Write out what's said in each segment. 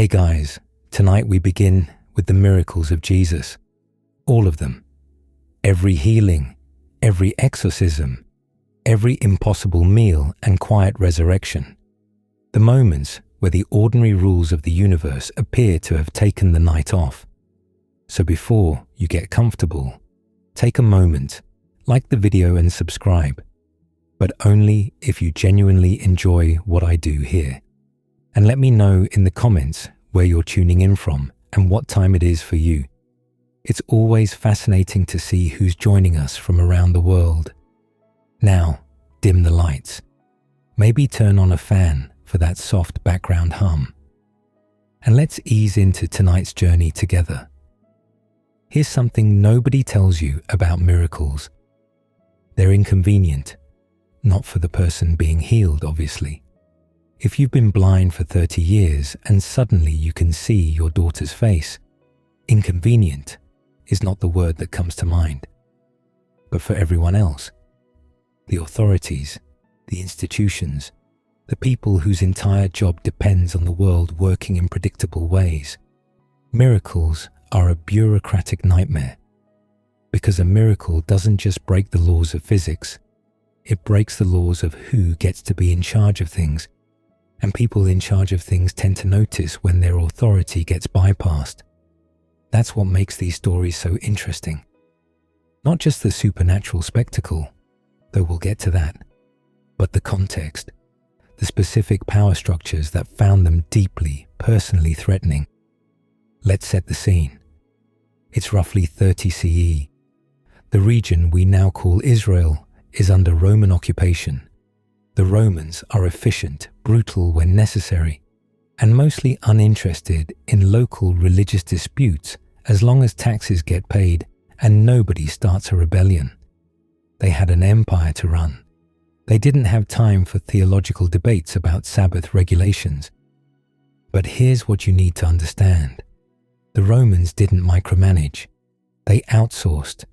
Hey guys, tonight we begin with the miracles of Jesus. All of them. Every healing, every exorcism, every impossible meal and quiet resurrection. The moments where the ordinary rules of the universe appear to have taken the night off. So before you get comfortable, take a moment, like the video and subscribe, but only if you genuinely enjoy what I do here. And let me know in the comments where you're tuning in from and what time it is for you. It's always fascinating to see who's joining us from around the world. Now, dim the lights. Maybe turn on a fan for that soft background hum. And let's ease into tonight's journey together. Here's something nobody tells you about miracles. They're inconvenient, not for the person being healed, obviously. If you've been blind for 30 years and suddenly you can see your daughter's face, inconvenient is not the word that comes to mind. But for everyone else, the authorities, the institutions, the people whose entire job depends on the world working in predictable ways, miracles are a bureaucratic nightmare. Because a miracle doesn't just break the laws of physics, it breaks the laws of who gets to be in charge of things. And people in charge of things tend to notice when their authority gets bypassed. That's what makes these stories so interesting. Not just the supernatural spectacle, though we'll get to that, but the context, the specific power structures that found them deeply, personally threatening. Let's set the scene. It's roughly 30 CE. The region we now call Israel is under Roman occupation. The Romans are efficient, brutal when necessary, and mostly uninterested in local religious disputes as long as taxes get paid and nobody starts a rebellion. They had an empire to run. They didn't have time for theological debates about Sabbath regulations. But here's what you need to understand. The Romans didn't micromanage. They outsourced.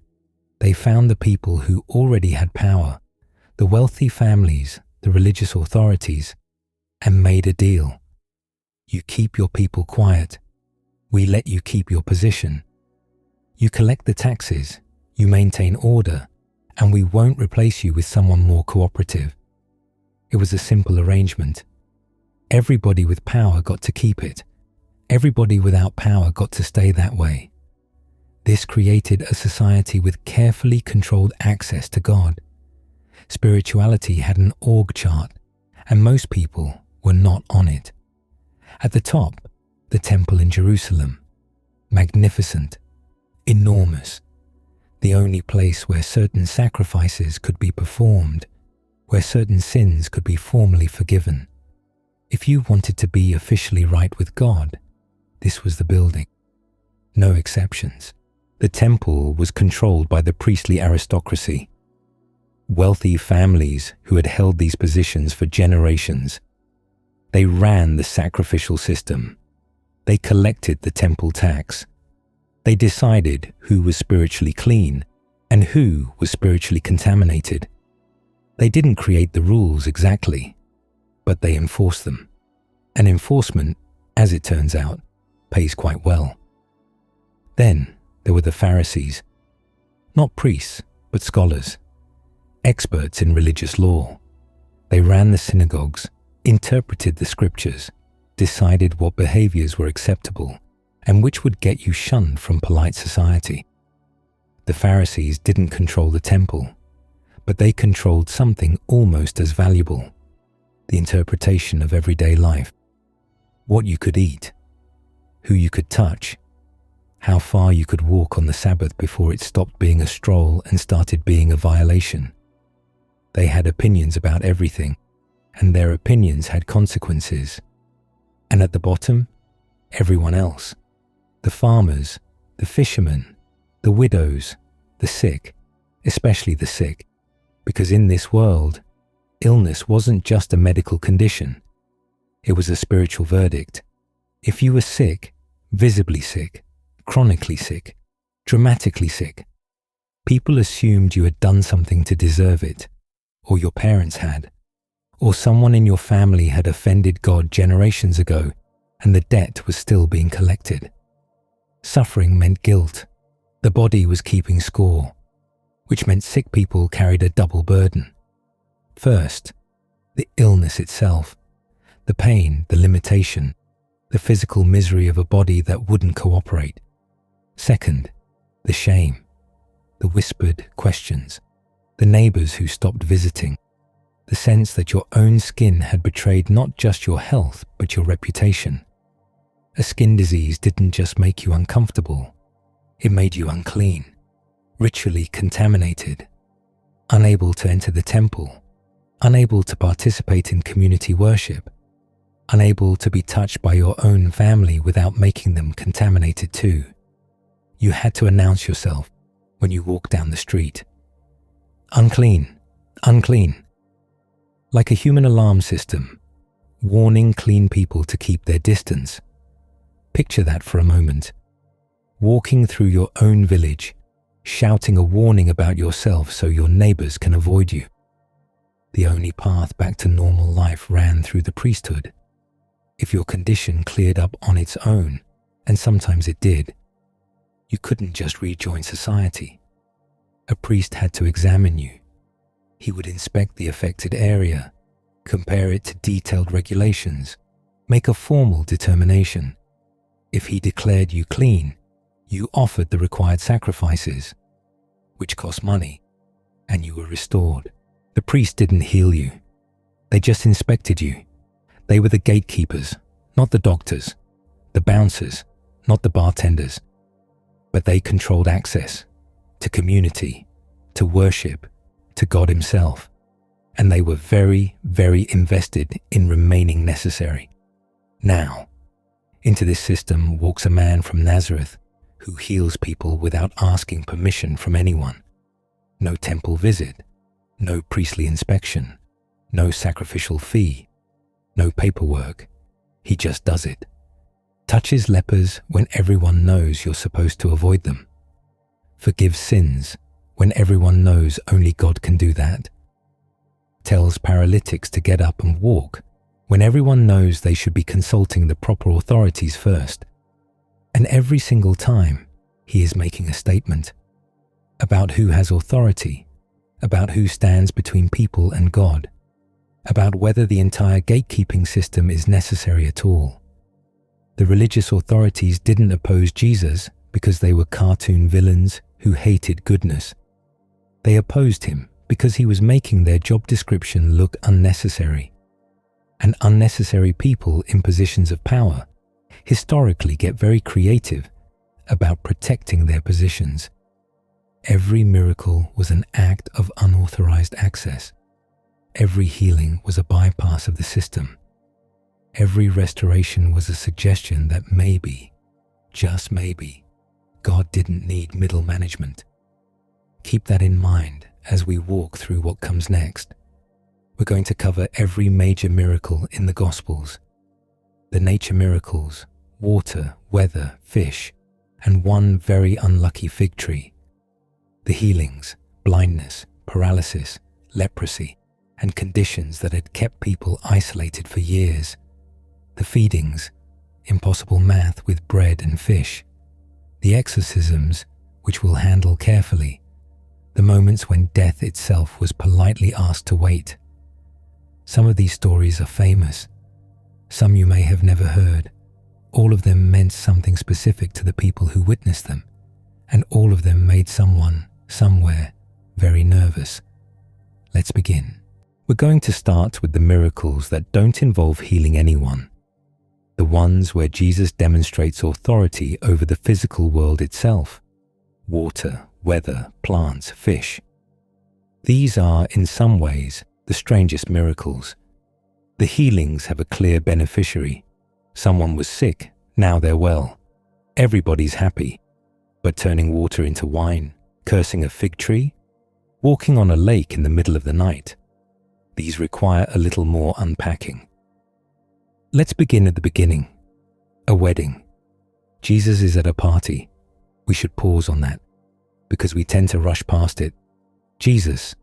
They found the people who already had power, the wealthy families, the religious authorities, and made a deal. You keep your people quiet. We let you keep your position. You collect the taxes, you maintain order, and we won't replace you with someone more cooperative. It was a simple arrangement. Everybody with power got to keep it. Everybody without power got to stay that way. This created a society with carefully controlled access to God. Spirituality had an org chart, and most people were not on it. At the top, the temple in Jerusalem, magnificent, enormous, the only place where certain sacrifices could be performed, where certain sins could be formally forgiven. If you wanted to be officially right with God, this was the building. No exceptions. The temple was controlled by the priestly aristocracy. Wealthy families who had held these positions for generations. They ran the sacrificial system. They collected the temple tax. They decided who was spiritually clean and who was spiritually contaminated. They didn't create the rules exactly, but they enforced them. And enforcement, as it turns out, pays quite well. Then there were the Pharisees. Not priests, but scholars. Experts in religious law. They ran the synagogues, interpreted the scriptures, decided what behaviors were acceptable and which would get you shunned from polite society. The Pharisees didn't control the temple, but they controlled something almost as valuable: the interpretation of everyday life. What you could eat, who you could touch, how far you could walk on the Sabbath before it stopped being a stroll and started being a violation. They had opinions about everything, and their opinions had consequences. And at the bottom, everyone else. The farmers, the fishermen, the widows, the sick, especially the sick. Because in this world, illness wasn't just a medical condition. It was a spiritual verdict. If you were sick, visibly sick, chronically sick, dramatically sick, people assumed you had done something to deserve it, or your parents had, or someone in your family had offended God generations ago, and the debt was still being collected. Suffering meant guilt. The body was keeping score, which meant sick people carried a double burden. First, the illness itself, the pain, the limitation, the physical misery of a body that wouldn't cooperate. Second, the shame, the whispered questions, the neighbors who stopped visiting, the sense that your own skin had betrayed not just your health, but your reputation. A skin disease didn't just make you uncomfortable, it made you unclean, ritually contaminated, unable to enter the temple, unable to participate in community worship, unable to be touched by your own family without making them contaminated too. You had to announce yourself when you walked down the street. Unclean, unclean. Like a human alarm system, warning clean people to keep their distance. Picture that for a moment. Walking through your own village, shouting a warning about yourself so your neighbors can avoid you. The only path back to normal life ran through the priesthood. If your condition cleared up on its own, and sometimes it did, you couldn't just rejoin society. A priest had to examine you. He would inspect the affected area, compare it to detailed regulations, make a formal determination. If he declared you clean, you offered the required sacrifices, which cost money, and you were restored. The priest didn't heal you. They just inspected you. They were the gatekeepers, not the doctors, the bouncers, not the bartenders. But they controlled access to community, to worship, to God himself. And they were very, very invested in remaining necessary. Now, into this system walks a man from Nazareth who heals people without asking permission from anyone. No temple visit, no priestly inspection, no sacrificial fee, no paperwork. He just does it. Touches lepers when everyone knows you're supposed to avoid them. Forgives sins when everyone knows only God can do that. Tells paralytics to get up and walk when everyone knows they should be consulting the proper authorities first. And every single time, he is making a statement about who has authority, about who stands between people and God, about whether the entire gatekeeping system is necessary at all. The religious authorities didn't oppose Jesus because they were cartoon villains who hated goodness. They opposed him because he was making their job description look unnecessary. And unnecessary people in positions of power historically get very creative about protecting their positions. Every miracle was an act of unauthorized access. Every healing was a bypass of the system. Every restoration was a suggestion that maybe, just maybe, God didn't need middle management. Keep that in mind as we walk through what comes next. We're going to cover every major miracle in the Gospels. The nature miracles, water, weather, fish, and one very unlucky fig tree. The healings, blindness, paralysis, leprosy, and conditions that had kept people isolated for years. The feedings, impossible math with bread and fish. The exorcisms, which we'll handle carefully. The moments when death itself was politely asked to wait. Some of these stories are famous. Some you may have never heard. All of them meant something specific to the people who witnessed them, and all of them made someone, somewhere, very nervous. Let's begin. We're going to start with the miracles that don't involve healing anyone. The ones where Jesus demonstrates authority over the physical world itself. Water, weather, plants, fish. These are, in some ways, the strangest miracles. The healings have a clear beneficiary. Someone was sick, now they're well. Everybody's happy. But turning water into wine, cursing a fig tree, walking on a lake in the middle of the night, these require a little more unpacking. Let's begin at the beginning. A wedding. Jesus is at a party. We should pause on that, because we tend to rush past it. Jesus,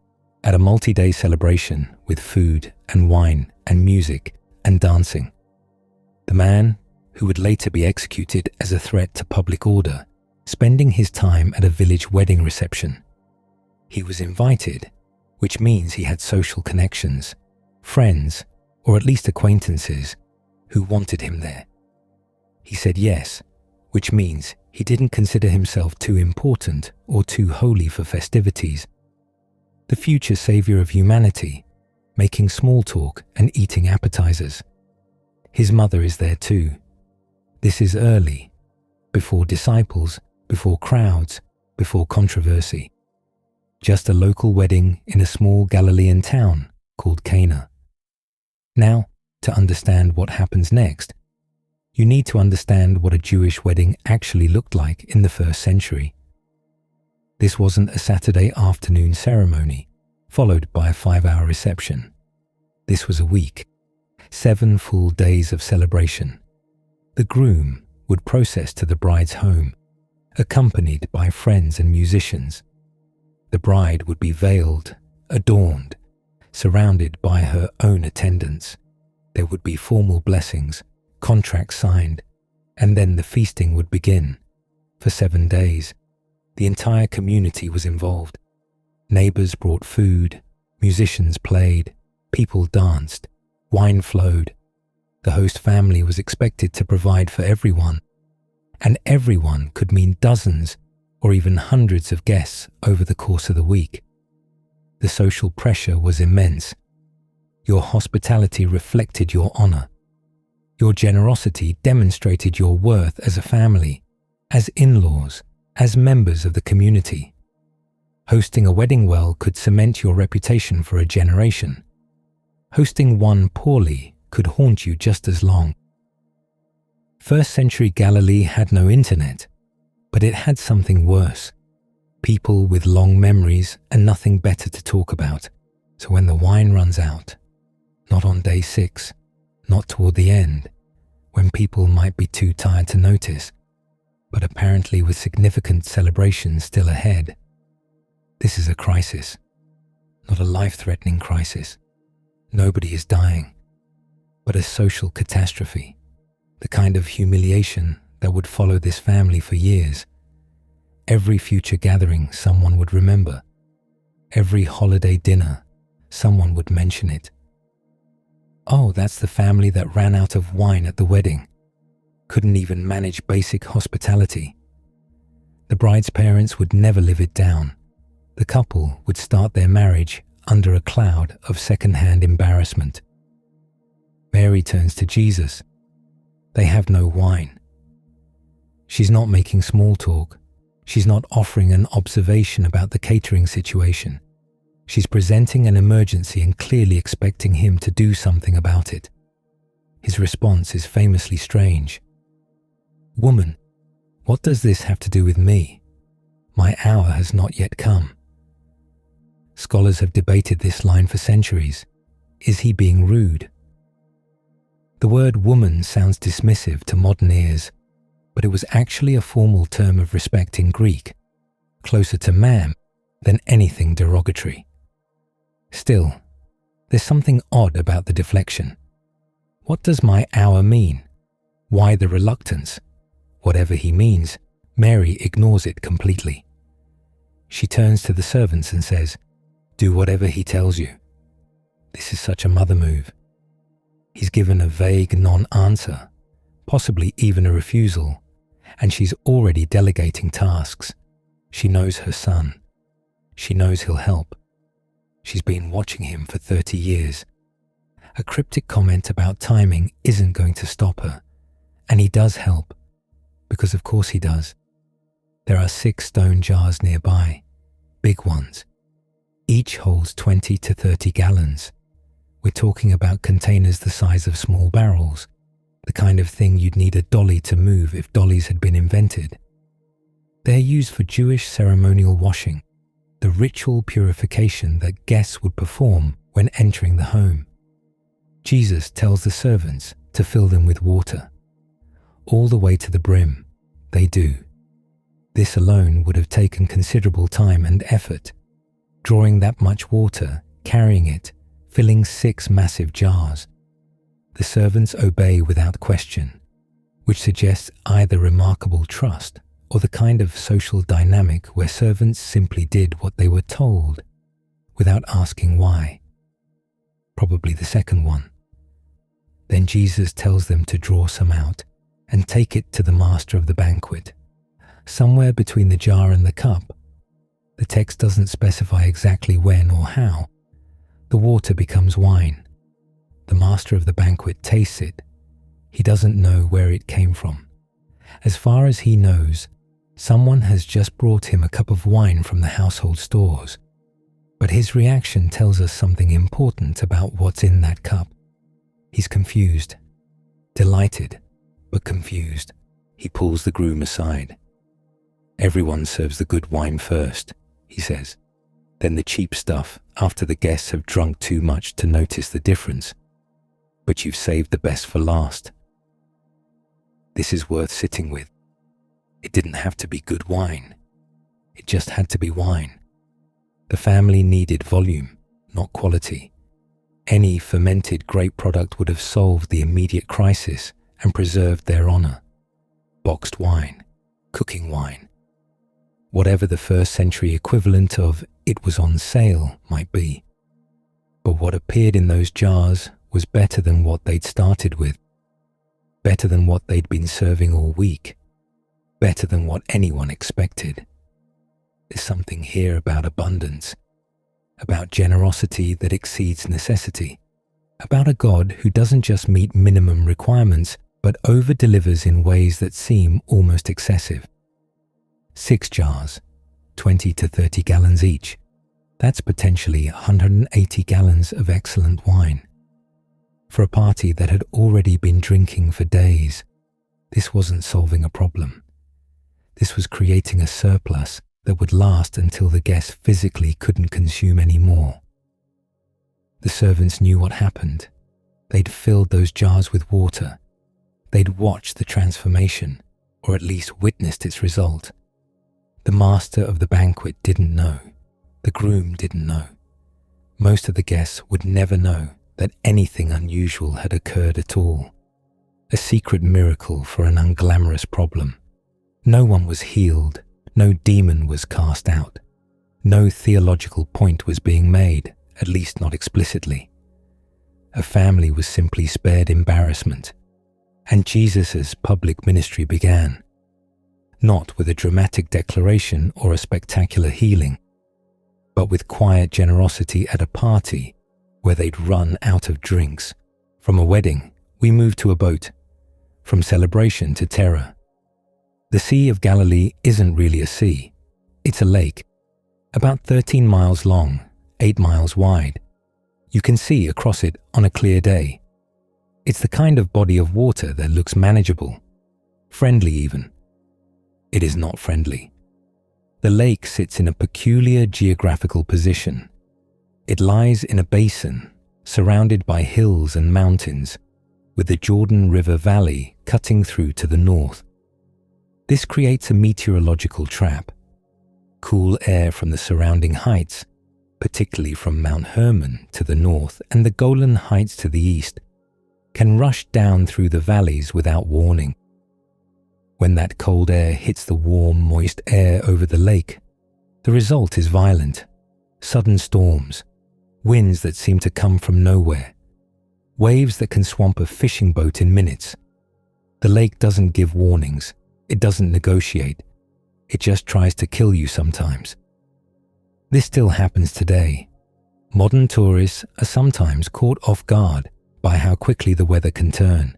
at a multi-day celebration with food and wine and music and dancing. The man who would later be executed as a threat to public order, spending his time at a village wedding reception. He was invited, which means he had social connections, friends, or at least acquaintances, who wanted him there. He said yes, which means he didn't consider himself too important or too holy for festivities. The future savior of humanity, making small talk and eating appetizers. His mother is there too. This is early, before disciples, before crowds, before controversy. Just a local wedding in a small Galilean town called Cana. Now, to understand what happens next, you need to understand what a Jewish wedding actually looked like in the first century. This wasn't a Saturday afternoon ceremony, followed by a 5-hour reception. This was a week, 7 full days of celebration. The groom would process to the bride's home, accompanied by friends and musicians. The bride would be veiled, adorned, surrounded by her own attendants. There would be formal blessings, contracts signed, and then the feasting would begin. For 7 days, the entire community was involved. Neighbors brought food, musicians played, people danced, wine flowed. The host family was expected to provide for everyone, and everyone could mean dozens or even hundreds of guests over the course of the week. The social pressure was immense. Your hospitality reflected your honor. Your generosity demonstrated your worth as a family, as in-laws, as members of the community. Hosting a wedding well could cement your reputation for a generation. Hosting one poorly could haunt you just as long. First century Galilee had no internet, but it had something worse. People with long memories and nothing better to talk about. So when the wine runs out, not on day 6, not toward the end, when people might be too tired to notice, but apparently with significant celebrations still ahead. This is a crisis, not a life-threatening crisis. Nobody is dying, but a social catastrophe, the kind of humiliation that would follow this family for years. Every future gathering someone would remember. Every holiday dinner, someone would mention it. Oh, that's the family that ran out of wine at the wedding. Couldn't even manage basic hospitality. The bride's parents would never live it down. The couple would start their marriage under a cloud of second-hand embarrassment. Mary turns to Jesus. They have no wine. She's not making small talk. She's not offering an observation about the catering situation. She's presenting an emergency and clearly expecting him to do something about it. His response is famously strange. "Woman, what does this have to do with me? My hour has not yet come." Scholars have debated this line for centuries. Is he being rude? The word woman sounds dismissive to modern ears, but it was actually a formal term of respect in Greek, closer to ma'am than anything derogatory. Still, there's something odd about the deflection. What does my hour mean? Why the reluctance? Whatever he means, Mary ignores it completely. She turns to the servants and says, "Do whatever he tells you." This is such a mother move. He's given a vague non-answer, possibly even a refusal, and she's already delegating tasks. She knows her son. She knows he'll help. She's been watching him for 30 years. A cryptic comment about timing isn't going to stop her, and he does help, because of course he does. There are 6 stone jars nearby, big ones. Each holds 20 to 30 gallons. We're talking about containers the size of small barrels, the kind of thing you'd need a dolly to move if dollies had been invented. They're used for Jewish ceremonial washing, the ritual purification that guests would perform when entering the home. Jesus tells the servants to fill them with water. All the way to the brim, they do. This alone would have taken considerable time and effort. Drawing that much water, carrying it, filling 6 massive jars. The servants obey without question. which suggests either remarkable trust or the kind of social dynamic where servants simply did what they were told without asking why. Probably the second one. Then Jesus tells them to draw some out and take it to the master of the banquet. Somewhere between the jar and the cup, the text doesn't specify exactly when or how, the water becomes wine. The master of the banquet tastes it. He doesn't know where it came from. As far as he knows, someone has just brought him a cup of wine from the household stores. But his reaction tells us something important about what's in that cup. He's confused, delighted, but confused. He pulls the groom aside. "Everyone serves the good wine first," he says. "Then the cheap stuff after the guests have drunk too much to notice the difference. But you've saved the best for last." This is worth sitting with. It didn't have to be good wine. It just had to be wine. The family needed volume, not quality. Any fermented grape product would have solved the immediate crisis and preserved their honor. Boxed wine, cooking wine, whatever the first century equivalent of "it was on sale" might be. But what appeared in those jars was better than what they'd started with, better than what they'd been serving all week, better than what anyone expected. There's something here about abundance, about generosity that exceeds necessity, about a God who doesn't just meet minimum requirements, but over-delivers in ways that seem almost excessive. 6 jars, 20 to 30 gallons each. That's potentially 180 gallons of excellent wine. For a party that had already been drinking for days, this wasn't solving a problem. This was creating a surplus that would last until the guests physically couldn't consume any more. The servants knew what happened. They'd filled those jars with water. They'd watched the transformation, or at least witnessed its result. The master of the banquet didn't know. The groom didn't know. Most of the guests would never know that anything unusual had occurred at all. A secret miracle for an unglamorous problem. No one was healed. No demon was cast out. No theological point was being made, at least not explicitly. A family was simply spared embarrassment, and Jesus' public ministry began. Not with a dramatic declaration or a spectacular healing, but with quiet generosity at a party where they'd run out of drinks. From a wedding, we moved to a boat. From celebration to terror. The Sea of Galilee isn't really a sea. It's a lake, about 13 miles long, 8 miles wide. You can see across it on a clear day. It's the kind of body of water that looks manageable, friendly even. It is not friendly. The lake sits in a peculiar geographical position. It lies in a basin, surrounded by hills and mountains, with the Jordan River Valley cutting through to the north. This creates a meteorological trap. Cool air from the surrounding heights, particularly from Mount Hermon to the north and the Golan Heights to the east, can rush down through the valleys without warning. When that cold air hits the warm, moist air over the lake, the result is violent, sudden storms, winds that seem to come from nowhere, waves that can swamp a fishing boat in minutes. The lake doesn't give warnings. It doesn't negotiate. It just tries to kill you sometimes. This still happens today. Modern tourists are sometimes caught off guard by how quickly the weather can turn.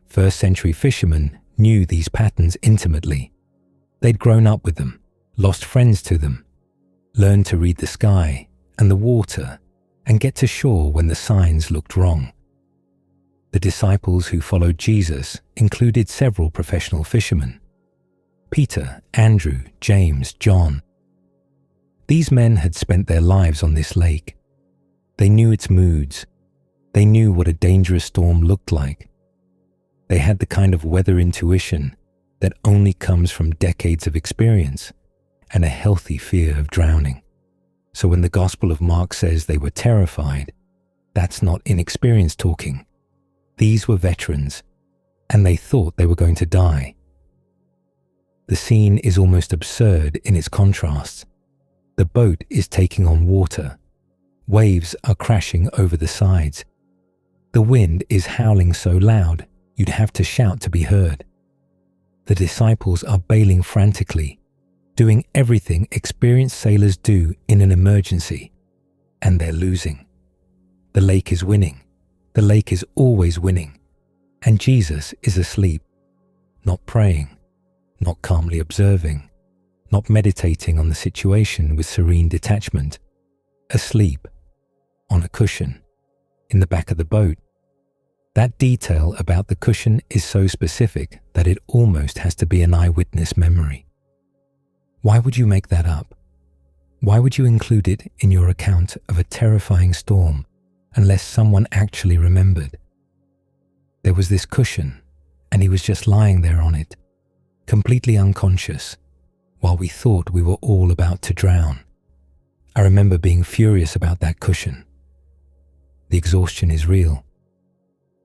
First-century fishermen knew these patterns intimately. They'd grown up with them, lost friends to them, learned to read the sky and the water and get to shore when the signs looked wrong. The disciples who followed Jesus included several professional fishermen: Peter, Andrew, James, John. These men had spent their lives on this lake. They knew its moods. They knew what a dangerous storm looked like. They had the kind of weather intuition that only comes from decades of experience and a healthy fear of drowning. So when the Gospel of Mark says they were terrified, that's not inexperience talking. These were veterans. and they thought they were going to die. The scene is almost absurd in its contrasts. The boat is taking on water. Waves are crashing over the sides. The wind is howling so loud you'd have to shout to be heard. The disciples are bailing frantically, doing everything experienced sailors do in an emergency, and they're losing. The lake is winning. The lake is always winning. And Jesus is asleep, not praying, not calmly observing, not meditating on the situation with serene detachment, asleep, on a cushion, in the back of the boat. That detail about the cushion is so specific that it almost has to be an eyewitness memory. Why would you make that up? Why would you include it in your account of a terrifying storm unless someone actually remembered? There was this cushion, and he was just lying there on it, completely unconscious, while we thought we were all about to drown. I remember being furious about that cushion. The exhaustion is real.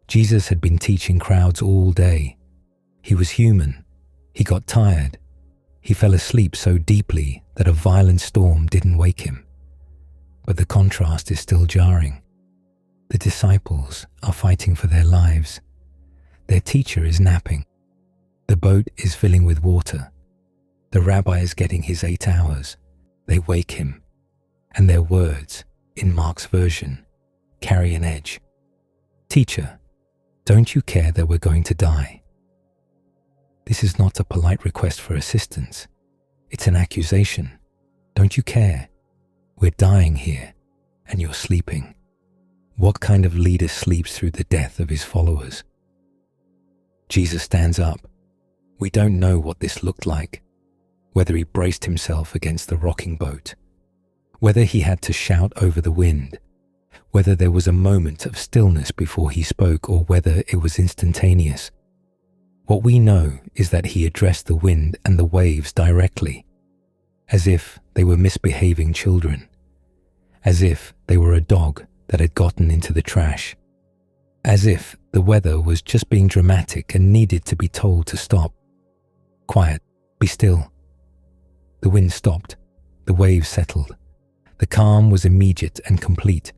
Jesus had been teaching crowds all day. He was human. He got tired. He fell asleep so deeply that a violent storm didn't wake him. But the contrast is still jarring. The disciples are fighting for their lives. Their teacher is napping. The boat is filling with water. The rabbi is getting his 8 hours. They wake him. And their words, in Mark's version, carry an edge. Teacher, don't you care that we're going to die? This is not a polite request for assistance. It's an accusation. Don't you care? We're dying here, and you're sleeping. What kind of leader sleeps through the death of his followers? Jesus stands up. We don't know what this looked like, whether he braced himself against the rocking boat, whether he had to shout over the wind, whether there was a moment of stillness before he spoke, or whether it was instantaneous. What we know is that he addressed the wind and the waves directly, as if they were misbehaving children, as if they were a dog that had gotten into the trash, as if the weather was just being dramatic and needed to be told to stop. Quiet, be still. The wind stopped, the waves settled. The calm was immediate and complete.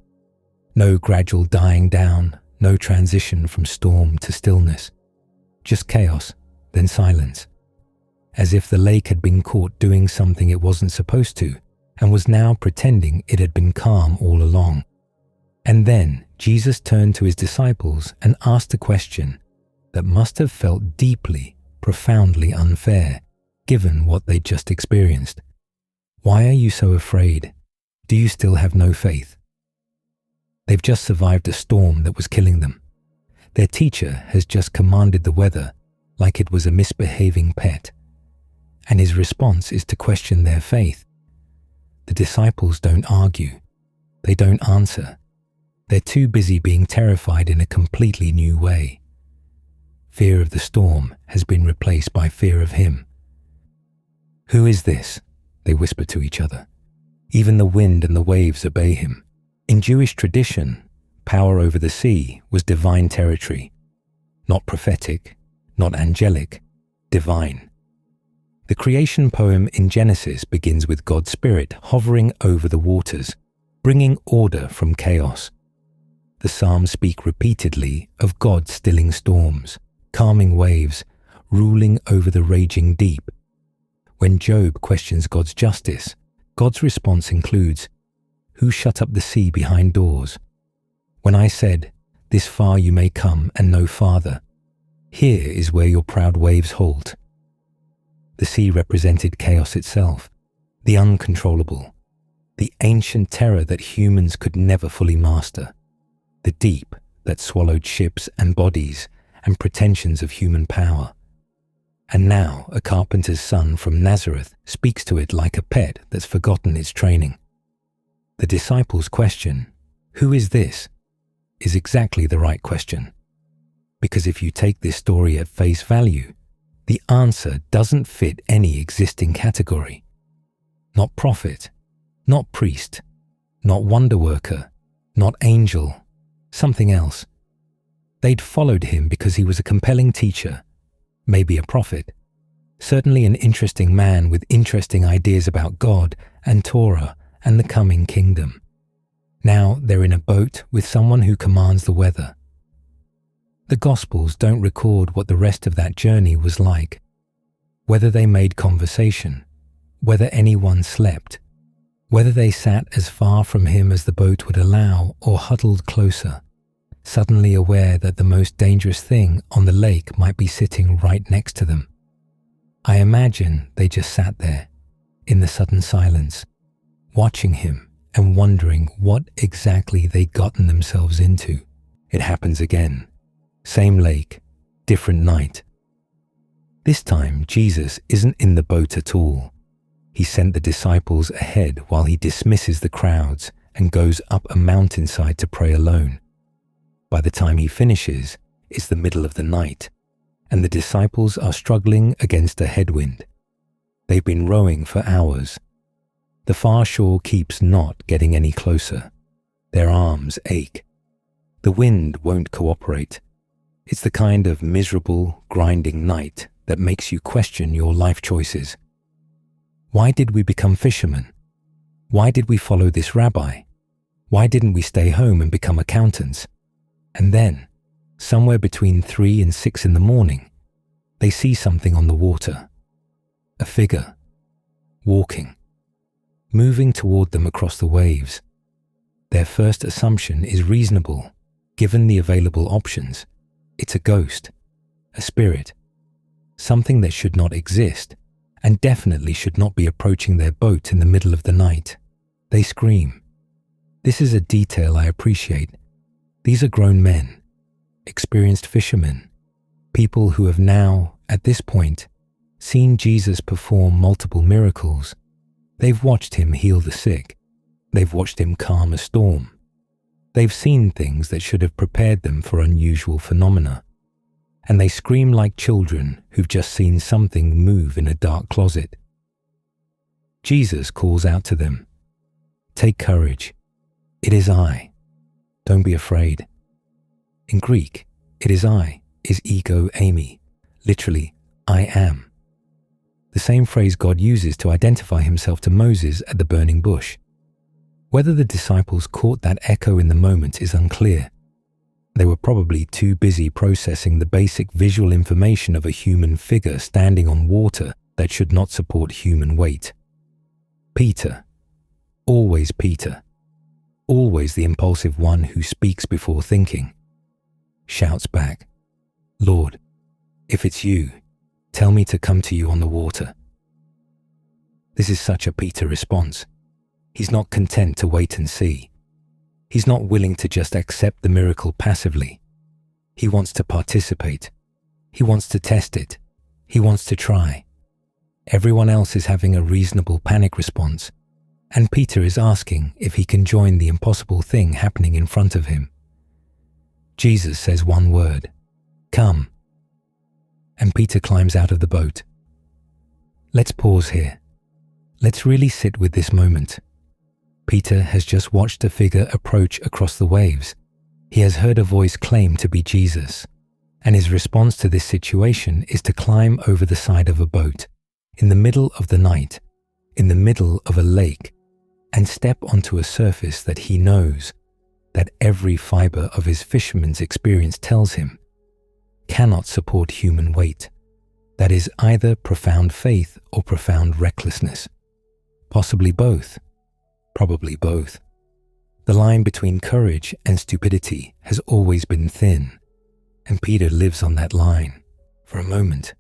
No gradual dying down, no transition from storm to stillness. Just chaos, then silence. As if the lake had been caught doing something it wasn't supposed to, and was now pretending it had been calm all along. And then Jesus turned to his disciples and asked a question that must have felt deeply, profoundly unfair, given what they'd just experienced. Why are you so afraid? Do you still have no faith? They've just survived a storm that was killing them. Their teacher has just commanded the weather like it was a misbehaving pet. And his response is to question their faith. The disciples don't argue. They don't answer. They're too busy being terrified in a completely new way. Fear of the storm has been replaced by fear of him. Who is this? They whisper to each other. Even the wind and the waves obey him. In Jewish tradition, power over the sea was divine territory. Not prophetic, not angelic, divine. The creation poem in Genesis begins with God's Spirit hovering over the waters, bringing order from chaos. The Psalms speak repeatedly of God stilling storms, calming waves, ruling over the raging deep. When Job questions God's justice, God's response includes, "Who shut up the sea behind doors? When I said, 'This far you may come and no farther,' here is where your proud waves halt." The sea represented chaos itself, the uncontrollable, the ancient terror that humans could never fully master, the deep that swallowed ships and bodies and pretensions of human power. And now a carpenter's son from Nazareth speaks to it like a pet that's forgotten its training. The disciples' question, "Who is this?" is exactly the right question. Because if you take this story at face value, the answer doesn't fit any existing category. Not prophet, not priest, not wonder worker, not angel, something else. They'd followed him because he was a compelling teacher, maybe a prophet, certainly an interesting man with interesting ideas about God and Torah and the coming kingdom. Now they're in a boat with someone who commands the weather. The Gospels don't record what the rest of that journey was like, whether they made conversation, whether anyone slept, whether they sat as far from him as the boat would allow or huddled closer, suddenly aware that the most dangerous thing on the lake might be sitting right next to them. I imagine they just sat there, in the sudden silence, watching him and wondering what exactly they'd gotten themselves into. It happens again. Same lake, different night. This time, Jesus isn't in the boat at all. He sent the disciples ahead while he dismisses the crowds and goes up a mountainside to pray alone. By the time he finishes, it's the middle of the night, and the disciples are struggling against a headwind. They've been rowing for hours. The far shore keeps not getting any closer. Their arms ache. The wind won't cooperate. It's the kind of miserable, grinding night that makes you question your life choices. Why did we become fishermen? Why did we follow this rabbi? Why didn't we stay home and become accountants? And then, somewhere between 3 and 6 in the morning, they see something on the water. A figure, walking, moving toward them across the waves. Their first assumption is reasonable, given the available options. It's a ghost, a spirit, something that should not exist, and definitely should not be approaching their boat in the middle of the night. They scream. This is a detail I appreciate. These are grown men, experienced fishermen, people who have now, at this point, seen Jesus perform multiple miracles. They've watched him heal the sick. They've watched him calm a storm. They've seen things that should have prepared them for unusual phenomena. And they scream like children who've just seen something move in a dark closet. Jesus calls out to them, "Take courage. It is I. Don't be afraid." In Greek, "it is I" is ego eimi, literally, I am. The same phrase God uses to identify himself to Moses at the burning bush. Whether the disciples caught that echo in the moment is unclear. They were probably too busy processing the basic visual information of a human figure standing on water that should not support human weight. Peter, always the impulsive one who speaks before thinking, shouts back, "Lord, if it's you, tell me to come to you on the water." This is such a Peter response. He's not content to wait and see. He's not willing to just accept the miracle passively. He wants to participate. He wants to test it. He wants to try. Everyone else is having a reasonable panic response, and Peter is asking if he can join the impossible thing happening in front of him. Jesus says one word, "Come," and Peter climbs out of the boat. Let's pause here. Let's really sit with this moment. Peter has just watched a figure approach across the waves. He has heard a voice claim to be Jesus, and his response to this situation is to climb over the side of a boat, in the middle of the night, in the middle of a lake, and step onto a surface that he knows, that every fiber of his fisherman's experience tells him, cannot support human weight. That is either profound faith or profound recklessness. Possibly both. Probably both. The line between courage and stupidity has always been thin, and Peter lives on that line. For a moment,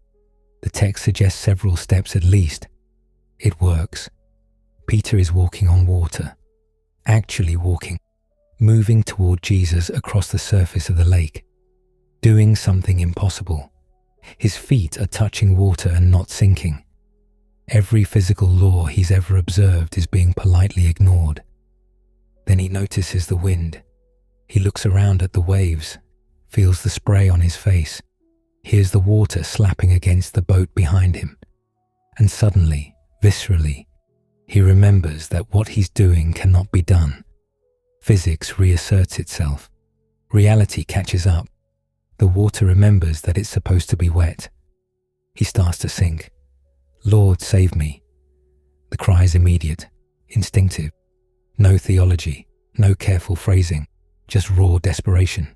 the text suggests several steps at least. It works. Peter is walking on water, actually walking, moving toward Jesus across the surface of the lake, doing something impossible. His feet are touching water and not sinking. Every physical law he's ever observed is being politely ignored. Then he notices the wind. He looks around at the waves, feels the spray on his face, hears the water slapping against the boat behind him, and suddenly, viscerally, he remembers that what he's doing cannot be done. Physics reasserts itself. Reality catches up. The water remembers that it's supposed to be wet. He starts to sink. "Lord, save me." The cry is immediate, instinctive. No theology, no careful phrasing, just raw desperation.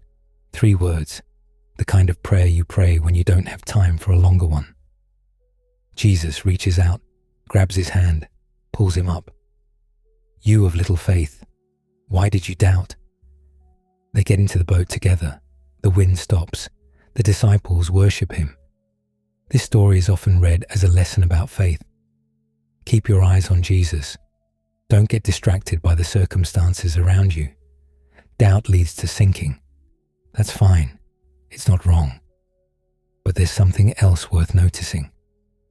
3 words, the kind of prayer you pray when you don't have time for a longer one. Jesus reaches out, grabs his hand, pulls him up. "You of little faith, why did you doubt?" They get into the boat together. The wind stops. The disciples worship him. This story is often read as a lesson about faith. Keep your eyes on Jesus. Don't get distracted by the circumstances around you. Doubt leads to sinking. That's fine. It's not wrong. But there's something else worth noticing.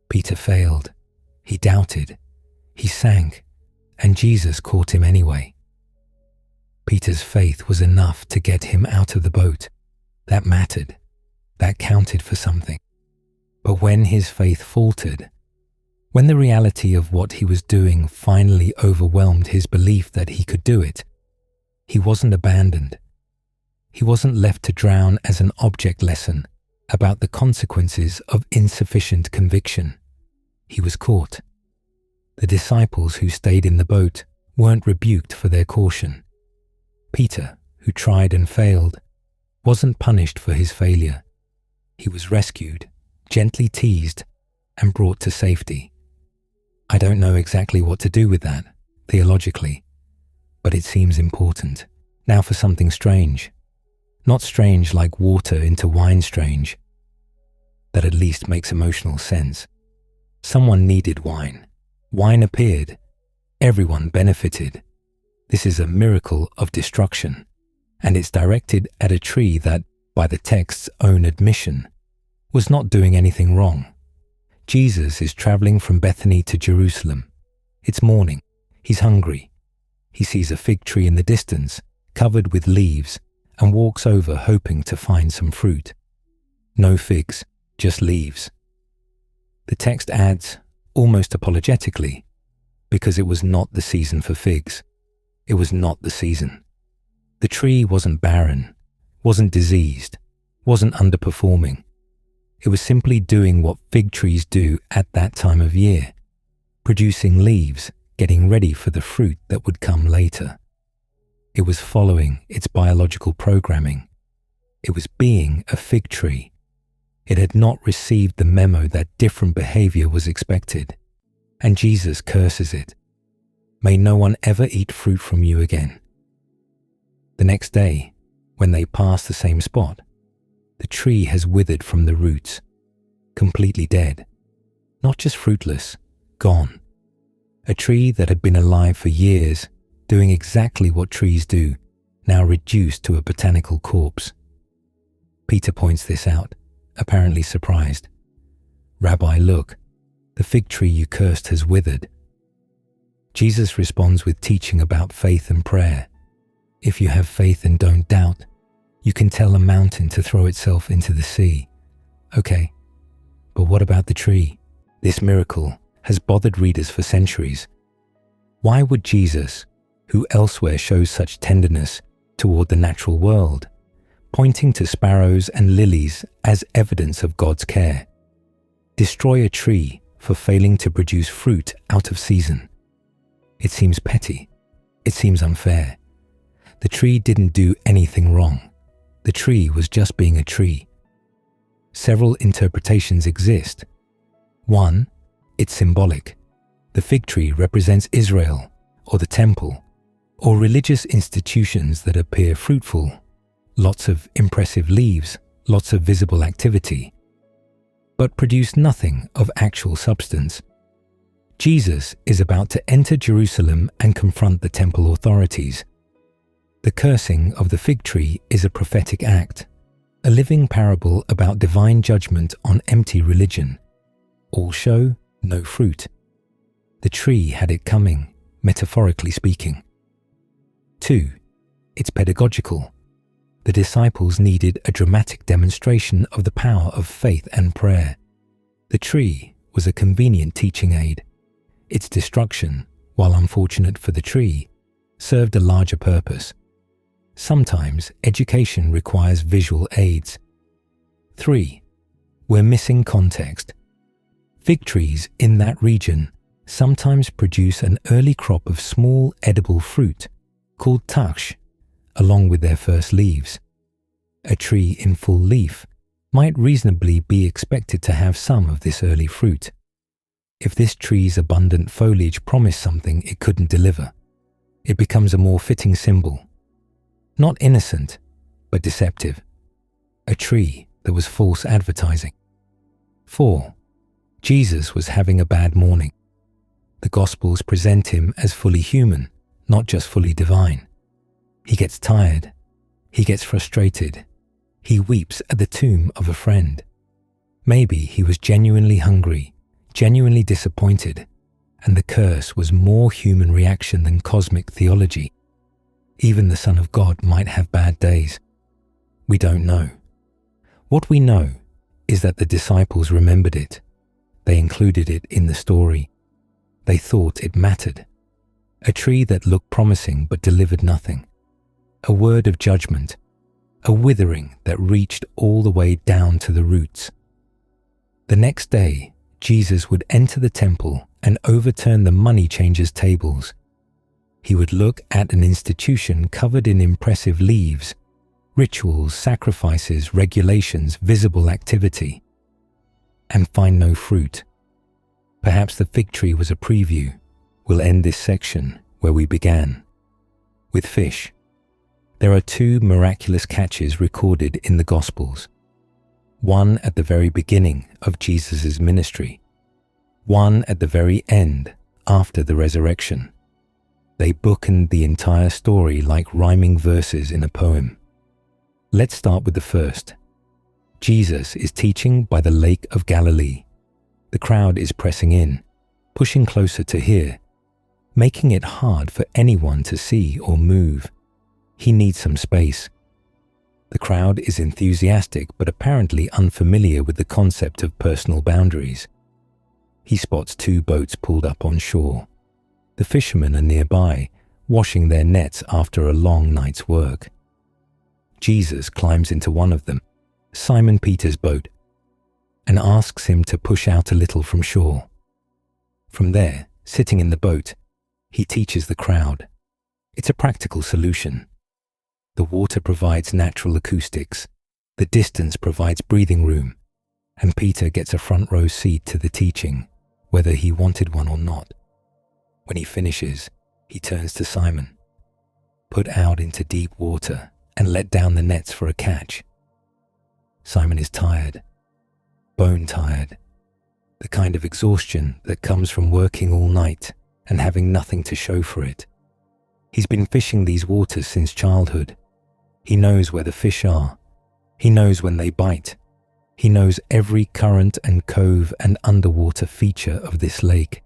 Peter failed. He doubted. He sank. And Jesus caught him anyway. Peter's faith was enough to get him out of the boat. That mattered. That counted for something. But when his faith faltered, when the reality of what he was doing finally overwhelmed his belief that he could do it, he wasn't abandoned. He wasn't left to drown as an object lesson about the consequences of insufficient conviction. He was caught. The disciples who stayed in the boat weren't rebuked for their caution. Peter, who tried and failed, wasn't punished for his failure. He was rescued, gently teased, and brought to safety. I don't know exactly what to do with that, theologically, but it seems important. Now for something strange. Not strange like water into wine strange. That at least makes emotional sense. Someone needed wine. Wine appeared. Everyone benefited. This is a miracle of destruction, and it's directed at a tree that, by the text's own admission, was not doing anything wrong. Jesus is traveling from Bethany to Jerusalem. It's morning. He's hungry. He sees a fig tree in the distance, covered with leaves, and walks over hoping to find some fruit. No figs, just leaves. The text adds, almost apologetically, because it was not the season for figs. It was not the season. The tree wasn't barren, wasn't diseased, wasn't underperforming. It was simply doing what fig trees do at that time of year, producing leaves, getting ready for the fruit that would come later. It was following its biological programming. It was being a fig tree. It had not received the memo that different behavior was expected, and Jesus curses it. May no one ever eat fruit from you again. The next day, when they pass the same spot, the tree has withered from the roots, completely dead. Not just fruitless, gone. A tree that had been alive for years, doing exactly what trees do, now reduced to a botanical corpse. Peter points this out, apparently surprised. "Rabbi, look, the fig tree you cursed has withered." Jesus responds with teaching about faith and prayer. If you have faith and don't doubt, you can tell a mountain to throw itself into the sea. Okay, but what about the tree? This miracle has bothered readers for centuries. Why would Jesus, who elsewhere shows such tenderness toward the natural world, pointing to sparrows and lilies as evidence of God's care, destroy a tree for failing to produce fruit out of season? It seems petty. It seems unfair. The tree didn't do anything wrong. The tree was just being a tree. Several interpretations exist. One, it's symbolic. The fig tree represents Israel, or the temple, or religious institutions that appear fruitful. Lots of impressive leaves, lots of visible activity, but produce nothing of actual substance. Jesus is about to enter Jerusalem and confront the temple authorities. The cursing of the fig tree is a prophetic act, a living parable about divine judgment on empty religion. All show, no fruit. The tree had it coming, metaphorically speaking. 2. It's pedagogical. The disciples needed a dramatic demonstration of the power of faith and prayer. The tree was a convenient teaching aid. Its destruction, while unfortunate for the tree, served a larger purpose. Sometimes education requires visual aids. 3. We're missing context. Fig trees in that region sometimes produce an early crop of small edible fruit called taksh, along with their first leaves. A tree in full leaf might reasonably be expected to have some of this early fruit. If this tree's abundant foliage promised something it couldn't deliver, it becomes a more fitting symbol. Not innocent, but deceptive. A tree that was false advertising. 4. Jesus was having a bad morning. The Gospels present him as fully human, not just fully divine. He gets tired. He gets frustrated. He weeps at the tomb of a friend. Maybe he was genuinely hungry, genuinely disappointed, and the curse was more human reaction than cosmic theology. Even the Son of God might have bad days. We don't know. What we know is that the disciples remembered it. They included it in the story. They thought it mattered. A tree that looked promising but delivered nothing. A word of judgment. A withering that reached all the way down to the roots. The next day, Jesus would enter the temple and overturn the money changers' tables. He would look at an institution covered in impressive leaves, rituals, sacrifices, regulations, visible activity, and find no fruit. Perhaps the fig tree was a preview. We'll end this section where we began, with fish. There are 2 miraculous catches recorded in the Gospels. One at the very beginning of Jesus' ministry, one at the very end after the resurrection. They bookend the entire story like rhyming verses in a poem. Let's start with the first. Jesus is teaching by the Lake of Galilee. The crowd is pressing in, pushing closer to hear, making it hard for anyone to see or move. He needs some space. The crowd is enthusiastic but apparently unfamiliar with the concept of personal boundaries. He spots 2 boats pulled up on shore. The fishermen are nearby, washing their nets after a long night's work. Jesus climbs into one of them, Simon Peter's boat, and asks him to push out a little from shore. From there, sitting in the boat, he teaches the crowd. It's a practical solution. The water provides natural acoustics, the distance provides breathing room, and Peter gets a front row seat to the teaching, whether he wanted one or not. When he finishes, he turns to Simon. Put out into deep water and let down the nets for a catch. Simon is tired, bone tired, the kind of exhaustion that comes from working all night and having nothing to show for it. He's been fishing these waters since childhood. He knows where the fish are. He knows when they bite. He knows every current and cove and underwater feature of this lake.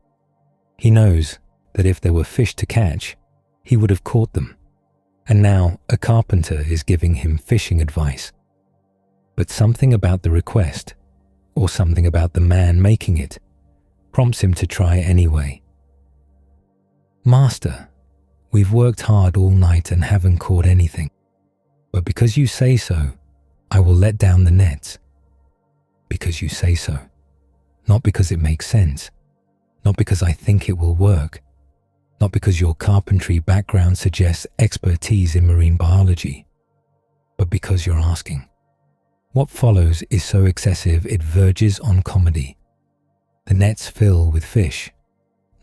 He knows that if there were fish to catch, he would have caught them. And now a carpenter is giving him fishing advice. But something about the request, or something about the man making it, prompts him to try anyway. Master, we've worked hard all night and haven't caught anything. But because you say so, I will let down the nets. Because you say so. Not because it makes sense. Not because I think it will work. Not because your carpentry background suggests expertise in marine biology. But because you're asking. What follows is so excessive it verges on comedy. The nets fill with fish.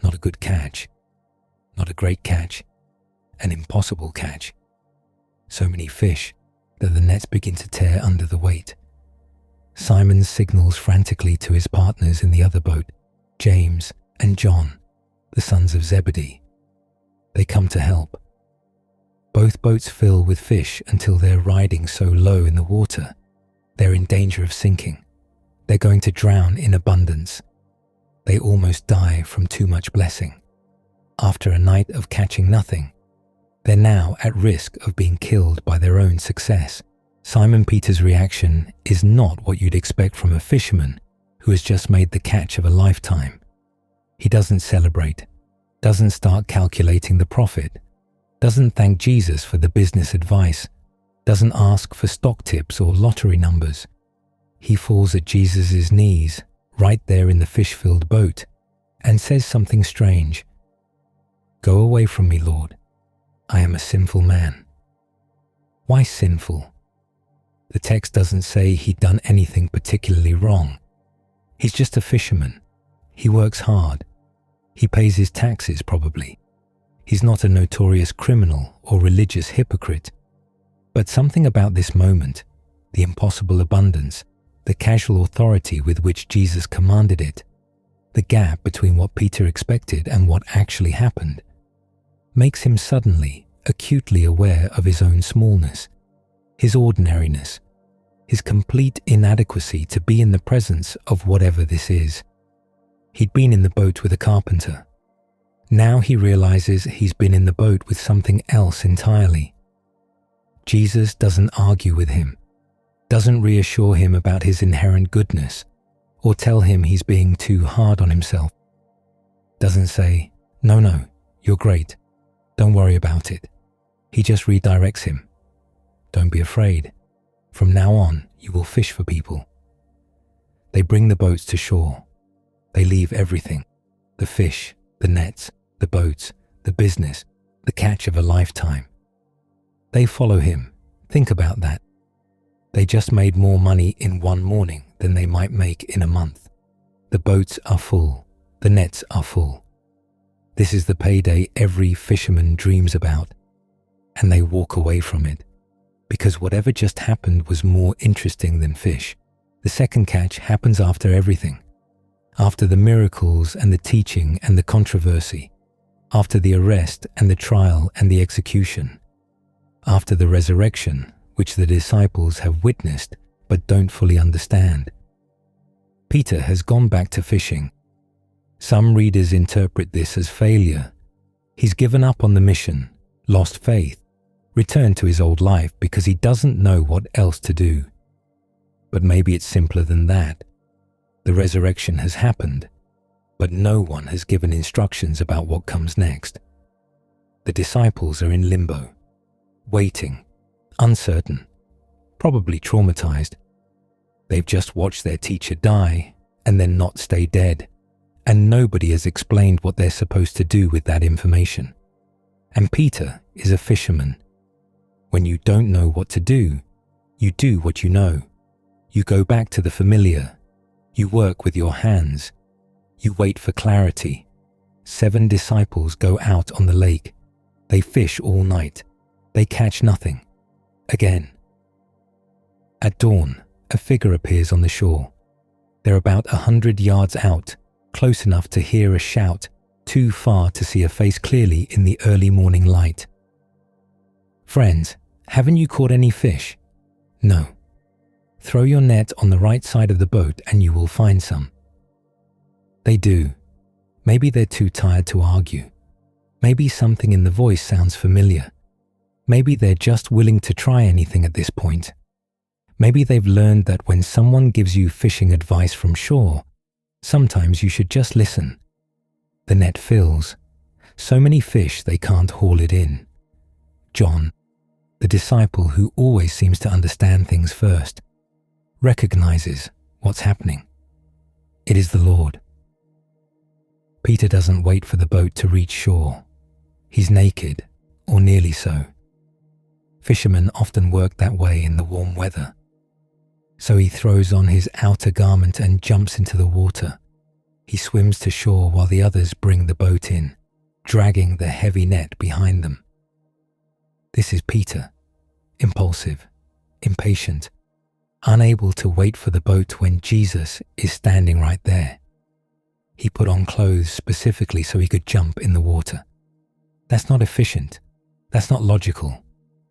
Not a good catch. Not a great catch. An impossible catch. So many fish that the nets begin to tear under the weight. Simon signals frantically to his partners in the other boat, James and John, the sons of Zebedee. They come to help. Both boats fill with fish until they're riding so low in the water, they're in danger of sinking. They're going to drown in abundance. They almost die from too much blessing. After a night of catching nothing, they're now at risk of being killed by their own success. Simon Peter's reaction is not what you'd expect from a fisherman who has just made the catch of a lifetime. He doesn't celebrate, doesn't start calculating the profit, doesn't thank Jesus for the business advice, doesn't ask for stock tips or lottery numbers. He falls at Jesus' knees, right there in the fish-filled boat, and says something strange. "Go away from me, Lord. I am a sinful man." Why sinful? The text doesn't say he'd done anything particularly wrong. He's just a fisherman. He works hard. He pays his taxes, probably. He's not a notorious criminal or religious hypocrite. But something about this moment, the impossible abundance, the casual authority with which Jesus commanded it, the gap between what Peter expected and what actually happened, makes him suddenly, acutely aware of his own smallness, his ordinariness, his complete inadequacy to be in the presence of whatever this is. He'd been in the boat with a carpenter. Now he realizes he's been in the boat with something else entirely. Jesus doesn't argue with him, doesn't reassure him about his inherent goodness, or tell him he's being too hard on himself. Doesn't say, no, you're great, don't worry about it. He just redirects him. Don't be afraid. From now on, you will fish for people. They bring the boats to shore. They leave everything, the fish, the nets, the boats, the business, the catch of a lifetime. They follow him. Think about that. They just made more money in one morning than they might make in a month. The boats are full. The nets are full. This is the payday every fisherman dreams about. And they walk away from it. Because whatever just happened was more interesting than fish. The second catch happens after everything. After the miracles and the teaching and the controversy. After the arrest and the trial and the execution. After the resurrection, which the disciples have witnessed but don't fully understand. Peter has gone back to fishing. Some readers interpret this as failure. He's given up on the mission, lost faith, returned to his old life because he doesn't know what else to do. But maybe it's simpler than that. The resurrection has happened, but no one has given instructions about what comes next. The disciples are in limbo, waiting, uncertain, probably traumatized. They've just watched their teacher die and then not stay dead, and nobody has explained what they're supposed to do with that information. And Peter is a fisherman. When you don't know what to do, you do what you know. You go back to the familiar. You work with your hands. You wait for clarity. 7 disciples go out on the lake. They fish all night. They catch nothing. Again. At dawn, a figure appears on the shore. They're about 100 yards out, close enough to hear a shout, too far to see a face clearly in the early morning light. "Friends, haven't you caught any fish?" "No." "Throw your net on the right side of the boat and you will find some." They do. Maybe they're too tired to argue. Maybe something in the voice sounds familiar. Maybe they're just willing to try anything at this point. Maybe they've learned that when someone gives you fishing advice from shore, sometimes you should just listen. The net fills. So many fish they can't haul it in. John, the disciple who always seems to understand things first, recognizes what's happening. It is the Lord. Peter doesn't wait for the boat to reach shore. He's naked, or nearly so. Fishermen often work that way in the warm weather. So he throws on his outer garment and jumps into the water. He swims to shore while the others bring the boat in, dragging the heavy net behind them. This is Peter, impulsive, impatient, unable to wait for the boat when Jesus is standing right there. He put on clothes specifically so he could jump in the water. That's not efficient. That's not logical.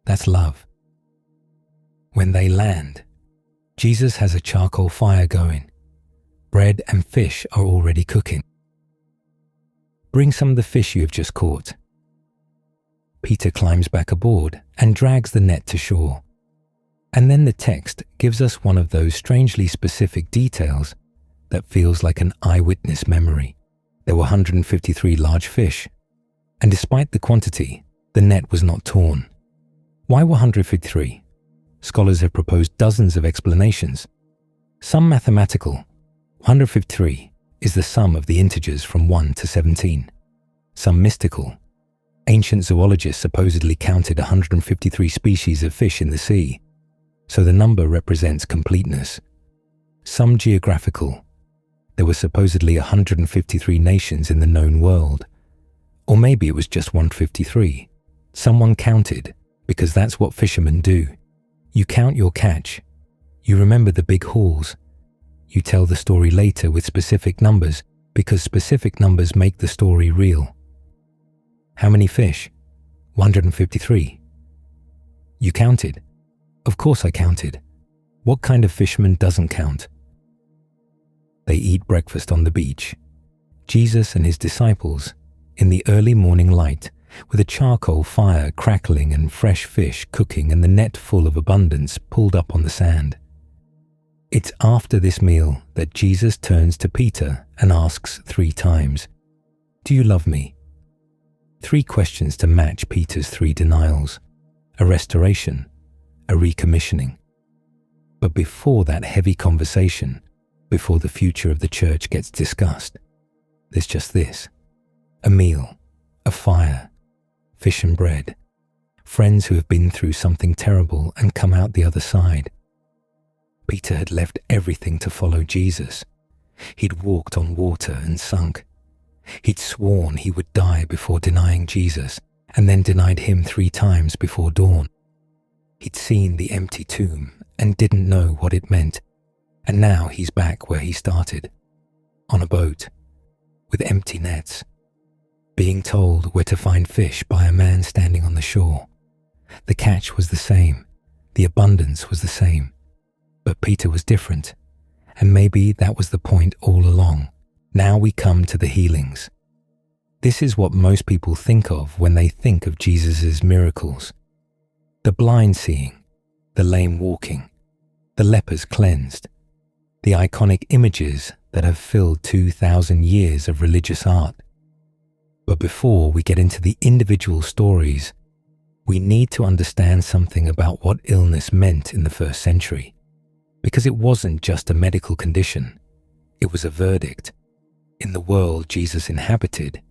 That's love. When they land, Jesus has a charcoal fire going. Bread and fish are already cooking. "Bring some of the fish you have just caught." Peter climbs back aboard and drags the net to shore. And then the text gives us one of those strangely specific details that feels like an eyewitness memory. There were 153 large fish, and despite the quantity, the net was not torn. Why 153? Scholars have proposed dozens of explanations. Some mathematical. 153 is the sum of the integers from 1 to 17. Some mystical. Ancient zoologists supposedly counted 153 species of fish in the sea, so the number represents completeness. Some geographical. There were supposedly 153 nations in the known world. Or maybe it was just 153. Someone counted, because that's what fishermen do. You count your catch. You remember the big hauls. You tell the story later with specific numbers, because specific numbers make the story real. How many fish? 153. You counted? Of course I counted. What kind of fisherman doesn't count? They eat breakfast on the beach. Jesus and his disciples, in the early morning light, with a charcoal fire crackling and fresh fish cooking and the net full of abundance pulled up on the sand. It's after this meal that Jesus turns to Peter and asks 3 times, "Do you love me?" 3 questions to match Peter's 3 denials, a restoration, a recommissioning. But before that heavy conversation, before the future of the church gets discussed, there's just this: a meal, a fire, fish and bread, friends who have been through something terrible and come out the other side. Peter had left everything to follow Jesus. He'd walked on water and sunk. He'd sworn he would die before denying Jesus, and then denied him 3 times before dawn. He'd seen the empty tomb and didn't know what it meant, and now he's back where he started, on a boat, with empty nets, being told where to find fish by a man standing on the shore. The catch was the same, the abundance was the same, but Peter was different, and maybe that was the point all along. Now we come to the healings. This is what most people think of when they think of Jesus' miracles. The blind seeing, the lame walking, the lepers cleansed, the iconic images that have filled 2,000 years of religious art. But before we get into the individual stories, we need to understand something about what illness meant in the first century, because it wasn't just a medical condition, it was a verdict. In the world Jesus inhabited,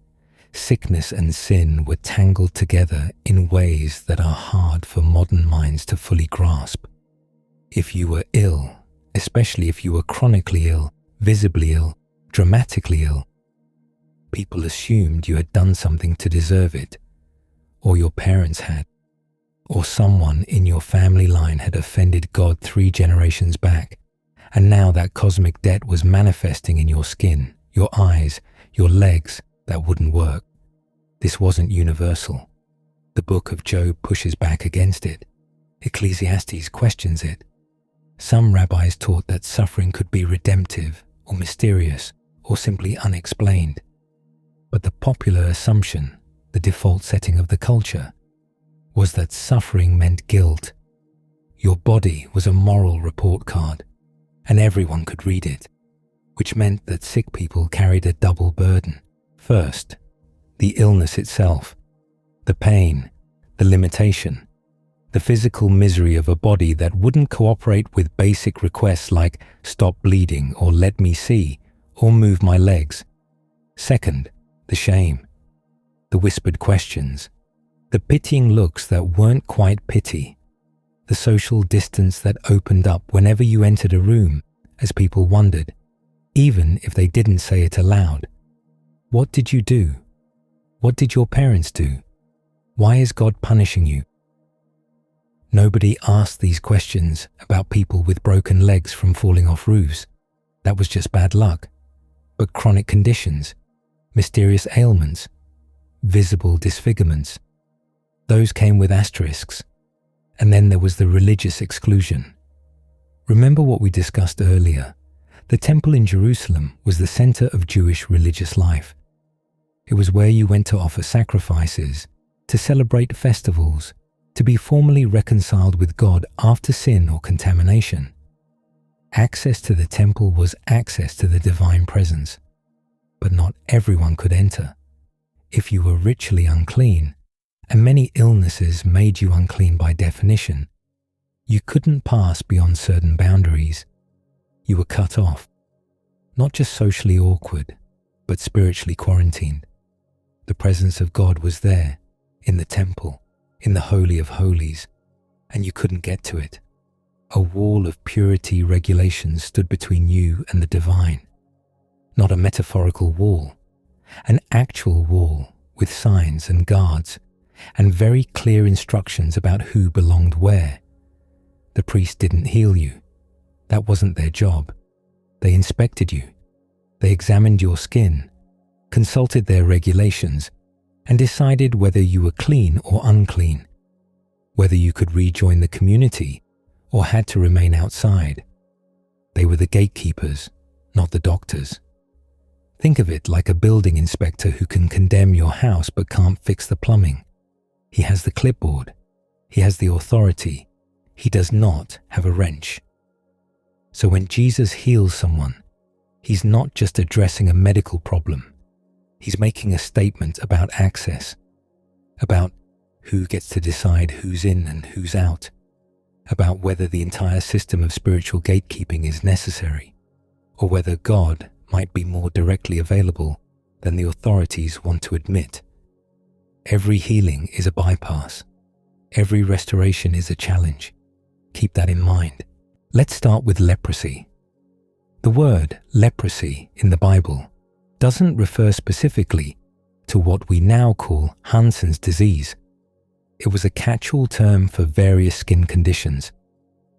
sickness and sin were tangled together in ways that are hard for modern minds to fully grasp. If you were ill, especially if you were chronically ill, visibly ill, dramatically ill, people assumed you had done something to deserve it, or your parents had, or someone in your family line had offended God 3 generations back, and now that cosmic debt was manifesting in your skin, your eyes, your legs that wouldn't work. This wasn't universal. The book of Job pushes back against it. Ecclesiastes questions it. Some rabbis taught that suffering could be redemptive or mysterious or simply unexplained. But the popular assumption, the default setting of the culture, was that suffering meant guilt. Your body was a moral report card, and everyone could read it, which meant that sick people carried a double burden. First, the illness itself, the pain, the limitation, the physical misery of a body that wouldn't cooperate with basic requests like stop bleeding or let me see or move my legs. Second, the shame, the whispered questions, the pitying looks that weren't quite pity, the social distance that opened up whenever you entered a room as people wondered, even if they didn't say it aloud. What did you do? What did your parents do? Why is God punishing you? Nobody asked these questions about people with broken legs from falling off roofs. That was just bad luck. But chronic conditions, mysterious ailments, visible disfigurements, those came with asterisks. And then there was the religious exclusion. Remember what we discussed earlier. The temple in Jerusalem was the center of Jewish religious life. It was where you went to offer sacrifices, to celebrate festivals, to be formally reconciled with God after sin or contamination. Access to the temple was access to the divine presence, but not everyone could enter. If you were ritually unclean, and many illnesses made you unclean by definition, you couldn't pass beyond certain boundaries. You were cut off, not just socially awkward, but spiritually quarantined. The presence of God was there, in the temple, in the Holy of Holies, and you couldn't get to it. A wall of purity regulations stood between you and the divine. Not a metaphorical wall, an actual wall with signs and guards, and very clear instructions about who belonged where. The priest didn't heal you. That wasn't their job. They inspected you. They examined your skin, consulted their regulations, and decided whether you were clean or unclean, whether you could rejoin the community or had to remain outside. They were the gatekeepers, not the doctors. Think of it like a building inspector who can condemn your house but can't fix the plumbing. He has the clipboard. He has the authority. He does not have a wrench. So when Jesus heals someone, he's not just addressing a medical problem. He's making a statement about access, about who gets to decide who's in and who's out, about whether the entire system of spiritual gatekeeping is necessary, or whether God might be more directly available than the authorities want to admit. Every healing is a bypass. Every restoration is a challenge. Keep that in mind. Let's start with leprosy. The word leprosy in the Bible doesn't refer specifically to what we now call Hansen's disease. It was a catch-all term for various skin conditions.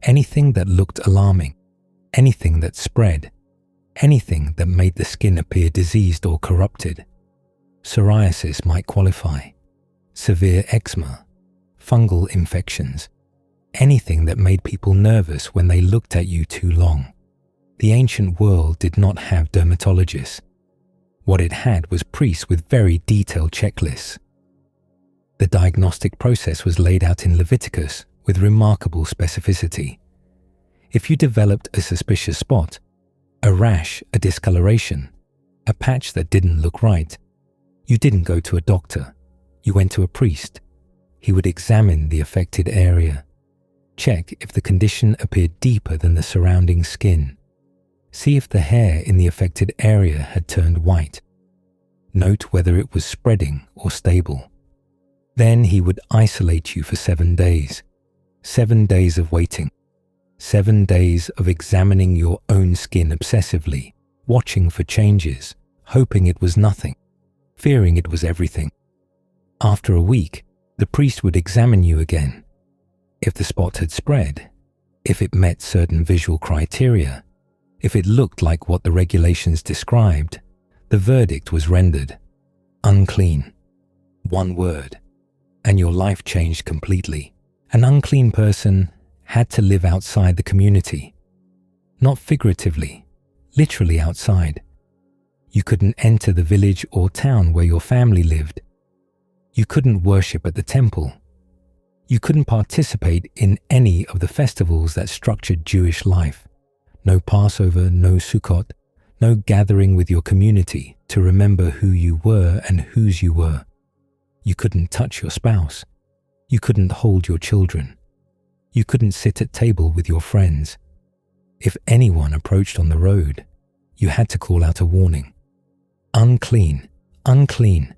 Anything that looked alarming, anything that spread, anything that made the skin appear diseased or corrupted. Psoriasis might qualify, severe eczema, fungal infections, anything that made people nervous when they looked at you too long. The ancient world did not have dermatologists. What it had was priests with very detailed checklists. The diagnostic process was laid out in Leviticus with remarkable specificity. If you developed a suspicious spot, a rash, a discoloration, a patch that didn't look right, you didn't go to a doctor. You went to a priest. He would examine the affected area, check if the condition appeared deeper than the surrounding skin, see if the hair in the affected area had turned white, note whether it was spreading or stable. Then he would isolate you for 7 days, 7 days of waiting, 7 days of examining your own skin obsessively, watching for changes, hoping it was nothing, fearing it was everything. After a week, the priest would examine you again. If the spot had spread, if it met certain visual criteria, if it looked like what the regulations described, the verdict was rendered unclean. One word, and your life changed completely. An unclean person had to live outside the community. Not figuratively, literally outside. You couldn't enter the village or town where your family lived. You couldn't worship at the temple. You couldn't participate in any of the festivals that structured Jewish life. No Passover, no Sukkot, no gathering with your community to remember who you were and whose you were. You couldn't touch your spouse. You couldn't hold your children. You couldn't sit at table with your friends. If anyone approached on the road, you had to call out a warning. Unclean, unclean.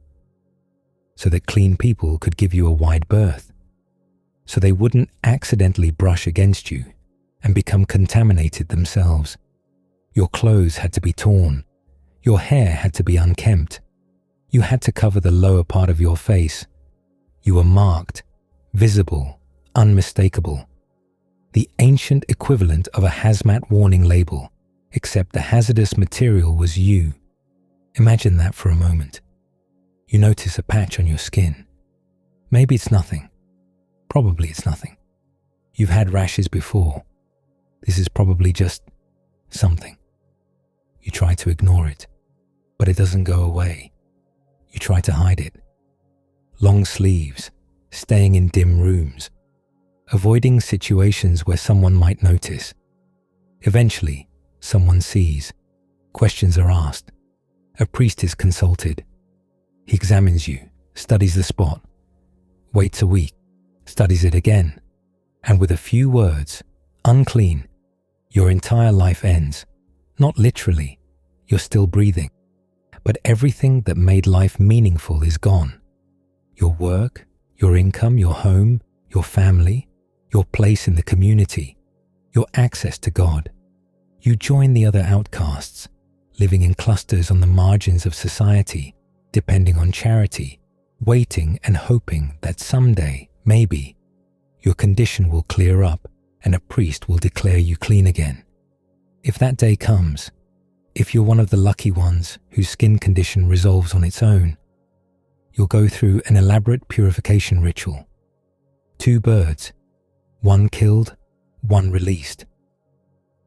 So that clean people could give you a wide berth. So they wouldn't accidentally brush against you and become contaminated themselves. Your clothes had to be torn. Your hair had to be unkempt. You had to cover the lower part of your face. You were marked, visible, unmistakable. The ancient equivalent of a hazmat warning label, except the hazardous material was you. Imagine that for a moment. You notice a patch on your skin. Maybe it's nothing. Probably it's nothing. You've had rashes before. This is probably just something. You try to ignore it, but it doesn't go away. You try to hide it. Long sleeves, staying in dim rooms, avoiding situations where someone might notice. Eventually, someone sees. Questions are asked. A priest is consulted. He examines you, studies the spot, waits a week, studies it again, and with a few words, unclean, Your entire life ends. Not literally, you're still breathing. But everything that made life meaningful is gone. Your work, your income, your home, your family, your place in the community, your access to God. You join the other outcasts, living in clusters on the margins of society, depending on charity, waiting and hoping that someday, maybe, your condition will clear up and a priest will declare you clean again. If that day comes, if you're one of the lucky ones whose skin condition resolves on its own, you'll go through an elaborate purification ritual. 2 birds, one killed, one released.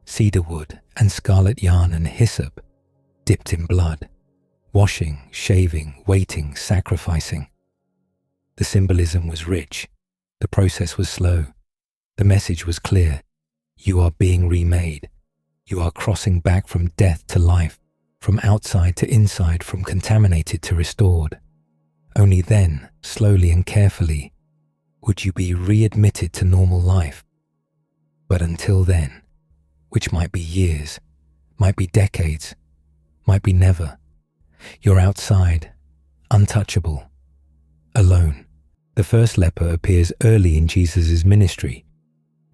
Cedar wood and scarlet yarn and hyssop, dipped in blood, washing, shaving, waiting, sacrificing. The symbolism was rich, the process was slow, the message was clear. You are being remade. You are crossing back from death to life, from outside to inside, from contaminated to restored. Only then, slowly and carefully, would you be readmitted to normal life. But until then, which might be years, might be decades, might be never, you're outside, untouchable, alone. The first leper appears early in Jesus' ministry,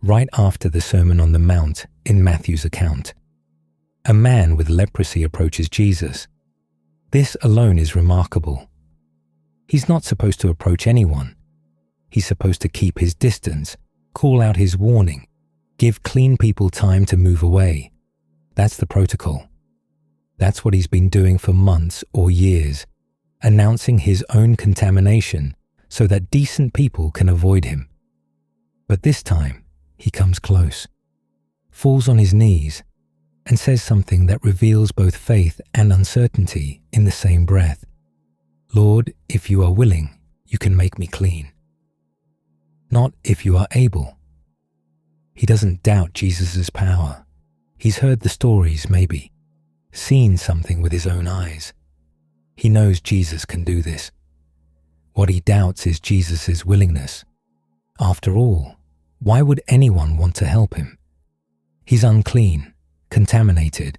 right after the Sermon on the Mount in Matthew's account. A man with leprosy approaches Jesus. This alone is remarkable. He's not supposed to approach anyone. He's supposed to keep his distance, call out his warning, give clean people time to move away. That's the protocol. That's what he's been doing for months or years, announcing his own contamination so that decent people can avoid him. But this time, he comes close, falls on his knees, and says something that reveals both faith and uncertainty in the same breath. Lord, if you are willing, you can make me clean. Not if you are able. He doesn't doubt Jesus' power. He's heard the stories, maybe, seen something with his own eyes. He knows Jesus can do this. What he doubts is Jesus' willingness. After all, why would anyone want to help him? He's unclean, contaminated,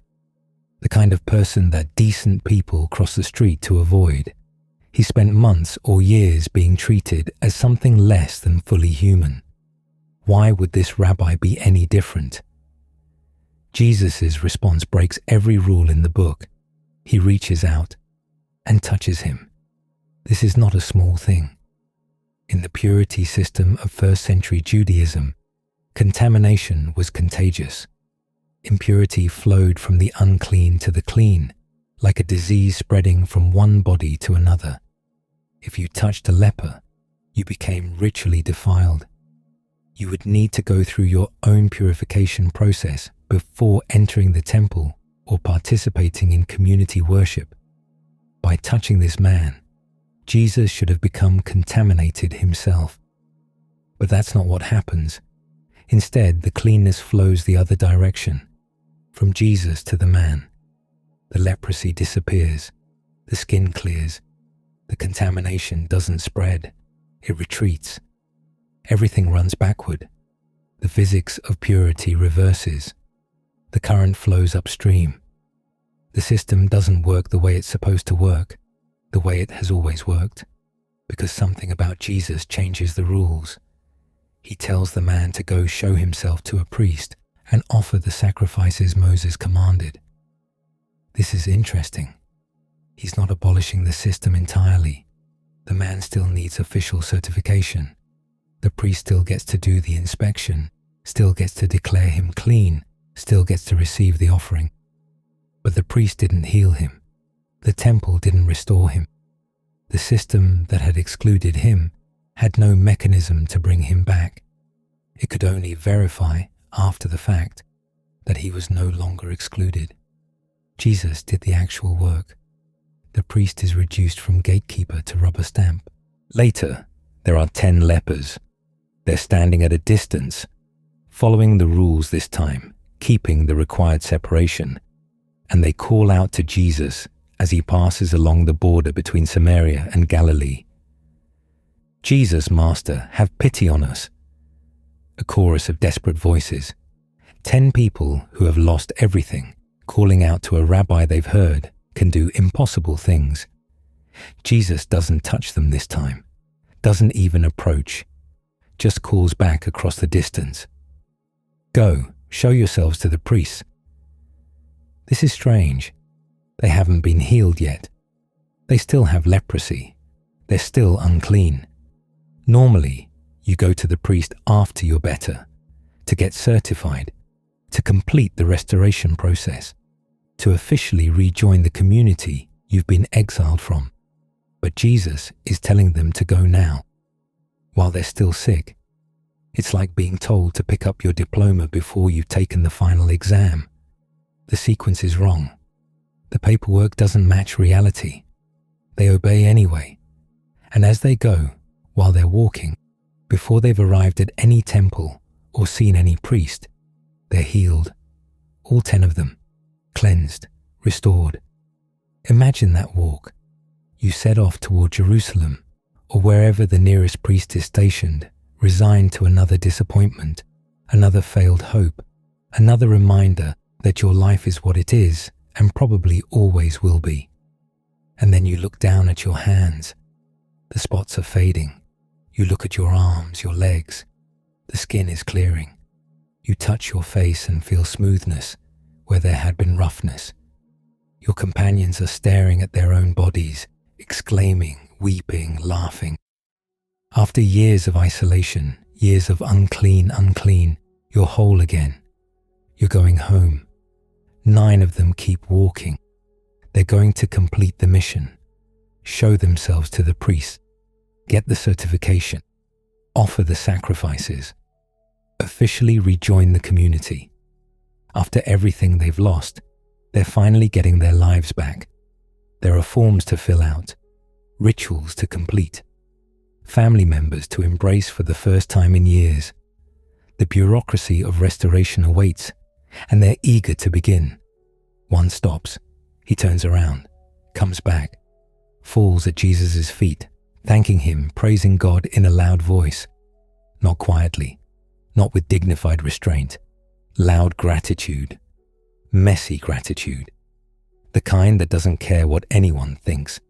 the kind of person that decent people cross the street to avoid. He spent months or years being treated as something less than fully human. Why would this rabbi be any different? Jesus' response breaks every rule in the book. He reaches out and touches him. This is not a small thing. In the purity system of first-century Judaism, contamination was contagious. Impurity flowed from the unclean to the clean, like a disease spreading from one body to another. If you touched a leper, you became ritually defiled. You would need to go through your own purification process before entering the temple or participating in community worship. By touching this man, Jesus should have become contaminated himself. But that's not what happens. Instead, the cleanness flows the other direction, from Jesus to the man. The leprosy disappears, the skin clears, the contamination doesn't spread, it retreats. Everything runs backward. The physics of purity reverses. The current flows upstream. The system doesn't work the way it's supposed to work, the way it has always worked, because something about Jesus changes the rules. He tells the man to go show himself to a priest and offer the sacrifices Moses commanded. This is interesting. He's not abolishing the system entirely. The man still needs official certification. The priest still gets to do the inspection, still gets to declare him clean, still gets to receive the offering. But the priest didn't heal him. The temple didn't restore him. The system that had excluded him had no mechanism to bring him back. It could only verify, after the fact, that he was no longer excluded. Jesus did the actual work. The priest is reduced from gatekeeper to rubber stamp. Later, there are 10 lepers. They're standing at a distance, following the rules this time, keeping the required separation, and they call out to Jesus as he passes along the border between Samaria and Galilee. Jesus, Master, have pity on us. A chorus of desperate voices. 10 people who have lost everything, calling out to a rabbi they've heard, can do impossible things. Jesus doesn't touch them this time, doesn't even approach, just calls back across the distance. Go, show yourselves to the priests. This is strange. They haven't been healed yet. They still have leprosy. They're still unclean. Normally, you go to the priest after you're better, to get certified, to complete the restoration process, to officially rejoin the community you've been exiled from. But Jesus is telling them to go now, while they're still sick. It's like being told to pick up your diploma before you've taken the final exam. The sequence is wrong. The paperwork doesn't match reality. They obey anyway. And as they go, while they're walking, before they've arrived at any temple or seen any priest, they're healed. All 10 of them, cleansed, restored. Imagine that walk. You set off toward Jerusalem or wherever the nearest priest is stationed, resigned to another disappointment, another failed hope, another reminder that your life is what it is and probably always will be. And then you look down at your hands. The spots are fading. You look at your arms, your legs. The skin is clearing. You touch your face and feel smoothness where there had been roughness. Your companions are staring at their own bodies, exclaiming, weeping, laughing. After years of isolation, years of unclean, you're whole again. You're going home. 9 of them keep walking. They're going to complete the mission, show themselves to the priests, get the certification, offer the sacrifices, officially rejoin the community. After everything they've lost, they're finally getting their lives back. There are forms to fill out, rituals to complete, family members to embrace for the first time in years. The bureaucracy of restoration awaits, and they're eager to begin. One stops. He turns around, comes back, falls at Jesus' feet, thanking him, praising God in a loud voice. Not quietly, not with dignified restraint. Loud gratitude, messy gratitude. The kind that doesn't care what anyone thinks.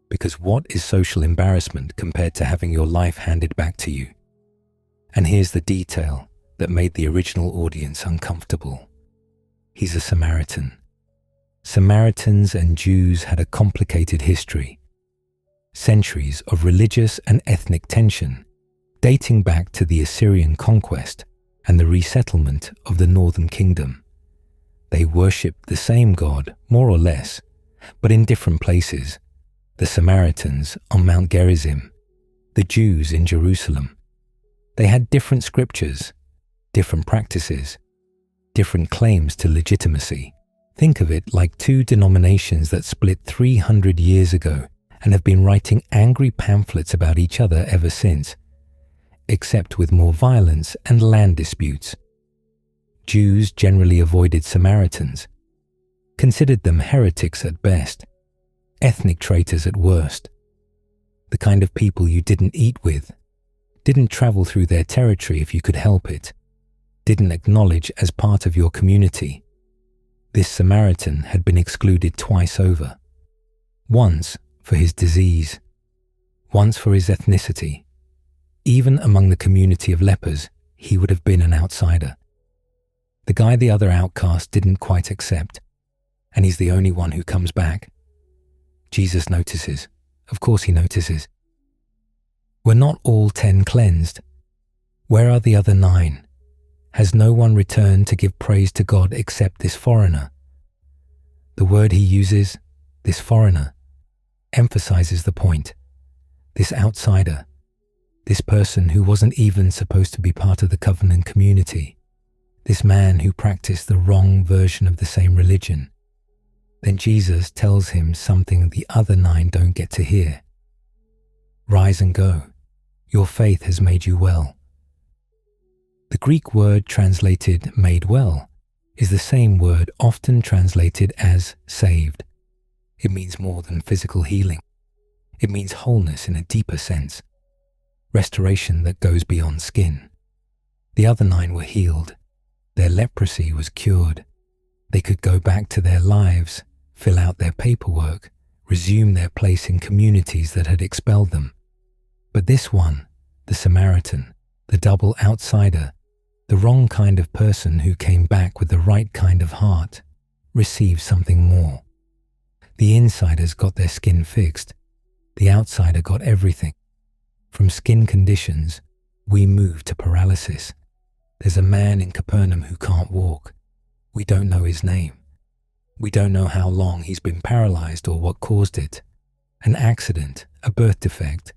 Because what is social embarrassment compared to having your life handed back to you? And here's the detail that made the original audience uncomfortable. He's a Samaritan. Samaritans and Jews had a complicated history. Centuries of religious and ethnic tension, dating back to the Assyrian conquest and the resettlement of the northern kingdom. They worshipped the same God, more or less, but in different places. The Samaritans on Mount Gerizim, the Jews in Jerusalem. They had different scriptures, different practices, different claims to legitimacy. Think of it like 2 denominations that split 300 years ago and have been writing angry pamphlets about each other ever since, except with more violence and land disputes. Jews generally avoided Samaritans, considered them heretics at best, ethnic traitors at worst, the kind of people you didn't eat with, didn't travel through their territory if you could help it, didn't acknowledge as part of your community. This Samaritan had been excluded twice over. Once for his disease, once for his ethnicity. Even among the community of lepers, he would have been an outsider. The guy the other outcasts didn't quite accept, and he's the only one who comes back. Jesus notices. Of course he notices. Were not all 10 cleansed? Where are the other 9? Has no one returned to give praise to God except this foreigner? The word he uses, this foreigner, emphasizes the point. This outsider, this person who wasn't even supposed to be part of the covenant community, this man who practiced the wrong version of the same religion. Then Jesus tells him something the other 9 don't get to hear. Rise and go. Your faith has made you well. The Greek word translated made well is the same word often translated as saved. It means more than physical healing. It means wholeness in a deeper sense, restoration that goes beyond skin. The other 9 were healed. Their leprosy was cured. They could go back to their lives, fill out their paperwork, resume their place in communities that had expelled them. But this one, the Samaritan, the double outsider, the wrong kind of person who came back with the right kind of heart, received something more. The insiders got their skin fixed. The outsider got everything. From skin conditions, we move to paralysis. There's a man in Capernaum who can't walk. We don't know his name. We don't know how long he's been paralyzed or what caused it. An accident, a birth defect,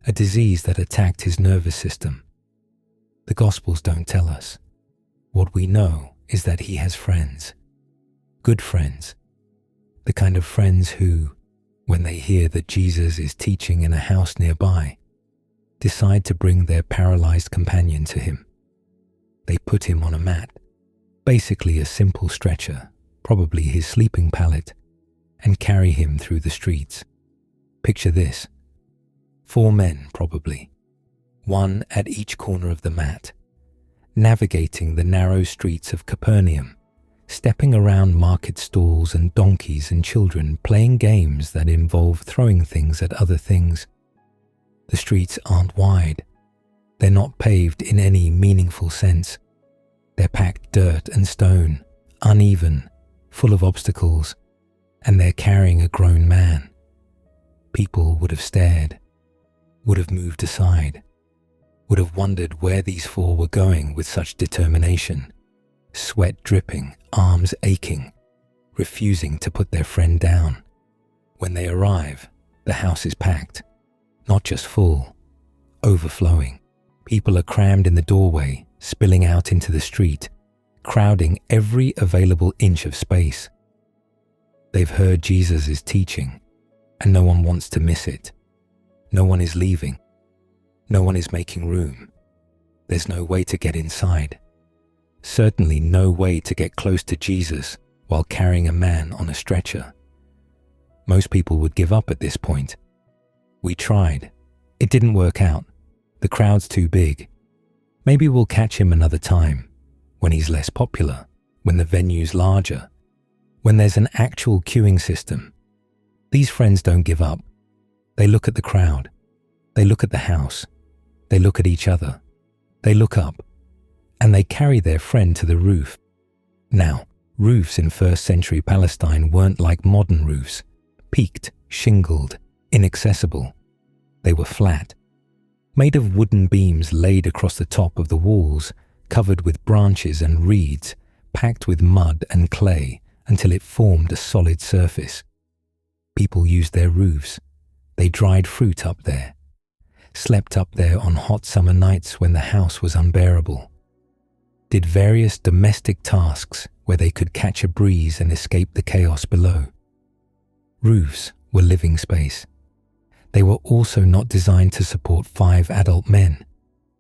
a disease that attacked his nervous system. The Gospels don't tell us. What we know is that he has friends. Good friends. The kind of friends who, when they hear that Jesus is teaching in a house nearby, decide to bring their paralyzed companion to him. They put him on a mat, basically a simple stretcher, probably his sleeping pallet, and carry him through the streets. Picture this. 4 men, probably, one at each corner of the mat, navigating the narrow streets of Capernaum, stepping around market stalls and donkeys and children playing games that involve throwing things at other things. The streets aren't wide. They're not paved in any meaningful sense. They're packed dirt and stone, uneven, full of obstacles, and they're carrying a grown man. People would have stared, would have moved aside, would have wondered where these 4 were going with such determination, sweat dripping, arms aching, refusing to put their friend down. When they arrive, the house is packed, not just full, overflowing. People are crammed in the doorway, spilling out into the street, crowding every available inch of space. They've heard Jesus is teaching, and no one wants to miss it. No one is leaving. No one is making room. There's no way to get inside. Certainly no way to get close to Jesus while carrying a man on a stretcher. Most people would give up at this point. We tried. It didn't work out. The crowd's too big. Maybe we'll catch him another time, when he's less popular, when the venue's larger, when there's an actual queuing system. These friends don't give up. They look at the crowd. They look at the house. They look at each other. They look up, and they carry their friend to the roof. Now, roofs in first century Palestine weren't like modern roofs, peaked, shingled, inaccessible. They were flat, made of wooden beams laid across the top of the walls, covered with branches and reeds, packed with mud and clay until it formed a solid surface. People used their roofs. They dried fruit up there, slept up there on hot summer nights when the house was unbearable, did various domestic tasks where they could catch a breeze and escape the chaos below. Roofs were living space. They were also not designed to support 5 adult men,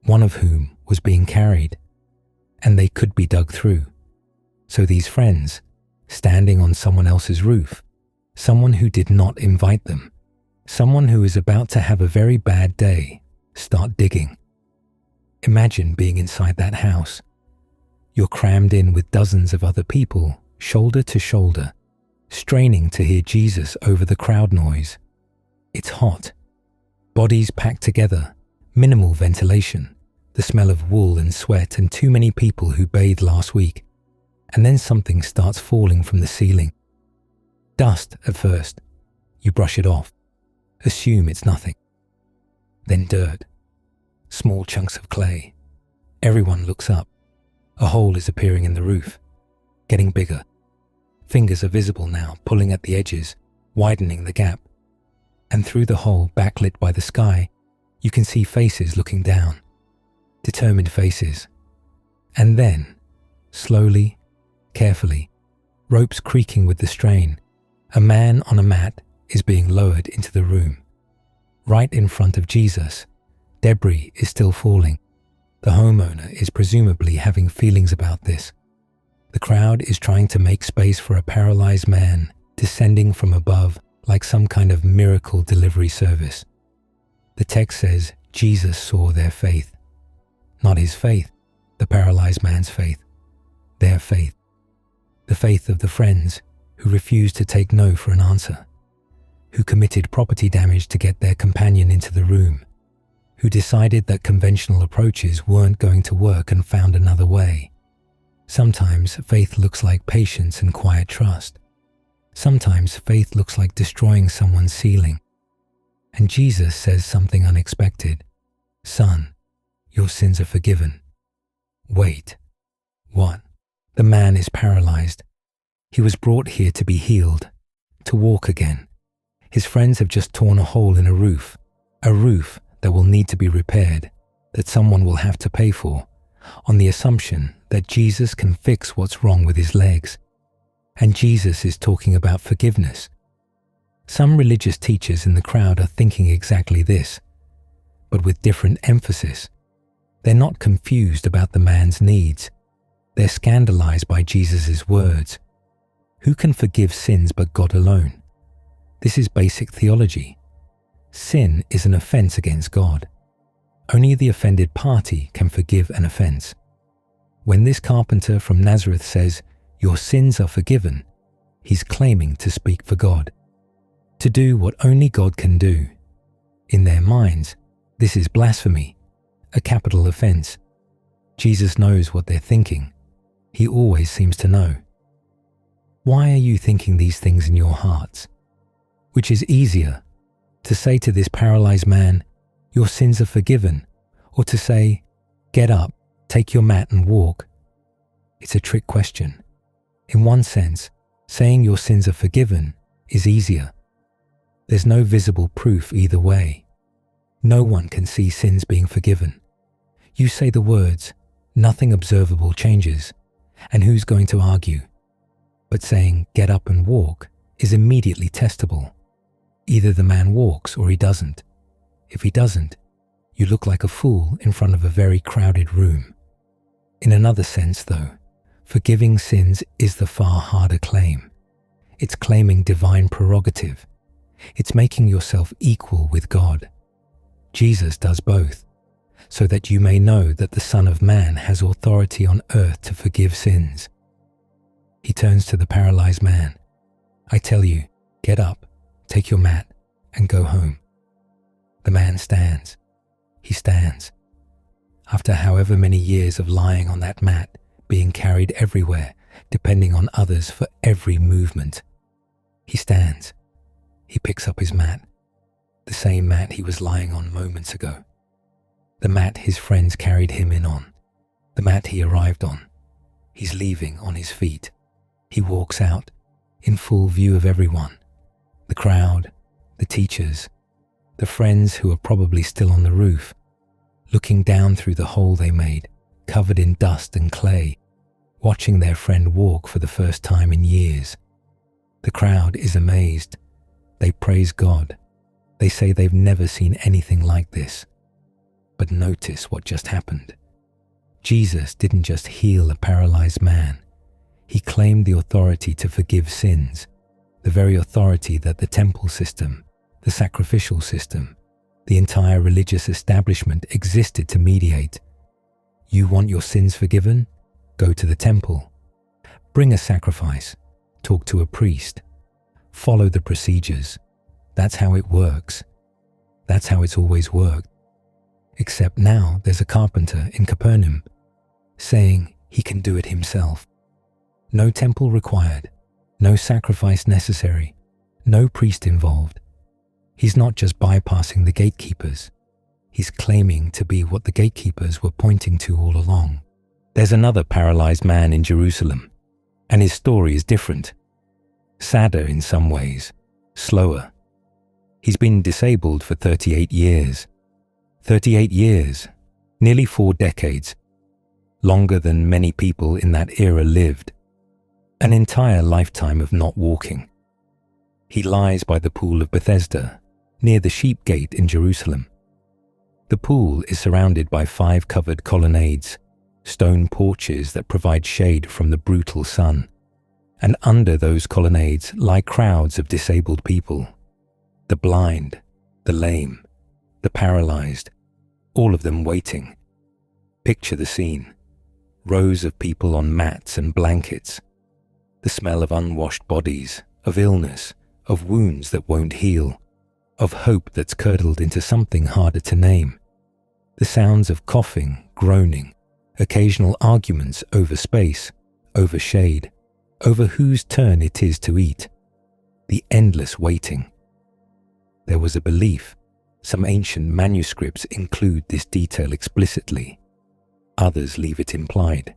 one of whom was being carried, and they could be dug through. So these friends, standing on someone else's roof, someone who did not invite them, someone who is about to have a very bad day, start digging. Imagine being inside that house. You're crammed in with dozens of other people, shoulder to shoulder, straining to hear Jesus over the crowd noise. It's hot. Bodies packed together, minimal ventilation, the smell of wool and sweat and too many people who bathed last week. And then something starts falling from the ceiling. Dust at first. You brush it off. Assume it's nothing. Then dirt. Small chunks of clay. Everyone looks up. A hole is appearing in the roof, getting bigger. Fingers are visible now, pulling at the edges, widening the gap. And through the hole, backlit by the sky, you can see faces looking down. Determined faces. And then, slowly, carefully, ropes creaking with the strain, a man on a mat is being lowered into the room. Right in front of Jesus, debris is still falling. The homeowner is presumably having feelings about this. The crowd is trying to make space for a paralyzed man descending from above like some kind of miracle delivery service. The text says Jesus saw their faith. Not his faith, the paralyzed man's faith. their faith, the faith of the friends who refused to take no for an answer, who committed property damage to get their companion into the room, who decided that conventional approaches weren't going to work and found another way. Sometimes faith looks like patience and quiet trust. Sometimes faith looks like destroying someone's ceiling. And Jesus says something unexpected. Son, your sins are forgiven. Wait. What? The man is paralyzed. He was brought here to be healed, to walk again. His friends have just torn a hole in a roof that will need to be repaired, that someone will have to pay for, on the assumption that Jesus can fix what's wrong with his legs. And Jesus is talking about forgiveness. Some religious teachers in the crowd are thinking exactly this, but with different emphasis. They're not confused about the man's needs. They're scandalized by Jesus' words. Who can forgive sins but God alone? This is basic theology. Sin is an offense against God. Only the offended party can forgive an offense. When this carpenter from Nazareth says, "Your sins are forgiven," he's claiming to speak for God, to do what only God can do. In their minds, this is blasphemy, a capital offense. Jesus knows what they're thinking. He always seems to know. Why are you thinking these things in your hearts? Which is easier, to say to this paralyzed man, "Your sins are forgiven," or to say, "Get up, take your mat and walk"? It's a trick question. In one sense, saying your sins are forgiven is easier. There's no visible proof either way. No one can see sins being forgiven. You say the words, nothing observable changes, and who's going to argue? But saying, "Get up and walk," is immediately testable. Either the man walks or he doesn't. If he doesn't, you look like a fool in front of a very crowded room. In another sense, though, forgiving sins is the far harder claim. It's claiming divine prerogative. It's making yourself equal with God. Jesus does both, so that you may know that the Son of Man has authority on earth to forgive sins. He turns to the paralyzed man. I tell you, get up, take your mat, and go home. The man stands. He stands. After however many years of lying on that mat, being carried everywhere, depending on others for every movement, he stands. He picks up his mat, the same mat he was lying on moments ago, the mat his friends carried him in on, the mat he arrived on. He's leaving on his feet. He walks out, in full view of everyone, the crowd, the teachers, the friends who are probably still on the roof, looking down through the hole they made, covered in dust and clay, watching their friend walk for the first time in years. The crowd is amazed. They praise God. They say they've never seen anything like this. But notice what just happened. Jesus didn't just heal a paralyzed man. He claimed the authority to forgive sins, the very authority that the temple system, the sacrificial system, the entire religious establishment existed to mediate. You want your sins forgiven? Go to the temple. Bring a sacrifice. Talk to a priest. Follow the procedures. That's how it works. That's how it's always worked. Except now there's a carpenter in Capernaum saying he can do it himself. No temple required, no sacrifice necessary, no priest involved. He's not just bypassing the gatekeepers. He's claiming to be what the gatekeepers were pointing to all along. There's another paralyzed man in Jerusalem, and his story is different. Sadder in some ways, slower. He's been disabled for 38 years. 38 years, nearly 4 decades, longer than many people in that era lived. An entire lifetime of not walking. He lies by the pool of Bethesda, near the sheep gate in Jerusalem. The pool is surrounded by 5 covered colonnades, stone porches that provide shade from the brutal sun. And under those colonnades lie crowds of disabled people. The blind, the lame, the paralyzed, all of them waiting. Picture the scene. rows of people on mats and blankets, the smell of unwashed bodies, of illness, of wounds that won't heal, of hope that's curdled into something harder to name, the sounds of coughing, groaning, occasional arguments over space, over shade, over whose turn it is to eat, the endless waiting. There was a belief, some ancient manuscripts include this detail explicitly, others leave it implied,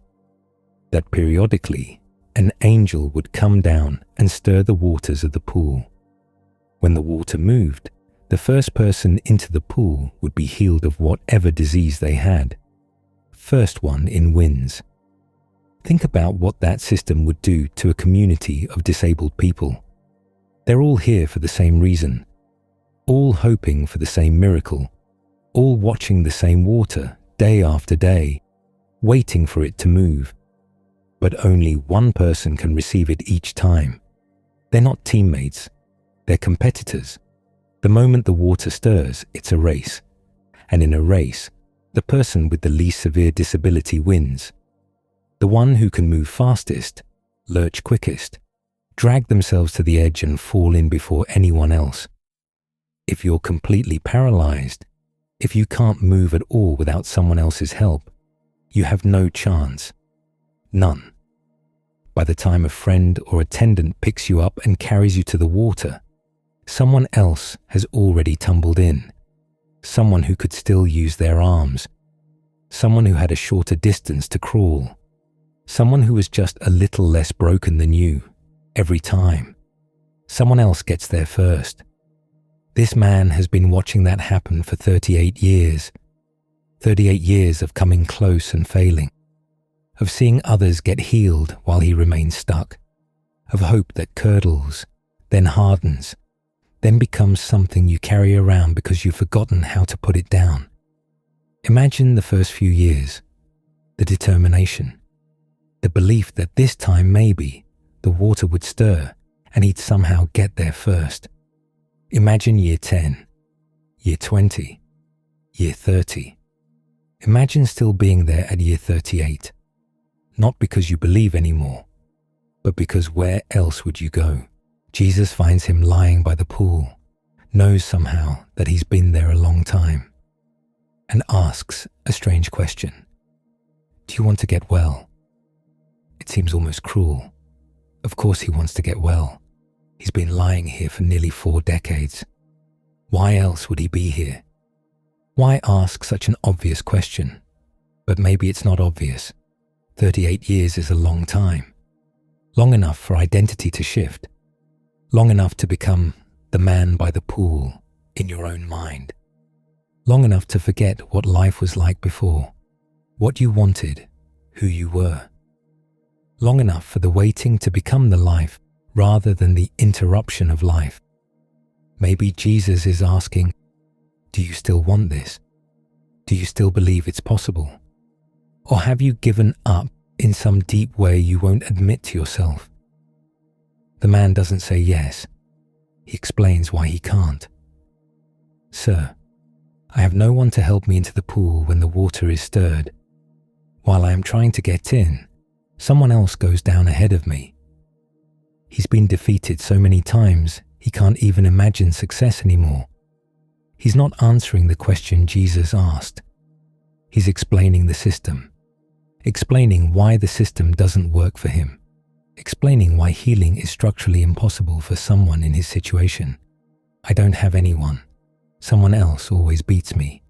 that periodically an angel would come down and stir the waters of the pool. When the water moved, the first person into the pool would be healed of whatever disease they had. First one in wins. Think about what that system would do to a community of disabled people. They're all here for the same reason, all hoping for the same miracle, all watching the same water day after day, waiting for it to move. But only one person can receive it each time. They're not teammates, they're competitors. The moment the water stirs, it's a race. And in a race, the person with the least severe disability wins. The one who can move fastest, lurch quickest, drag themselves to the edge and fall in before anyone else. If you're completely paralyzed, if you can't move at all without someone else's help, you have no chance. None. By the time a friend or attendant picks you up and carries you to the water, someone else has already tumbled in. Someone who could still use their arms. Someone who had a shorter distance to crawl. Someone who was just a little less broken than you, every time. Someone else gets there first. This man has been watching that happen for 38 years. 38 years of coming close and failing. Of seeing others get healed while he remains stuck. Of hope that curdles, then hardens, then becomes something you carry around because you've forgotten how to put it down. Imagine the first few years, the determination, the belief that this time maybe the water would stir and he'd somehow get there first. Imagine year 10, year 20, year 30. Imagine still being there at year 38, not because you believe anymore, but because where else would you go? Jesus finds him lying by the pool, knows somehow that he's been there a long time, and asks a strange question. Do you want to get well? It seems almost cruel. Of course he wants to get well. He's been lying here for nearly 4 decades. Why else would he be here? Why ask such an obvious question? But maybe it's not obvious. 38 years is a long time. Long enough for identity to shift. Long enough to become the man by the pool in your own mind. Long enough to forget what life was like before, what you wanted, who you were. Long enough for the waiting to become the life rather than the interruption of life. Maybe Jesus is asking, do you still want this? Do you still believe it's possible? Or have you given up in some deep way you won't admit to yourself? The man doesn't say yes. He explains why he can't. Sir, I have no one to help me into the pool when the water is stirred. While I am trying to get in, someone else goes down ahead of me. He's been defeated so many times, he can't even imagine success anymore. He's not answering the question Jesus asked. He's explaining the system. Explaining why the system doesn't work for him. Explaining why healing is structurally impossible for someone in his situation. I don't have anyone. Someone else always beats me.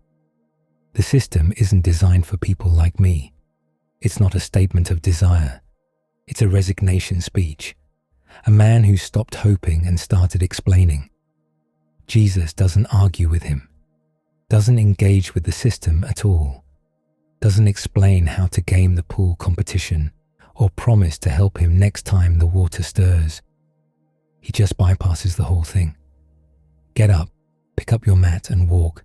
The system isn't designed for people like me. It's not a statement of desire. It's a resignation speech. A man who stopped hoping and started explaining. Jesus doesn't argue with him. Doesn't engage with the system at all. Doesn't explain how to game the pool competition or promise to help him next time the water stirs. He just bypasses the whole thing. Get up, pick up your mat and walk.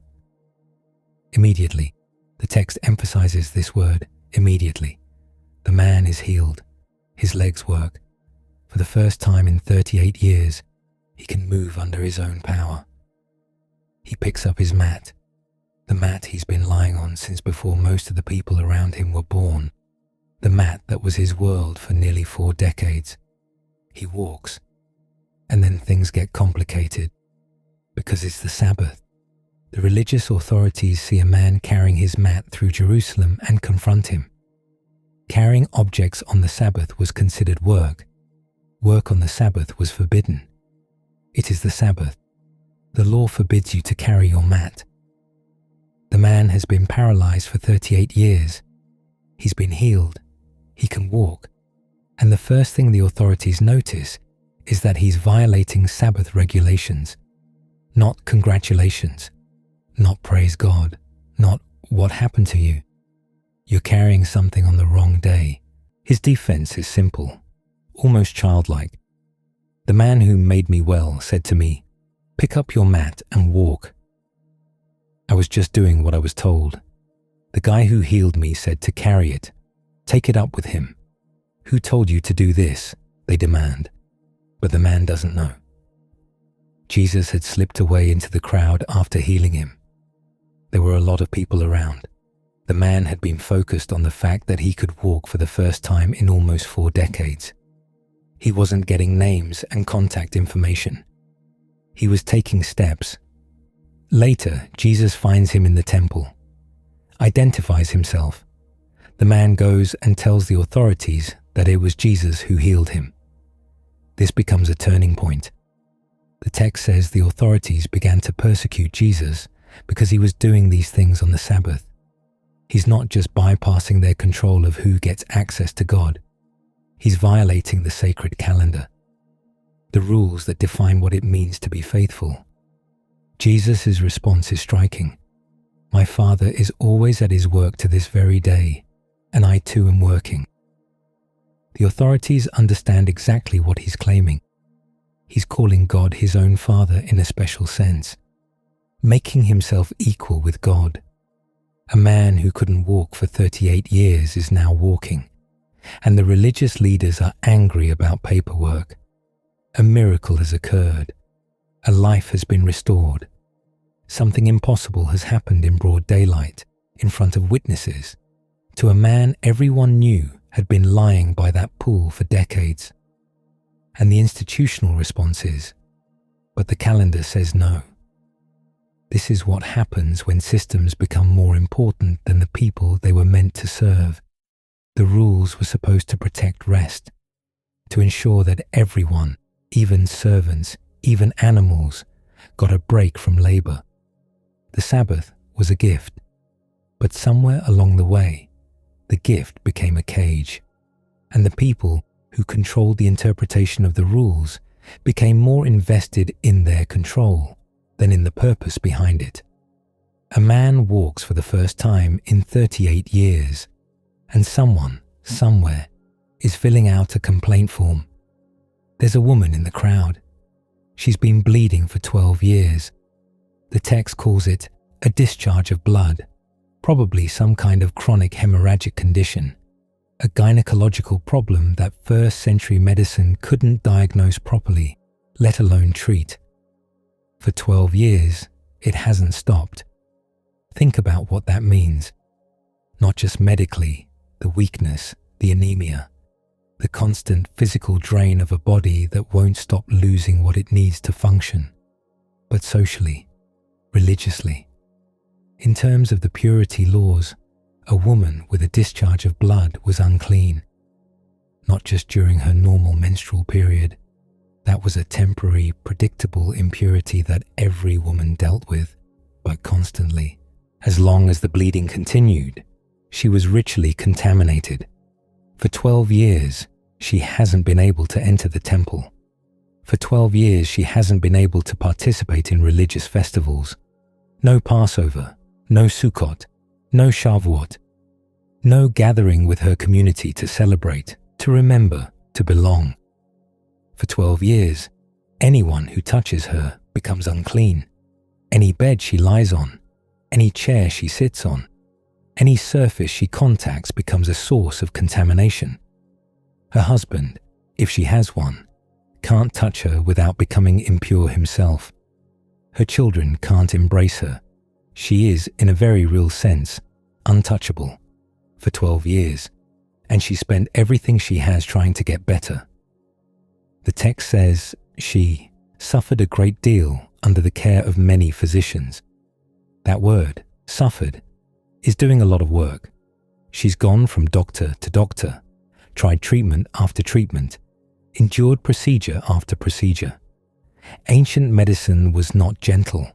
Immediately, the text emphasizes this word, immediately. The man is healed. His legs work. For the first time in 38 years, he can move under his own power. He picks up his mat, the mat he's been lying on since before most of the people around him were born, the mat that was his world for nearly 4 decades. He walks, and then things get complicated because it's the Sabbath. The religious authorities see a man carrying his mat through Jerusalem and confront him. Carrying objects on the Sabbath was considered work. Work on the Sabbath was forbidden. It is the Sabbath. The law forbids you to carry your mat. The man has been paralyzed for 38 years. He's been healed. He can walk. And the first thing the authorities notice is that he's violating Sabbath regulations. Not congratulations. Not praise God. Not what happened to you. You're carrying something on the wrong day. His defense is simple, almost childlike. The man who made me well said to me, "Pick up your mat and walk." I was just doing what I was told. The guy who healed me said to carry it. Take it up with him. Who told you to do this? They demand. But the man doesn't know. Jesus had slipped away into the crowd after healing him. There were a lot of people around. The man had been focused on the fact that he could walk for the first time in almost 4 decades. He wasn't getting names and contact information. He was taking steps. Later, Jesus finds him in the temple, identifies himself. The man goes and tells the authorities that it was Jesus who healed him. This becomes a turning point. The text says the authorities began to persecute Jesus because he was doing these things on the Sabbath. He's not just bypassing their control of who gets access to God. He's violating the sacred calendar, the rules that define what it means to be faithful. Jesus' response is striking. My Father is always at his work to this very day, and I too am working. The authorities understand exactly what he's claiming. He's calling God his own Father in a special sense, making himself equal with God. A man who couldn't walk for 38 years is now walking, and the religious leaders are angry about paperwork. A miracle has occurred. A life has been restored. Something impossible has happened in broad daylight, in front of witnesses, to a man everyone knew had been lying by that pool for decades. And the institutional response is, but the calendar says no. This is what happens when systems become more important than the people they were meant to serve. The rules were supposed to protect rest, to ensure that everyone, even servants, even animals, got a break from labor. The Sabbath was a gift, but somewhere along the way, the gift became a cage, and the people who controlled the interpretation of the rules became more invested in their control than in the purpose behind it. A man walks for the first time in 38 years, and someone, somewhere, is filling out a complaint form. There's a woman in the crowd. She's been bleeding for 12 years. The text calls it a discharge of blood, probably some kind of chronic hemorrhagic condition, a gynecological problem that first-century medicine couldn't diagnose properly, let alone treat. For 12 years, it hasn't stopped. Think about what that means. Not just medically, the weakness, the anemia, the constant physical drain of a body that won't stop losing what it needs to function, but socially, religiously. In terms of the purity laws, a woman with a discharge of blood was unclean, not just during her normal menstrual period. That was a temporary, predictable impurity that every woman dealt with, but constantly. As long as the bleeding continued, she was ritually contaminated. For 12 years, she hasn't been able to enter the temple. For 12 years, she hasn't been able to participate in religious festivals. No Passover, no Sukkot, no Shavuot, no gathering with her community to celebrate, to remember, to belong. For 12 years, anyone who touches her becomes unclean. Any bed she lies on, any chair she sits on, any surface she contacts becomes a source of contamination. Her husband, if she has one, can't touch her without becoming impure himself. Her children can't embrace her. She is, in a very real sense, untouchable for 12 years. and she spent everything she has trying to get better. The text says she suffered a great deal under the care of many physicians. That word, suffered, is doing a lot of work. She's gone from doctor to doctor, tried treatment after treatment, endured procedure after procedure. Ancient medicine was not gentle.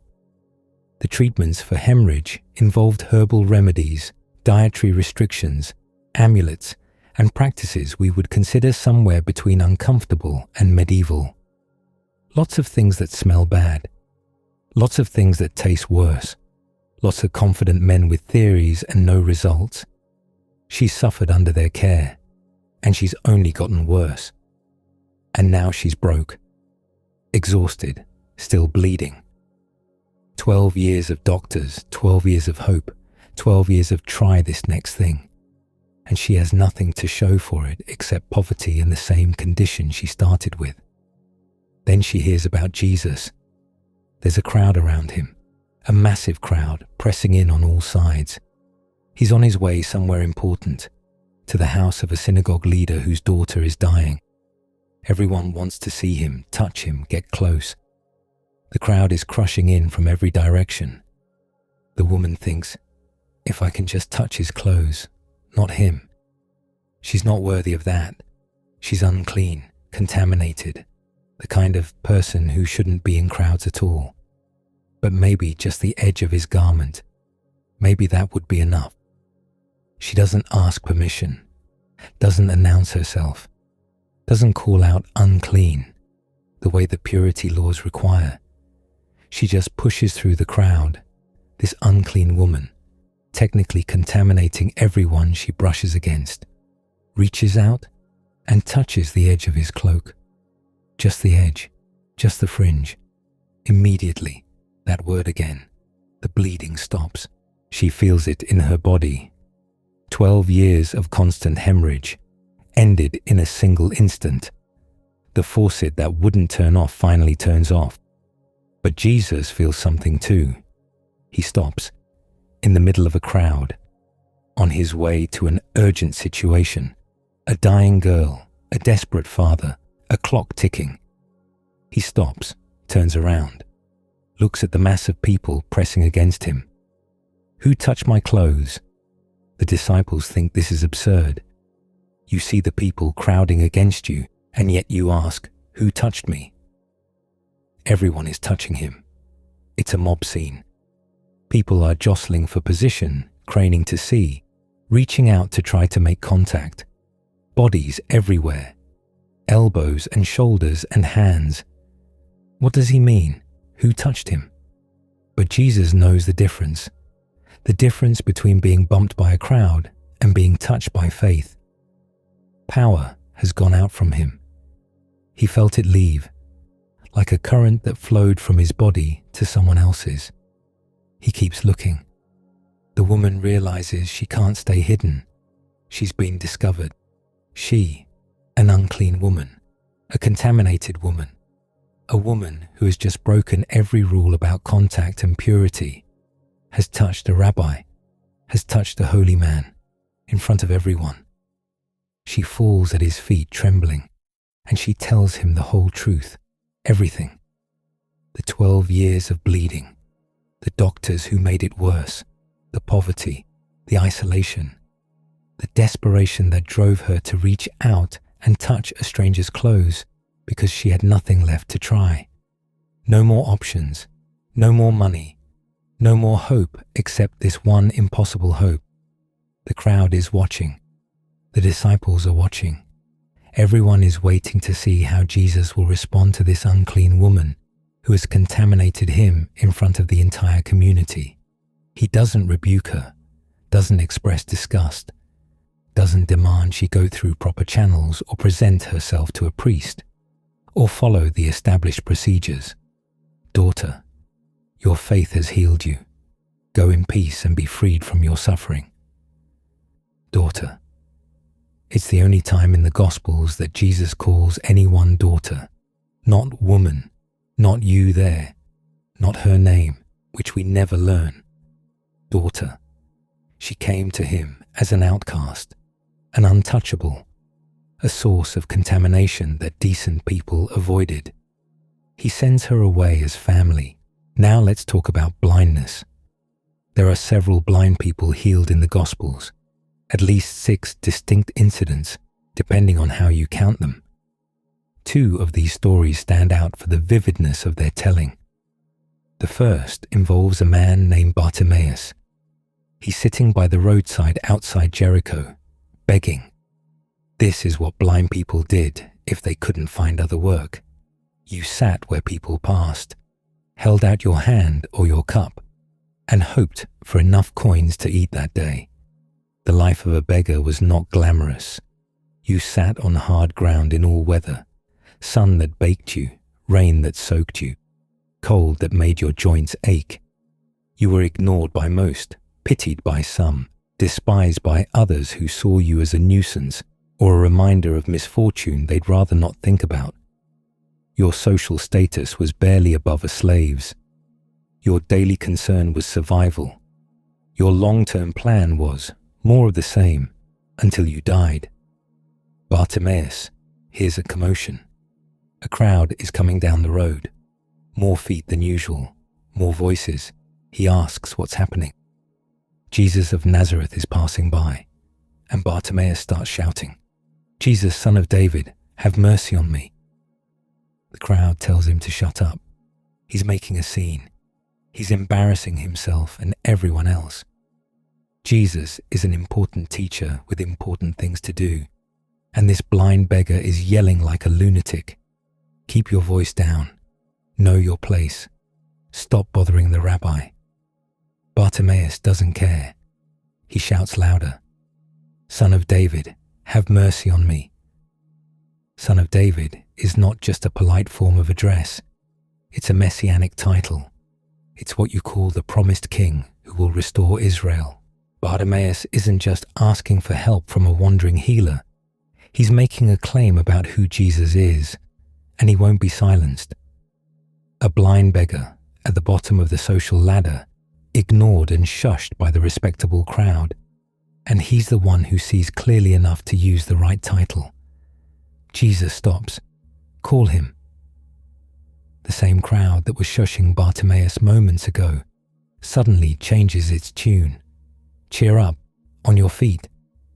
The treatments for hemorrhage involved herbal remedies, dietary restrictions, amulets, and practices we would consider somewhere between uncomfortable and medieval. Lots of things that smell bad. Lots of things that taste worse. Lots of confident men with theories and no results. She's suffered under their care, and she's only gotten worse. And now she's broke, exhausted, still bleeding. 12 years of doctors, 12 years of hope, 12 years of try this next thing. And she has nothing to show for it except poverty and the same condition she started with. Then she hears about Jesus. There's a crowd around him, a massive crowd pressing in on all sides. He's on his way somewhere important, to the house of a synagogue leader whose daughter is dying. Everyone wants to see him, touch him, get close. The crowd is crushing in from every direction. The woman thinks, if I can just touch his clothes, not him. She's not worthy of that. She's unclean, contaminated, the kind of person who shouldn't be in crowds at all. But maybe just the edge of his garment, maybe that would be enough. She doesn't ask permission, doesn't announce herself, doesn't call out unclean, the way the purity laws require. She just pushes through the crowd, this unclean woman, technically contaminating everyone she brushes against, reaches out and touches the edge of his cloak. Just the edge, just the fringe. Immediately, that word again, the bleeding stops. She feels it in her body. 12 years of constant hemorrhage ended in a single instant. The faucet that wouldn't turn off finally turns off. But Jesus feels something too. He stops, in the middle of a crowd, on his way to an urgent situation, a dying girl, a desperate father, a clock ticking. He stops, turns around, looks at the mass of people pressing against him. Who touched my clothes? The disciples think this is absurd. You see the people crowding against you, and yet you ask, who touched me? Everyone is touching him. It's a mob scene. People are jostling for position, craning to see, reaching out to try to make contact. Bodies everywhere. Elbows and shoulders and hands. What does he mean? Who touched him? But Jesus knows the difference. The difference between being bumped by a crowd and being touched by faith. Power has gone out from him. He felt it leave, like a current that flowed from his body to someone else's. He keeps looking. The woman realizes she can't stay hidden. She's been discovered. She, an unclean woman, a contaminated woman, a woman who has just broken every rule about contact and purity, has touched a rabbi, has touched a holy man, in front of everyone. She falls at his feet trembling, and she tells him the whole truth, everything. The 12 years of bleeding, the doctors who made it worse, the poverty, the isolation, the desperation that drove her to reach out and touch a stranger's clothes because she had nothing left to try. No more options, no more money, no more hope except this one impossible hope. The crowd is watching. The disciples are watching. Everyone is waiting to see how Jesus will respond to this unclean woman who has contaminated him in front of the entire community. He doesn't rebuke her, doesn't express disgust, doesn't demand she go through proper channels or present herself to a priest, or follow the established procedures. Daughter, your faith has healed you. Go in peace and be freed from your suffering. Daughter. It's the only time in the Gospels that Jesus calls anyone daughter, not woman, not you there, not her name, which we never learn. Daughter. She came to him as an outcast, an untouchable, a source of contamination that decent people avoided. He sends her away as family. Now let's talk about blindness. There are several blind people healed in the Gospels, at least 6 distinct incidents, depending on how you count them. 2 of these stories stand out for the vividness of their telling. The first involves a man named Bartimaeus. He's sitting by the roadside outside Jericho, begging. This is what blind people did if they couldn't find other work. You sat where people passed, held out your hand or your cup, and hoped for enough coins to eat that day. The life of a beggar was not glamorous. You sat on hard ground in all weather, sun that baked you, rain that soaked you, cold that made your joints ache. You were ignored by most, pitied by some, despised by others who saw you as a nuisance or a reminder of misfortune they'd rather not think about. Your social status was barely above a slave's. Your daily concern was survival. Your long-term plan was more of the same until you died. Bartimaeus hears a commotion. A crowd is coming down the road. More feet than usual, more voices. He asks what's happening. Jesus of Nazareth is passing by, and Bartimaeus starts shouting, "Jesus, Son of David, have mercy on me." The crowd tells him to shut up. He's making a scene. He's embarrassing himself and everyone else. Jesus is an important teacher with important things to do, and this blind beggar is yelling like a lunatic. Keep your voice down. Know your place. Stop bothering the rabbi. Bartimaeus doesn't care. He shouts louder, "Son of David, have mercy on me." Son of David is not just a polite form of address. It's a messianic title. It's what you call the promised king who will restore Israel. Bartimaeus isn't just asking for help from a wandering healer. He's making a claim about who Jesus is, and he won't be silenced. A blind beggar at the bottom of the social ladder, ignored and shushed by the respectable crowd, and he's the one who sees clearly enough to use the right title. Jesus stops. Call him. The same crowd that was shushing Bartimaeus moments ago suddenly changes its tune. Cheer up, on your feet.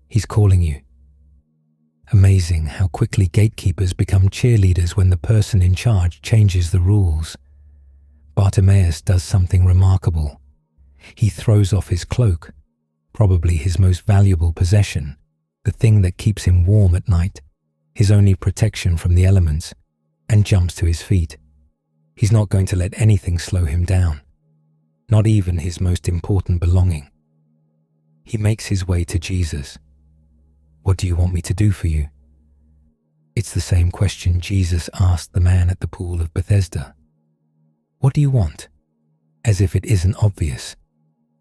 He's calling you. Amazing how quickly gatekeepers become cheerleaders when the person in charge changes the rules. Bartimaeus does something remarkable. He throws off his cloak, probably his most valuable possession, the thing that keeps him warm at night, his only protection from the elements, and jumps to his feet. He's not going to let anything slow him down, not even his most important belonging. He makes his way to Jesus. "What do you want me to do for you?" It's the same question Jesus asked the man at the pool of Bethesda. "What do you want?" As if it isn't obvious,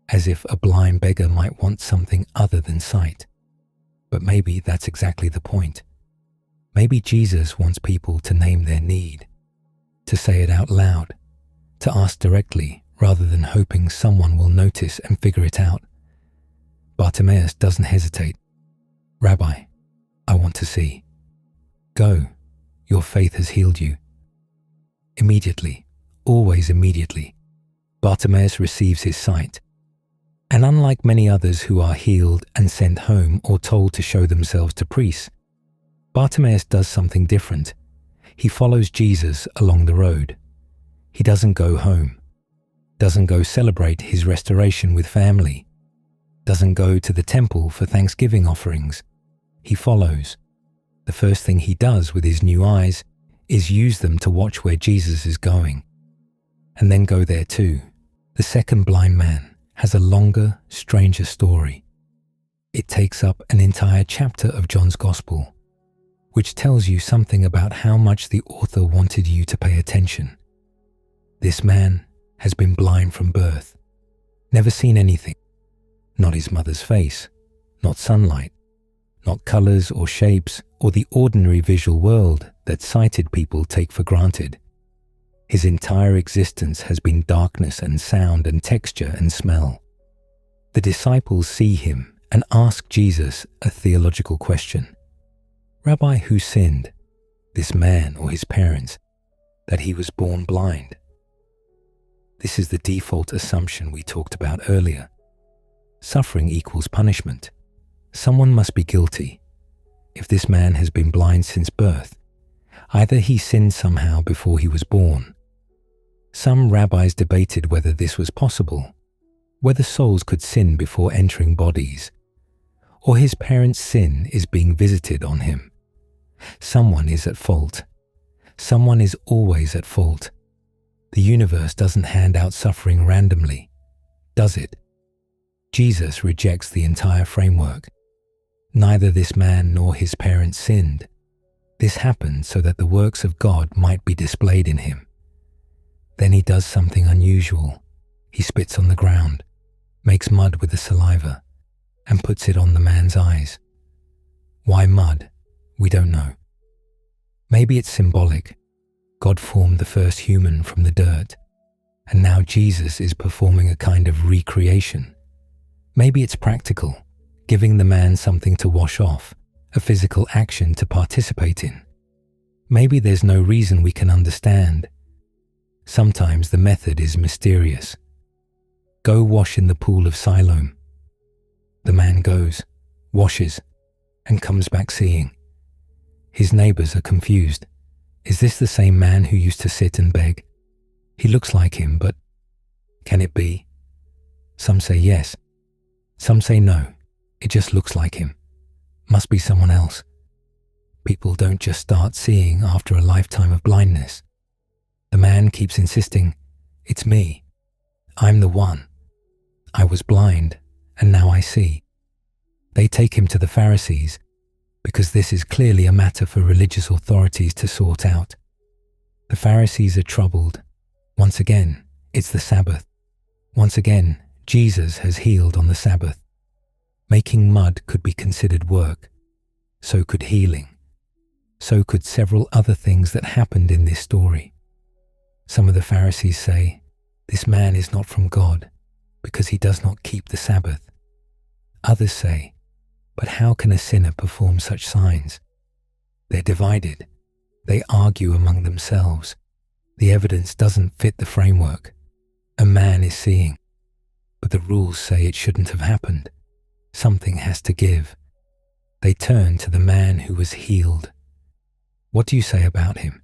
as if a blind beggar might want something other than sight. But maybe that's exactly the point. Maybe Jesus wants people to name their need, to say it out loud, to ask directly rather than hoping someone will notice and figure it out. Bartimaeus doesn't hesitate. "Rabbi, I want to see." "Go, your faith has healed you." Immediately, always immediately, Bartimaeus receives his sight. And unlike many others who are healed and sent home or told to show themselves to priests, Bartimaeus does something different. He follows Jesus along the road. He doesn't go home, doesn't go celebrate his restoration with family, doesn't go to the temple for Thanksgiving offerings. He follows. The first thing he does with his new eyes is use them to watch where Jesus is going, and then go there too. The second blind man has a longer, stranger story. It takes up an entire chapter of John's Gospel, which tells you something about how much the author wanted you to pay attention. This man has been blind from birth, never seen anything, not his mother's face, not sunlight, not colors or shapes or the ordinary visual world that sighted people take for granted. His entire existence has been darkness and sound and texture and smell. The disciples see him and ask Jesus a theological question. Rabbi, who sinned, this man or his parents, that he was born blind? This is the default assumption we talked about earlier. Suffering equals punishment. Someone must be guilty. If this man has been blind since birth, either he sinned somehow before he was born. Some rabbis debated whether this was possible, whether souls could sin before entering bodies, or his parents' sin is being visited on him. Someone is at fault. Someone is always at fault. The universe doesn't hand out suffering randomly, does it? Jesus rejects the entire framework. Neither this man nor his parents sinned. This happened so that the works of God might be displayed in him. Then he does something unusual. He spits on the ground, makes mud with the saliva, and puts it on the man's eyes. Why mud? We don't know. Maybe it's symbolic. God formed the first human from the dirt, and now Jesus is performing a kind of recreation. Maybe it's practical, giving the man something to wash off, a physical action to participate in. Maybe there's no reason we can understand. Sometimes the method is mysterious. Go wash in the pool of Siloam. The man goes, washes, and comes back seeing. His neighbors are confused. Is this the same man who used to sit and beg? He looks like him, but can it be? Some say yes. Some say no. It just looks like him. Must be someone else. People don't just start seeing after a lifetime of blindness. The man keeps insisting, it's me. I'm the one. I was blind, and now I see. They take him to the Pharisees, because this is clearly a matter for religious authorities to sort out. The Pharisees are troubled. Once again, it's the Sabbath. Once again, Jesus has healed on the Sabbath. Making mud could be considered work. So could healing. So could several other things that happened in this story. Some of the Pharisees say, this man is not from God, because he does not keep the Sabbath. Others say, but how can a sinner perform such signs? They're divided. They argue among themselves. The evidence doesn't fit the framework. A man is seeing, but the rules say it shouldn't have happened. Something has to give. They turn to the man who was healed. What do you say about him?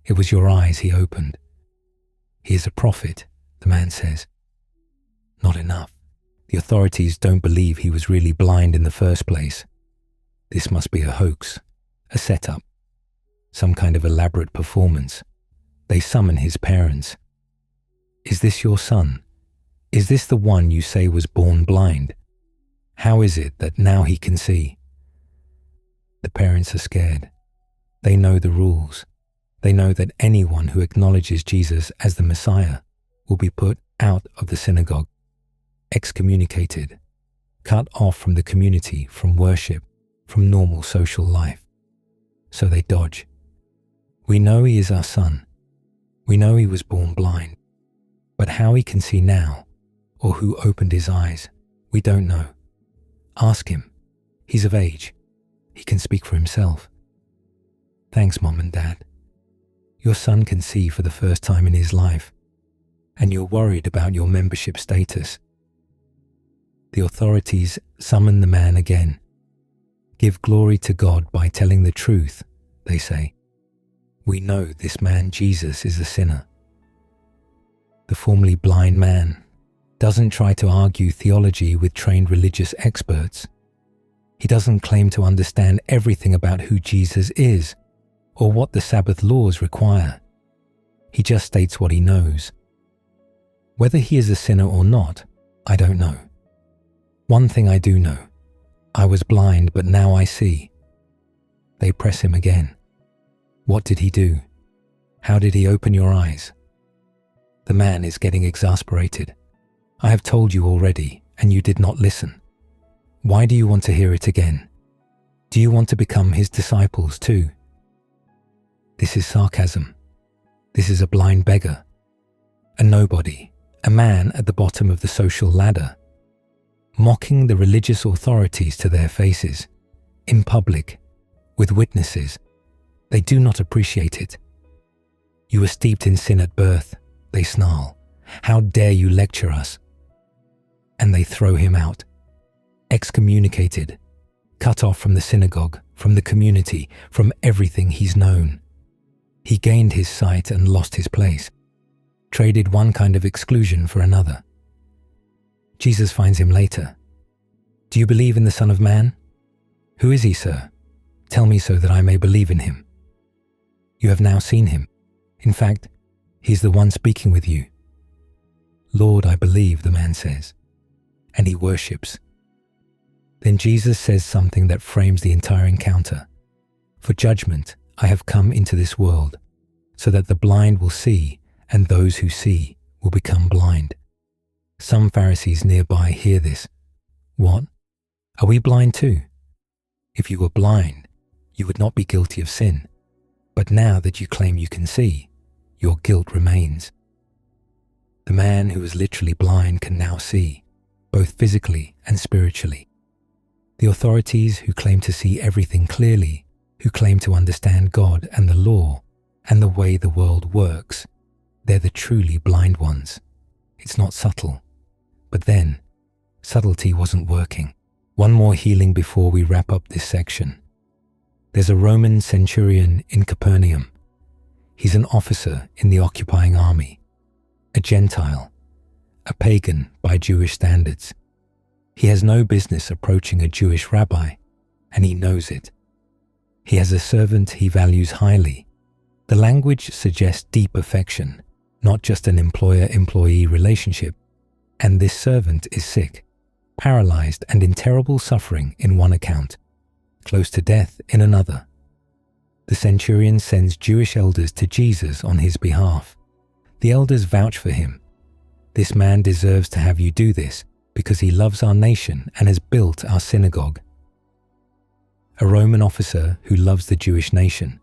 It was your eyes he opened. He is a prophet, the man says. Not enough. The authorities don't believe he was really blind in the first place. This must be a hoax, a setup, some kind of elaborate performance. They summon his parents. Is this your son? Is this the one you say was born blind? How is it that now he can see? The parents are scared. They know the rules. They know that anyone who acknowledges Jesus as the Messiah will be put out of the synagogue, excommunicated, cut off from the community, from worship, from normal social life. So they dodge. We know he is our son. We know he was born blind. But how he can see now, or who opened his eyes, we don't know. Ask him. He's of age. He can speak for himself. Thanks, Mom and Dad. Your son can see for the first time in his life, and you're worried about your membership status. The authorities summon the man again. Give glory to God by telling the truth, they say. We know this man Jesus is a sinner. The formerly blind man doesn't try to argue theology with trained religious experts. He doesn't claim to understand everything about who Jesus is or what the Sabbath laws require. He just states what he knows. Whether he is a sinner or not, I don't know. One thing I do know, I was blind, but now I see. They press him again. What did he do? How did he open your eyes? The man is getting exasperated. I have told you already, and you did not listen. Why do you want to hear it again? Do you want to become his disciples too? This is sarcasm. This is a blind beggar, a nobody, a man at the bottom of the social ladder. mocking the religious authorities to their faces, in public, with witnesses. They do not appreciate it. You were steeped in sin at birth, they snarl. How dare you lecture us? And they throw him out, excommunicated, cut off from the synagogue, from the community, from everything he's known. He gained his sight and lost his place, traded one kind of exclusion for another. Jesus finds him later. Do you believe in the Son of Man? Who is he, sir? Tell me so that I may believe in him. You have now seen him. In fact, he's the one speaking with you. Lord, I believe, the man says, and he worships. Then Jesus says something that frames the entire encounter. For judgment I have come into this world, so that the blind will see, and those who see will become blind. Some Pharisees nearby hear this. What? Are we blind too? If you were blind, you would not be guilty of sin. But now that you claim you can see, your guilt remains. The man who was literally blind can now see, both physically and spiritually. The authorities who claim to see everything clearly, who claim to understand God and the law and the way the world works, they're the truly blind ones. It's not subtle. But then, subtlety wasn't working. One more healing before we wrap up this section. There's a Roman centurion in Capernaum. He's an officer in the occupying army, a Gentile, a pagan by Jewish standards. He has no business approaching a Jewish rabbi, and he knows it. He has a servant he values highly. The language suggests deep affection, not just an employer-employee relationship. And this servant is sick, paralyzed and in terrible suffering in one account, close to death in another. The centurion sends Jewish elders to Jesus on his behalf. The elders vouch for him. This man deserves to have you do this because he loves our nation and has built our synagogue. A Roman officer who loves the Jewish nation,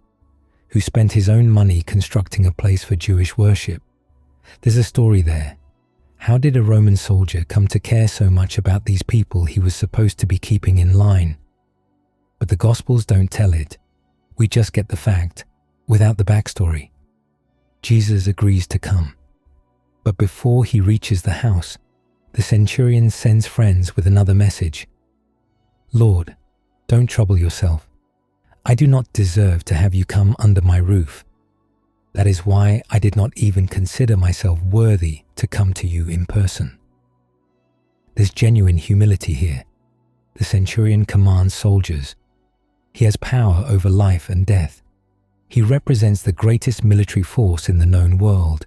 who spent his own money constructing a place for Jewish worship. There's a story there. How did a Roman soldier come to care so much about these people he was supposed to be keeping in line? But the Gospels don't tell it. We just get the fact, without the backstory. Jesus agrees to come. But before he reaches the house, the centurion sends friends with another message. Lord, don't trouble yourself. I do not deserve to have you come under my roof. That is why I did not even consider myself worthy to come to you in person. There's genuine humility here. The centurion commands soldiers. He has power over life and death. He represents the greatest military force in the known world.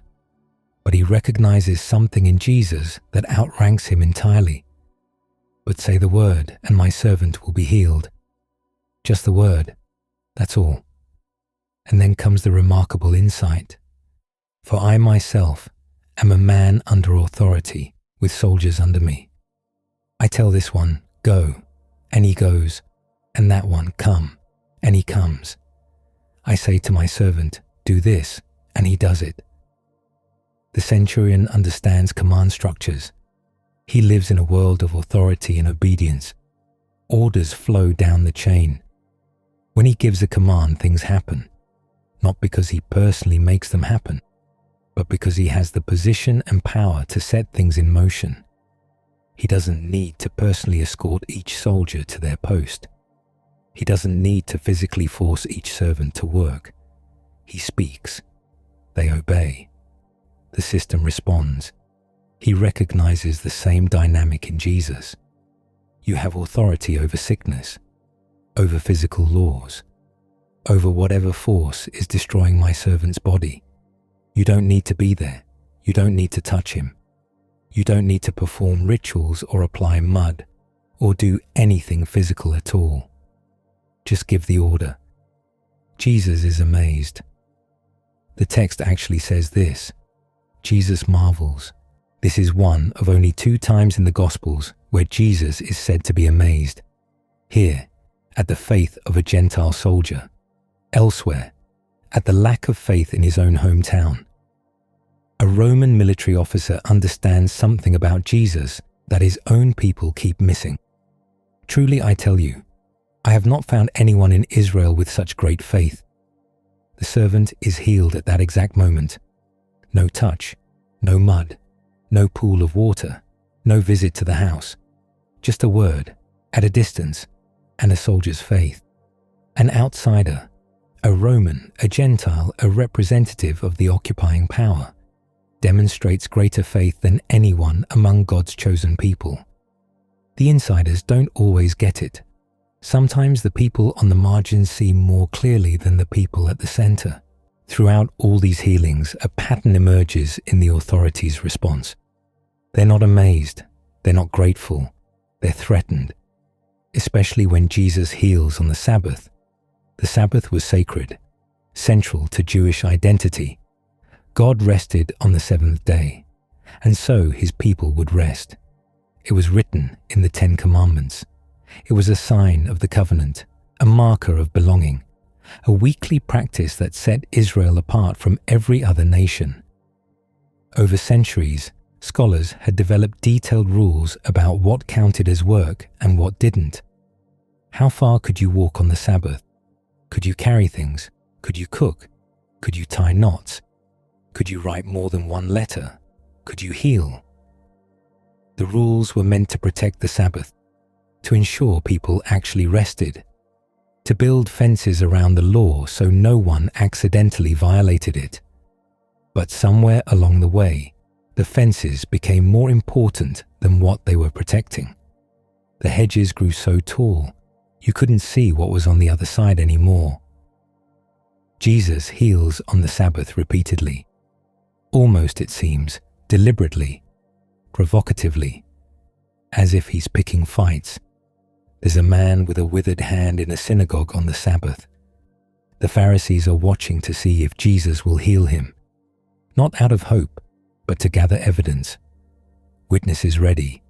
But he recognizes something in Jesus that outranks him entirely. But say the word, and my servant will be healed. Just the word, that's all. And then comes the remarkable insight. For I myself am a man under authority, with soldiers under me. I tell this one, go, and he goes, and that one, come, and he comes. I say to my servant, do this, and he does it. The centurion understands command structures. He lives in a world of authority and obedience. Orders flow down the chain. When he gives a command, things happen. Not because he personally makes them happen, but because he has the position and power to set things in motion. He doesn't need to personally escort each soldier to their post. He doesn't need to physically force each servant to work. He speaks. They obey. The system responds. He recognizes the same dynamic in Jesus. You have authority over sickness, over physical laws, over whatever force is destroying my servant's body. You don't need to be there. You don't need to touch him. You don't need to perform rituals or apply mud or do anything physical at all. Just give the order. Jesus is amazed. The text actually says this. Jesus marvels. This is one of only 2 times in the Gospels where Jesus is said to be amazed. Here, at the faith of a Gentile soldier. Elsewhere, at the lack of faith in his own hometown. A Roman military officer understands something about Jesus that his own people keep missing. Truly, I tell you, I have not found anyone in Israel with such great faith. The servant is healed at that exact moment. No touch, no mud, no pool of water, no visit to the house. Just a word, at a distance, and a soldier's faith. An outsider, a Roman, a Gentile, a representative of the occupying power, demonstrates greater faith than anyone among God's chosen people. The insiders don't always get it. Sometimes the people on the margins see more clearly than the people at the center. Throughout all these healings, a pattern emerges in the authorities' response. They're not amazed, they're not grateful, they're threatened. Especially when Jesus heals on the Sabbath. The Sabbath was sacred, central to Jewish identity. God rested on the seventh day, and so his people would rest. It was written in the Ten Commandments. It was a sign of the covenant, a marker of belonging, a weekly practice that set Israel apart from every other nation. Over centuries, scholars had developed detailed rules about what counted as work and what didn't. How far could you walk on the Sabbath? Could you carry things? Could you cook? Could you tie knots? Could you write more than one letter? Could you heal? The rules were meant to protect the Sabbath, to ensure people actually rested, to build fences around the law so no one accidentally violated it. But somewhere along the way, the fences became more important than what they were protecting. The hedges grew so tall, you couldn't see what was on the other side anymore. Jesus heals on the Sabbath repeatedly, almost, it seems, deliberately, provocatively, as if he's picking fights. There's a man with a withered hand in a synagogue on the Sabbath. The Pharisees are watching to see if Jesus will heal him, not out of hope, but to gather evidence. Witnesses ready,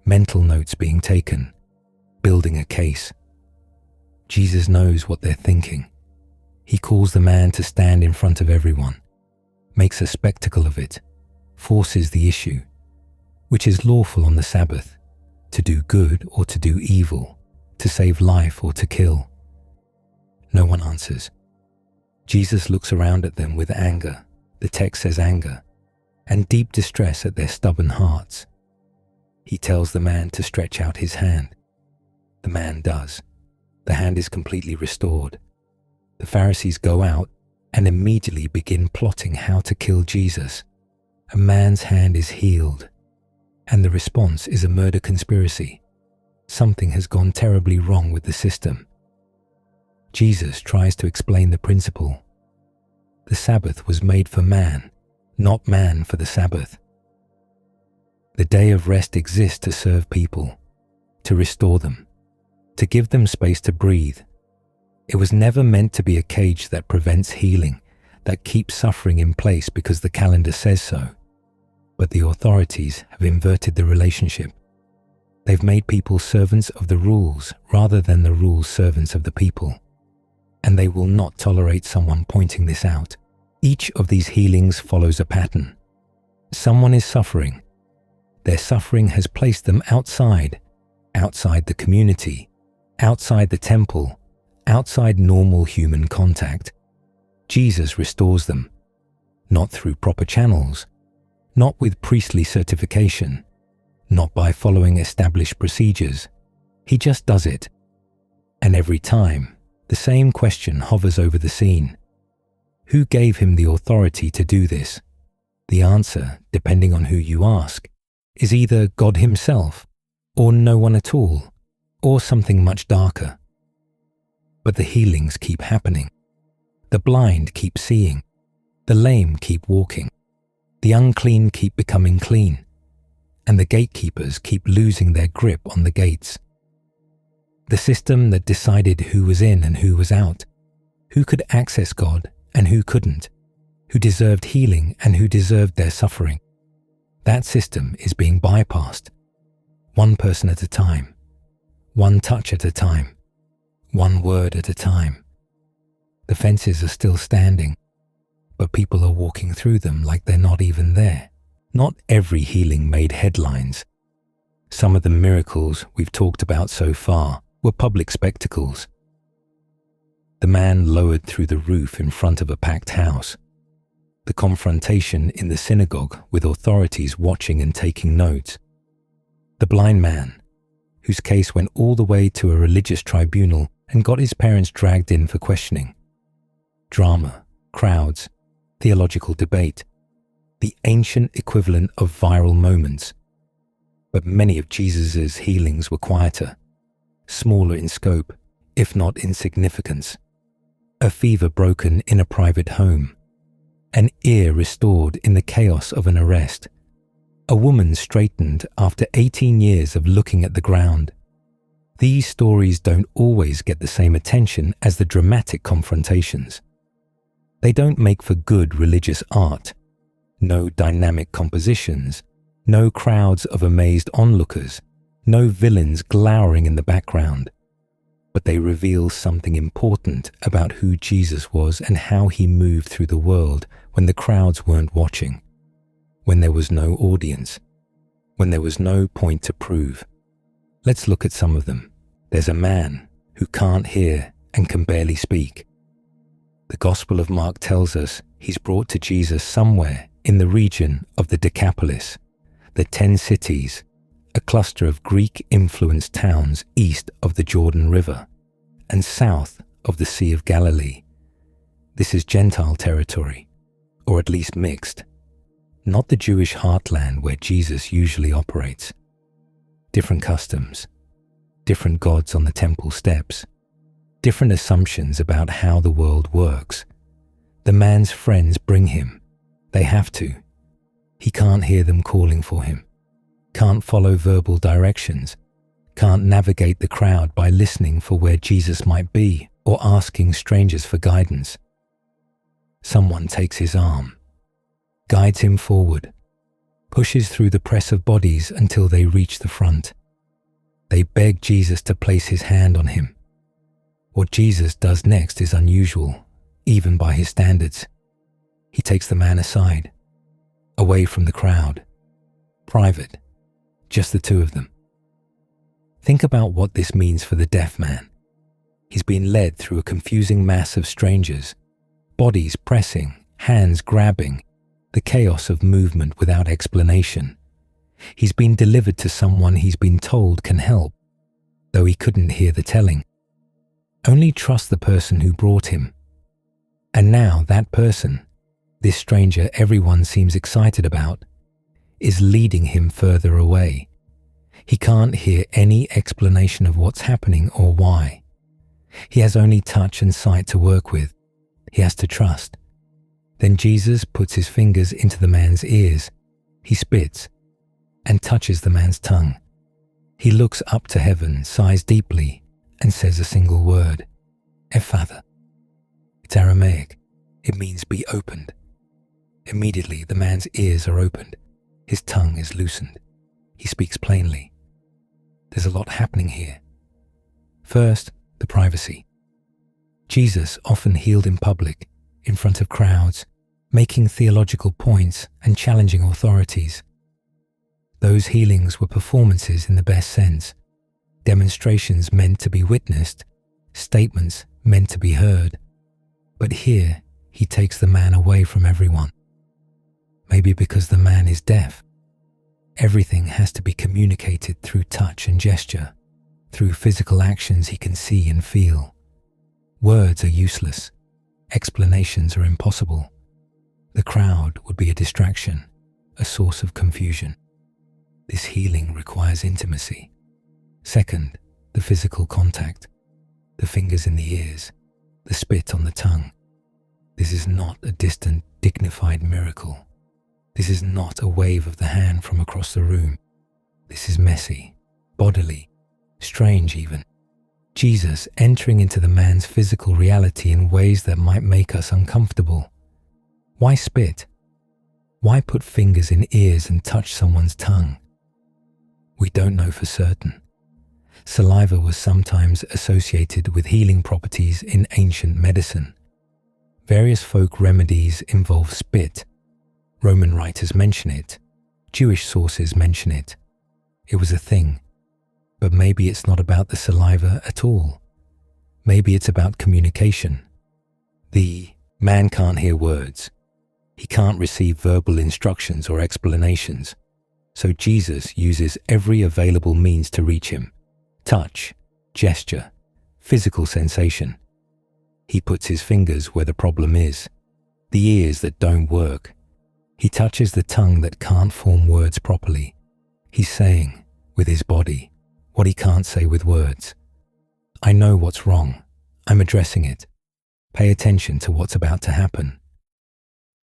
mental notes being taken, building a case. Jesus knows what they're thinking. He calls the man to stand in front of everyone, makes a spectacle of it, forces the issue. Which is lawful on the Sabbath, to do good or to do evil, to save life or to kill? No one answers. Jesus looks around at them with anger, the text says anger, and deep distress at their stubborn hearts. He tells the man to stretch out his hand. The man does. The hand is completely restored. The Pharisees go out and immediately begin plotting how to kill Jesus. A man's hand is healed. And the response is a murder conspiracy. Something has gone terribly wrong with the system. Jesus tries to explain the principle. The Sabbath was made for man, not man for the Sabbath. The day of rest exists to serve people, to restore them, to give them space to breathe. It was never meant to be a cage that prevents healing, that keeps suffering in place because the calendar says so. But the authorities have inverted the relationship. They've made people servants of the rules rather than the rules servants of the people. And they will not tolerate someone pointing this out. Each of these healings follows a pattern. Someone is suffering. Their suffering has placed them outside the community, outside the temple, outside normal human contact. Jesus restores them, not through proper channels, not with priestly certification, not by following established procedures. He just does it. And every time, the same question hovers over the scene. Who gave him the authority to do this? The answer, depending on who you ask, is either God himself, or no one at all, or something much darker. But the healings keep happening. The blind keep seeing. The lame keep walking. The unclean keep becoming clean, and the gatekeepers keep losing their grip on the gates. The system that decided who was in and who was out, who could access God and who couldn't, who deserved healing and who deserved their suffering. That system is being bypassed, one person at a time, one touch at a time, one word at a time. The fences are still standing, but people are walking through them like they're not even there. Not every healing made headlines. Some of the miracles we've talked about so far were public spectacles. The man lowered through the roof in front of a packed house. The confrontation in the synagogue with authorities watching and taking notes. The blind man, whose case went all the way to a religious tribunal and got his parents dragged in for questioning. Drama, crowds, theological debate, the ancient equivalent of viral moments. But many of Jesus' healings were quieter, smaller in scope, if not in significance. A fever broken in a private home, an ear restored in the chaos of an arrest, a woman straightened after 18 years of looking at the ground. These stories don't always get the same attention as the dramatic confrontations. They don't make for good religious art. No dynamic compositions, no crowds of amazed onlookers, no villains glowering in the background. But they reveal something important about who Jesus was and how he moved through the world when the crowds weren't watching, when there was no audience, when there was no point to prove. Let's look at some of them. There's a man who can't hear and can barely speak. The Gospel of Mark tells us he's brought to Jesus somewhere in the region of the Decapolis, the 10 cities, a cluster of Greek-influenced towns east of the Jordan River and south of the Sea of Galilee. This is Gentile territory, or at least mixed, not the Jewish heartland where Jesus usually operates. Different customs, different gods on the temple steps, different assumptions about how the world works. The man's friends bring him. They have to. He can't hear them calling for him, can't follow verbal directions, can't navigate the crowd by listening for where Jesus might be or asking strangers for guidance. Someone takes his arm, guides him forward, pushes through the press of bodies until they reach the front. They beg Jesus to place his hand on him. What Jesus does next is unusual, even by his standards. He takes the man aside, away from the crowd, private, just the two of them. Think about what this means for the deaf man. He's been led through a confusing mass of strangers, bodies pressing, hands grabbing, the chaos of movement without explanation. He's been delivered to someone he's been told can help, though he couldn't hear the telling. Only trust the person who brought him. And now that person, this stranger everyone seems excited about, is leading him further away. He can't hear any explanation of what's happening or why. He has only touch and sight to work with. He has to trust. Then Jesus puts his fingers into the man's ears. He spits and touches the man's tongue. He looks up to heaven, sighs deeply, and says a single word, Ephphatha. It's Aramaic. It means be opened. Immediately the man's ears are opened. His tongue is loosened. He speaks plainly. There's a lot happening here. First, the privacy. Jesus often healed in public, in front of crowds, making theological points and challenging authorities. Those healings were performances in the best sense, demonstrations meant to be witnessed, statements meant to be heard. But here, he takes the man away from everyone. Maybe because the man is deaf. Everything has to be communicated through touch and gesture, through physical actions he can see and feel. Words are useless. Explanations are impossible. The crowd would be a distraction, a source of confusion. This healing requires intimacy. Second, the physical contact, the fingers in the ears, the spit on the tongue. This is not a distant, dignified miracle. This is not a wave of the hand from across the room. This is messy, bodily, strange even. Jesus entering into the man's physical reality in ways that might make us uncomfortable. Why spit? Why put fingers in ears and touch someone's tongue? We don't know for certain. Saliva was sometimes associated with healing properties in ancient medicine. Various folk remedies involve spit. Roman writers mention it. Jewish sources mention it. it was a thing. But maybe it's not about the saliva at all. Maybe it's about communication. The man can't hear words. He can't receive verbal instructions or explanations. So Jesus uses every available means to reach him. Touch, gesture, physical sensation. He puts his fingers where the problem is, the ears that don't work. He touches the tongue that can't form words properly. He's saying, with his body, what he can't say with words. I know what's wrong. I'm addressing it. Pay attention to what's about to happen.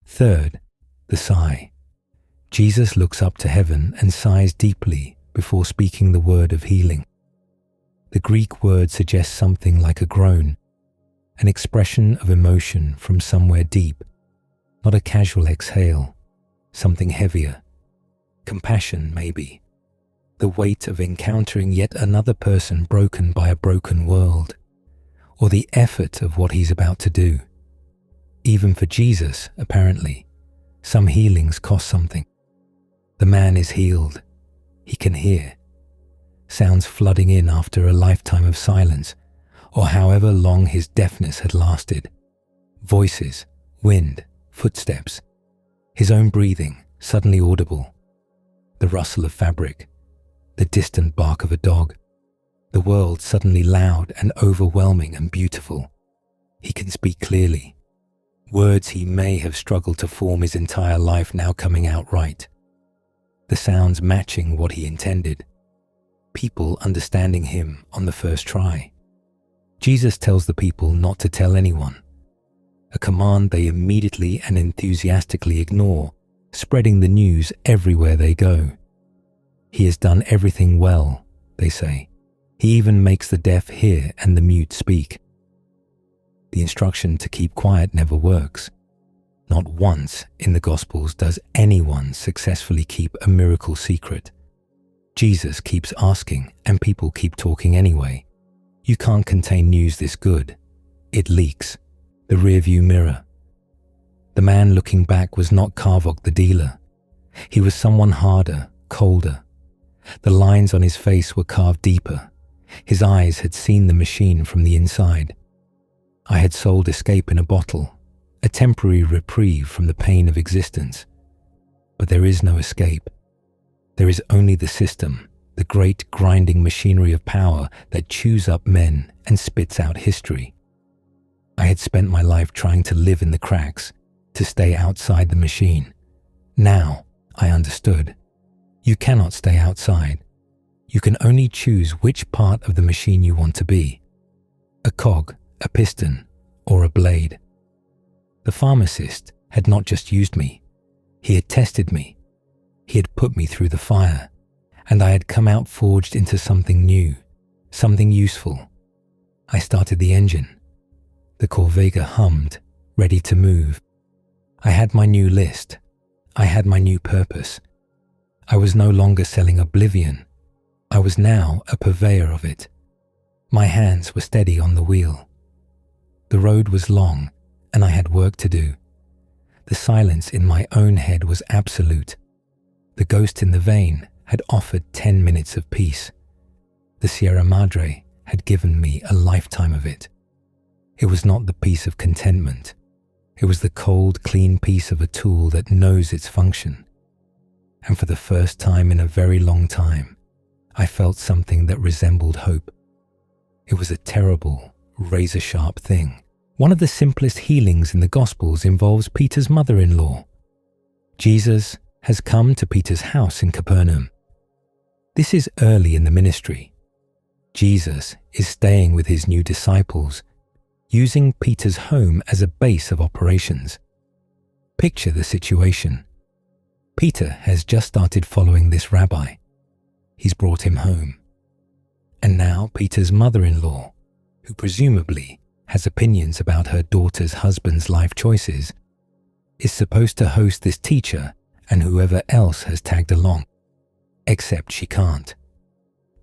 Third, the sigh. Jesus looks up to heaven and sighs deeply before speaking the word of healing. The Greek word suggests something like a groan, an expression of emotion from somewhere deep, not a casual exhale, something heavier. Compassion, maybe. The weight of encountering yet another person broken by a broken world, or the effort of what he's about to do. Even for Jesus, apparently, some healings cost something. The man is healed. He can hear. Sounds flooding in after a lifetime of silence, or however long his deafness had lasted. Voices, wind, footsteps. His own breathing, suddenly audible. The rustle of fabric. The distant bark of a dog. The world suddenly loud and overwhelming and beautiful. He can speak clearly. Words he may have struggled to form his entire life now coming out right. The sounds matching what he intended. People understanding him on the first try. Jesus tells the people not to tell anyone. A command they immediately and enthusiastically ignore, spreading the news everywhere they go. He has done everything well, they say. He even makes the deaf hear and the mute speak. The instruction to keep quiet never works. Not once in the Gospels does anyone successfully keep a miracle secret. Jesus keeps asking and people keep talking anyway. You can't contain news this good. It leaks. The rearview mirror. The man looking back was not Carvok the dealer. He was someone harder, colder. The lines on his face were carved deeper. His eyes had seen the machine from the inside. I had sold escape in a bottle, a temporary reprieve from the pain of existence. But there is no escape. There is only the system, the great grinding machinery of power that chews up men and spits out history. I had spent my life trying to live in the cracks, to stay outside the machine. Now I understood. You cannot stay outside. You can only choose which part of the machine you want to be. A cog, a piston, or a blade. The pharmacist had not just used me. He had tested me. He had put me through the fire, and I had come out forged into something new, something useful. I started the engine. The Corvega hummed, ready to move. I had my new list. I had my new purpose. I was no longer selling oblivion. I was now a purveyor of it. My hands were steady on the wheel. The road was long, and I had work to do. The silence in my own head was absolute. The ghost in the vein had offered 10 minutes of peace. The Sierra Madre had given me a lifetime of it. It was not the peace of contentment. It was the cold, clean peace of a tool that knows its function. And for the first time in a very long time, I felt something that resembled hope. It was a terrible, razor-sharp thing. One of the simplest healings in the Gospels involves Peter's mother-in-law. Jesus has come to Peter's house in Capernaum. This is early in the ministry. Jesus is staying with his new disciples, using Peter's home as a base of operations. Picture the situation. Peter has just started following this rabbi. He's brought him home. And now Peter's mother-in-law, who presumably has opinions about her daughter's husband's life choices, is supposed to host this teacher and whoever else has tagged along. Except she can't,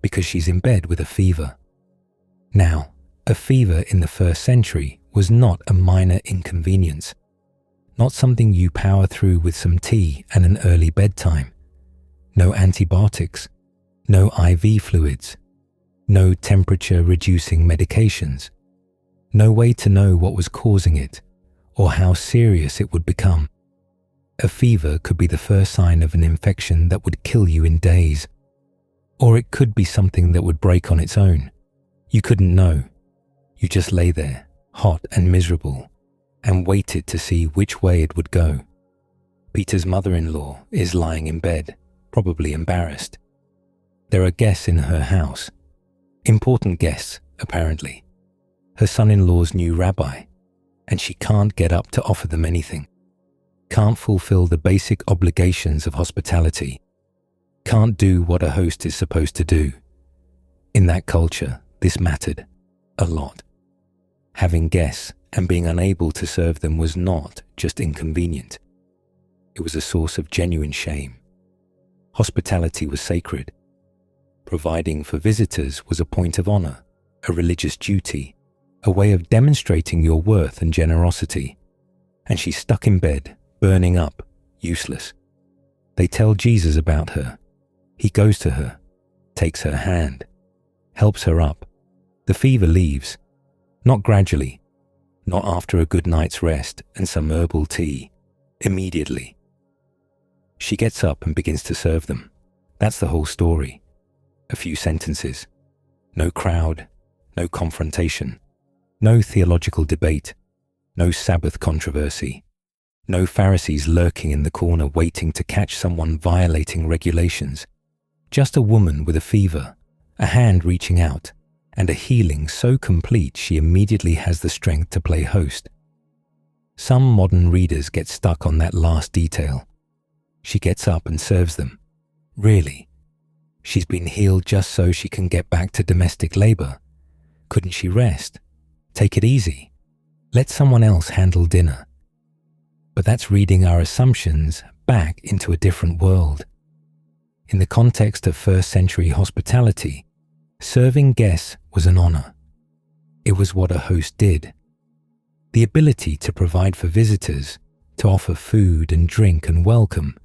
because she's in bed with a fever. Now, a fever in the first century was not a minor inconvenience, not something you power through with some tea and an early bedtime. No antibiotics, no IV fluids, no temperature-reducing medications, no way to know what was causing it or how serious it would become. A fever could be the first sign of an infection that would kill you in days, or it could be something that would break on its own. You couldn't know. You just lay there, hot and miserable, and waited to see which way it would go. Peter's mother-in-law is lying in bed, probably embarrassed. There are guests in her house. Important guests, apparently. Her son-in-law's new rabbi, and she can't get up to offer them anything. Can't fulfill the basic obligations of hospitality. Can't do what a host is supposed to do. In that culture, this mattered a lot. Having guests and being unable to serve them was not just inconvenient. It was a source of genuine shame. Hospitality was sacred. Providing for visitors was a point of honor, a religious duty, a way of demonstrating your worth and generosity. And she's stuck in bed, burning up, useless. They tell Jesus about her. He goes to her, takes her hand, helps her up. The fever leaves, not gradually, not after a good night's rest and some herbal tea, immediately. She gets up and begins to serve them. That's the whole story. A few sentences. No crowd, no confrontation, no theological debate, no Sabbath controversy, no Pharisees lurking in the corner waiting to catch someone violating regulations. Just a woman with a fever, a hand reaching out, and a healing so complete she immediately has the strength to play host. Some modern readers get stuck on that last detail. She gets up and serves them. Really? She's been healed just so she can get back to domestic labor. Couldn't she rest? Take it easy. Let someone else handle dinner. But that's reading our assumptions back into a different world. In the context of first-century hospitality, serving guests was an honor. It was what a host did. The ability to provide for visitors, to offer food and drink and welcome,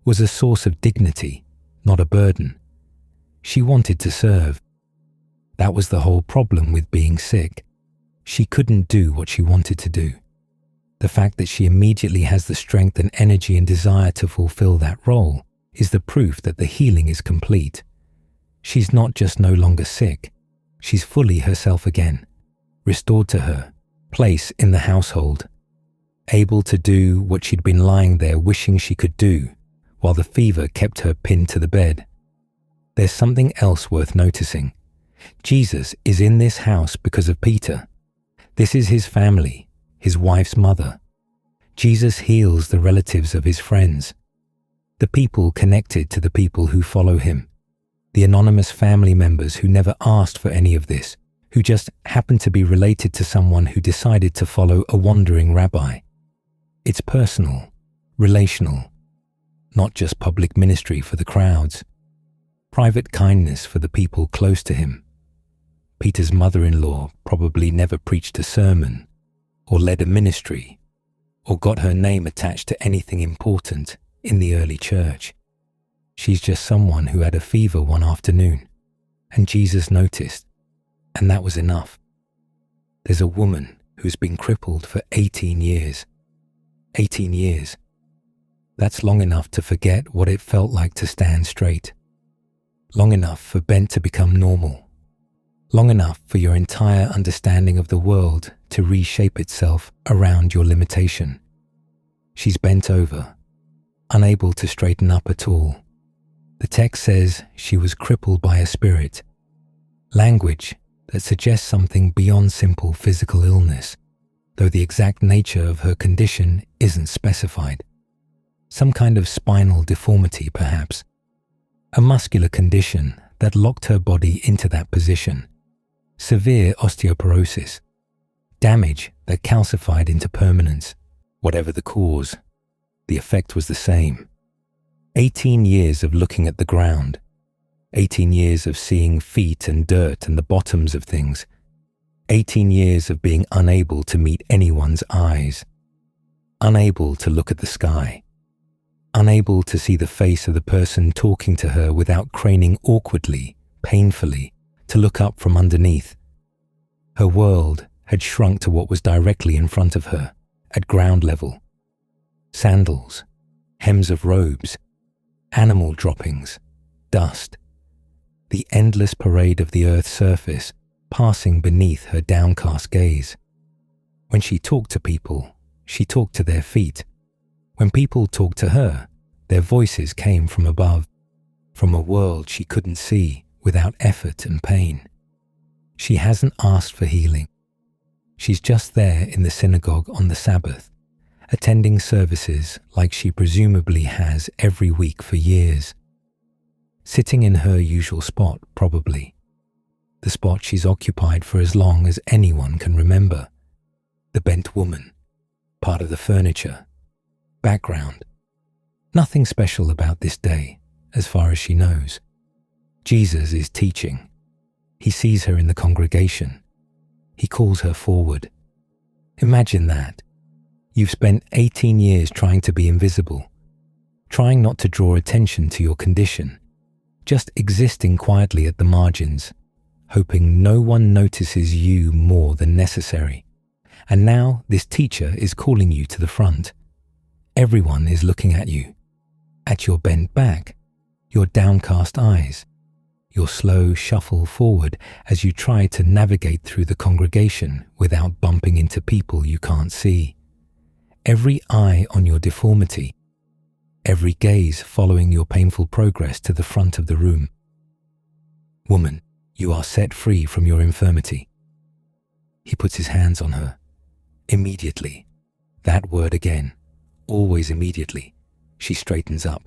was a source of dignity, not a burden. She wanted to serve. That was the whole problem with being sick. She couldn't do what she wanted to do. The fact that she immediately has the strength and energy and desire to fulfill that role is the proof that the healing is complete. She's not just no longer sick. She's fully herself again, restored to her place in the household, able to do what she'd been lying there wishing she could do, while the fever kept her pinned to the bed. There's something else worth noticing. Jesus is in this house because of Peter. This is his family, his wife's mother. Jesus heals the relatives of his friends, the people connected to the people who follow him, the anonymous family members who never asked for any of this, who just happened to be related to someone who decided to follow a wandering rabbi. It's personal, relational, not just public ministry for the crowds, private kindness for the people close to him. Peter's mother-in-law probably never preached a sermon, or led a ministry, or got her name attached to anything important in the early church. She's just someone who had a fever one afternoon, and Jesus noticed, and that was enough. There's a woman who's been crippled for 18 years. 18 years. That's long enough to forget what it felt like to stand straight. Long enough for bent to become normal. Long enough for your entire understanding of the world to reshape itself around your limitation. She's bent over, unable to straighten up at all. The text says she was crippled by a spirit, language that suggests something beyond simple physical illness, though the exact nature of her condition isn't specified. Some kind of spinal deformity, perhaps. A muscular condition that locked her body into that position. Severe osteoporosis. Damage that calcified into permanence. Whatever the cause, the effect was the same. 18 years of looking at the ground. 18 years of seeing feet and dirt and the bottoms of things. 18 years of being unable to meet anyone's eyes. Unable to look at the sky. unable to see the face of the person talking to her without craning awkwardly, painfully, to look up from underneath. Her world had shrunk to what was directly in front of her, at ground level. Sandals, hems of robes, animal droppings, dust. The endless parade of the earth's surface passing beneath her downcast gaze. When she talked to people, she talked to their feet. When people talked to her, their voices came from above, from a world she couldn't see without effort and pain. She hasn't asked for healing. She's just there in the synagogue on the Sabbath, attending services like she presumably has every week for years. Sitting in her usual spot, probably. The spot she's occupied for as long as anyone can remember. The bent woman, part of the furniture, background. Nothing special about this day, as far as she knows. Jesus is teaching. He sees her in the congregation. He calls her forward. Imagine that. You've spent 18 years trying to be invisible, trying not to draw attention to your condition, just existing quietly at the margins, hoping no one notices you more than necessary. And now this teacher is calling you to the front. Everyone is looking at you, at your bent back, your downcast eyes, your slow shuffle forward as you try to navigate through the congregation without bumping into people you can't see. Every eye on your deformity, every gaze following your painful progress to the front of the room. Woman, you are set free from your infirmity. He puts his hands on her. Immediately. That word again. Always immediately. She straightens up.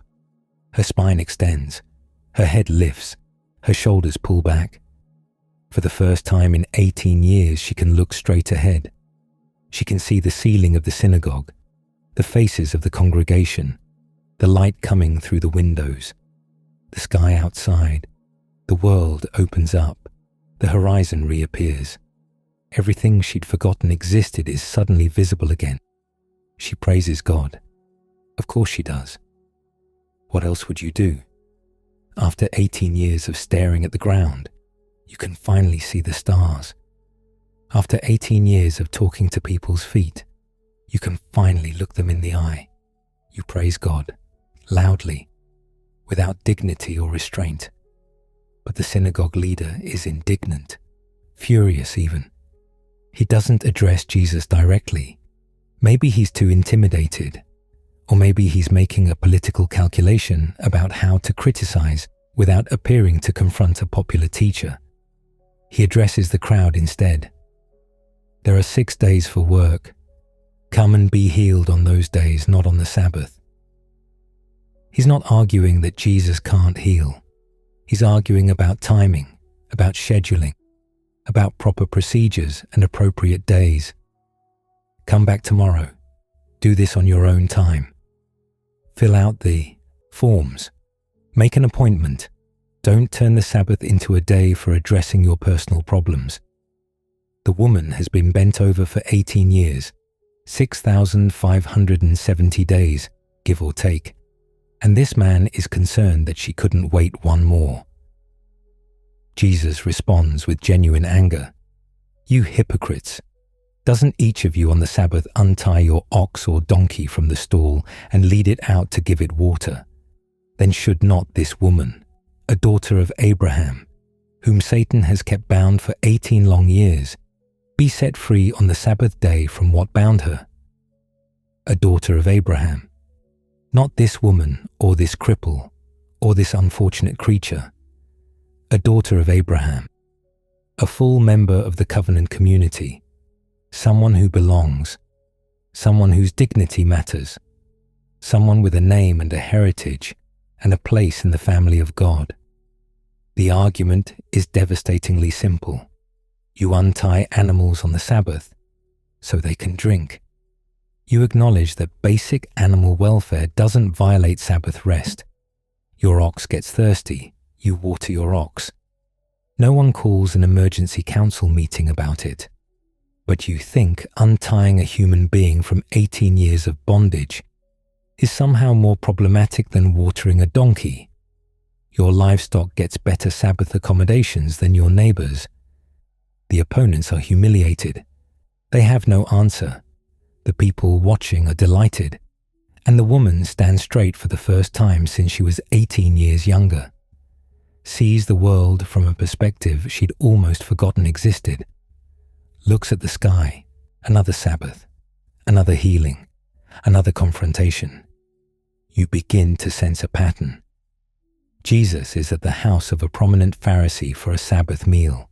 Her spine extends. Her head lifts. Her shoulders pull back. For the first time in 18 years, she can look straight ahead. She can see the ceiling of the synagogue, the faces of the congregation, the light coming through the windows, the sky outside. The world opens up. The horizon reappears. Everything she'd forgotten existed is suddenly visible again. She praises God. Of course she does. What else would you do? After 18 years of staring at the ground, you can finally see the stars. After 18 years of talking to people's feet, you can finally look them in the eye. You praise God, loudly, without dignity or restraint. But the synagogue leader is indignant, furious even. He doesn't address Jesus directly. Maybe he's too intimidated, or maybe he's making a political calculation about how to criticize without appearing to confront a popular teacher. He addresses the crowd instead. There are 6 days for work. Come and be healed on those days, not on the Sabbath. He's not arguing that Jesus can't heal. He's arguing about timing, about scheduling, about proper procedures and appropriate days. Come back tomorrow. Do this on your own time. Fill out the forms. Make an appointment. Don't turn the Sabbath into a day for addressing your personal problems. The woman has been bent over for 18 years, 6,570 days, give or take, and this man is concerned that she couldn't wait one more. Jesus responds with genuine anger. You hypocrites! Doesn't each of you on the Sabbath untie your ox or donkey from the stall and lead it out to give it water? Then should not this woman, a daughter of Abraham, whom Satan has kept bound for 18 long years, be set free on the Sabbath day from what bound her? A daughter of Abraham. Not this woman or this cripple or this unfortunate creature. A daughter of Abraham. A full member of the covenant community. Someone who belongs. Someone whose dignity matters. Someone with a name and a heritage and a place in the family of God. The argument is devastatingly simple. You untie animals on the Sabbath so they can drink. You acknowledge that basic animal welfare doesn't violate Sabbath rest. Your ox gets thirsty, you water your ox. No one calls an emergency council meeting about it. But you think untying a human being from 18 years of bondage, is somehow more problematic than watering a donkey. Your livestock gets better Sabbath accommodations than your neighbors. The opponents are humiliated. They have no answer. The people watching are delighted. And the woman stands straight for the first time since she was 18 years younger. Sees the world from a perspective she'd almost forgotten existed. Looks at the sky, another Sabbath, another healing, another confrontation. You begin to sense a pattern. Jesus is at the house of a prominent Pharisee for a Sabbath meal.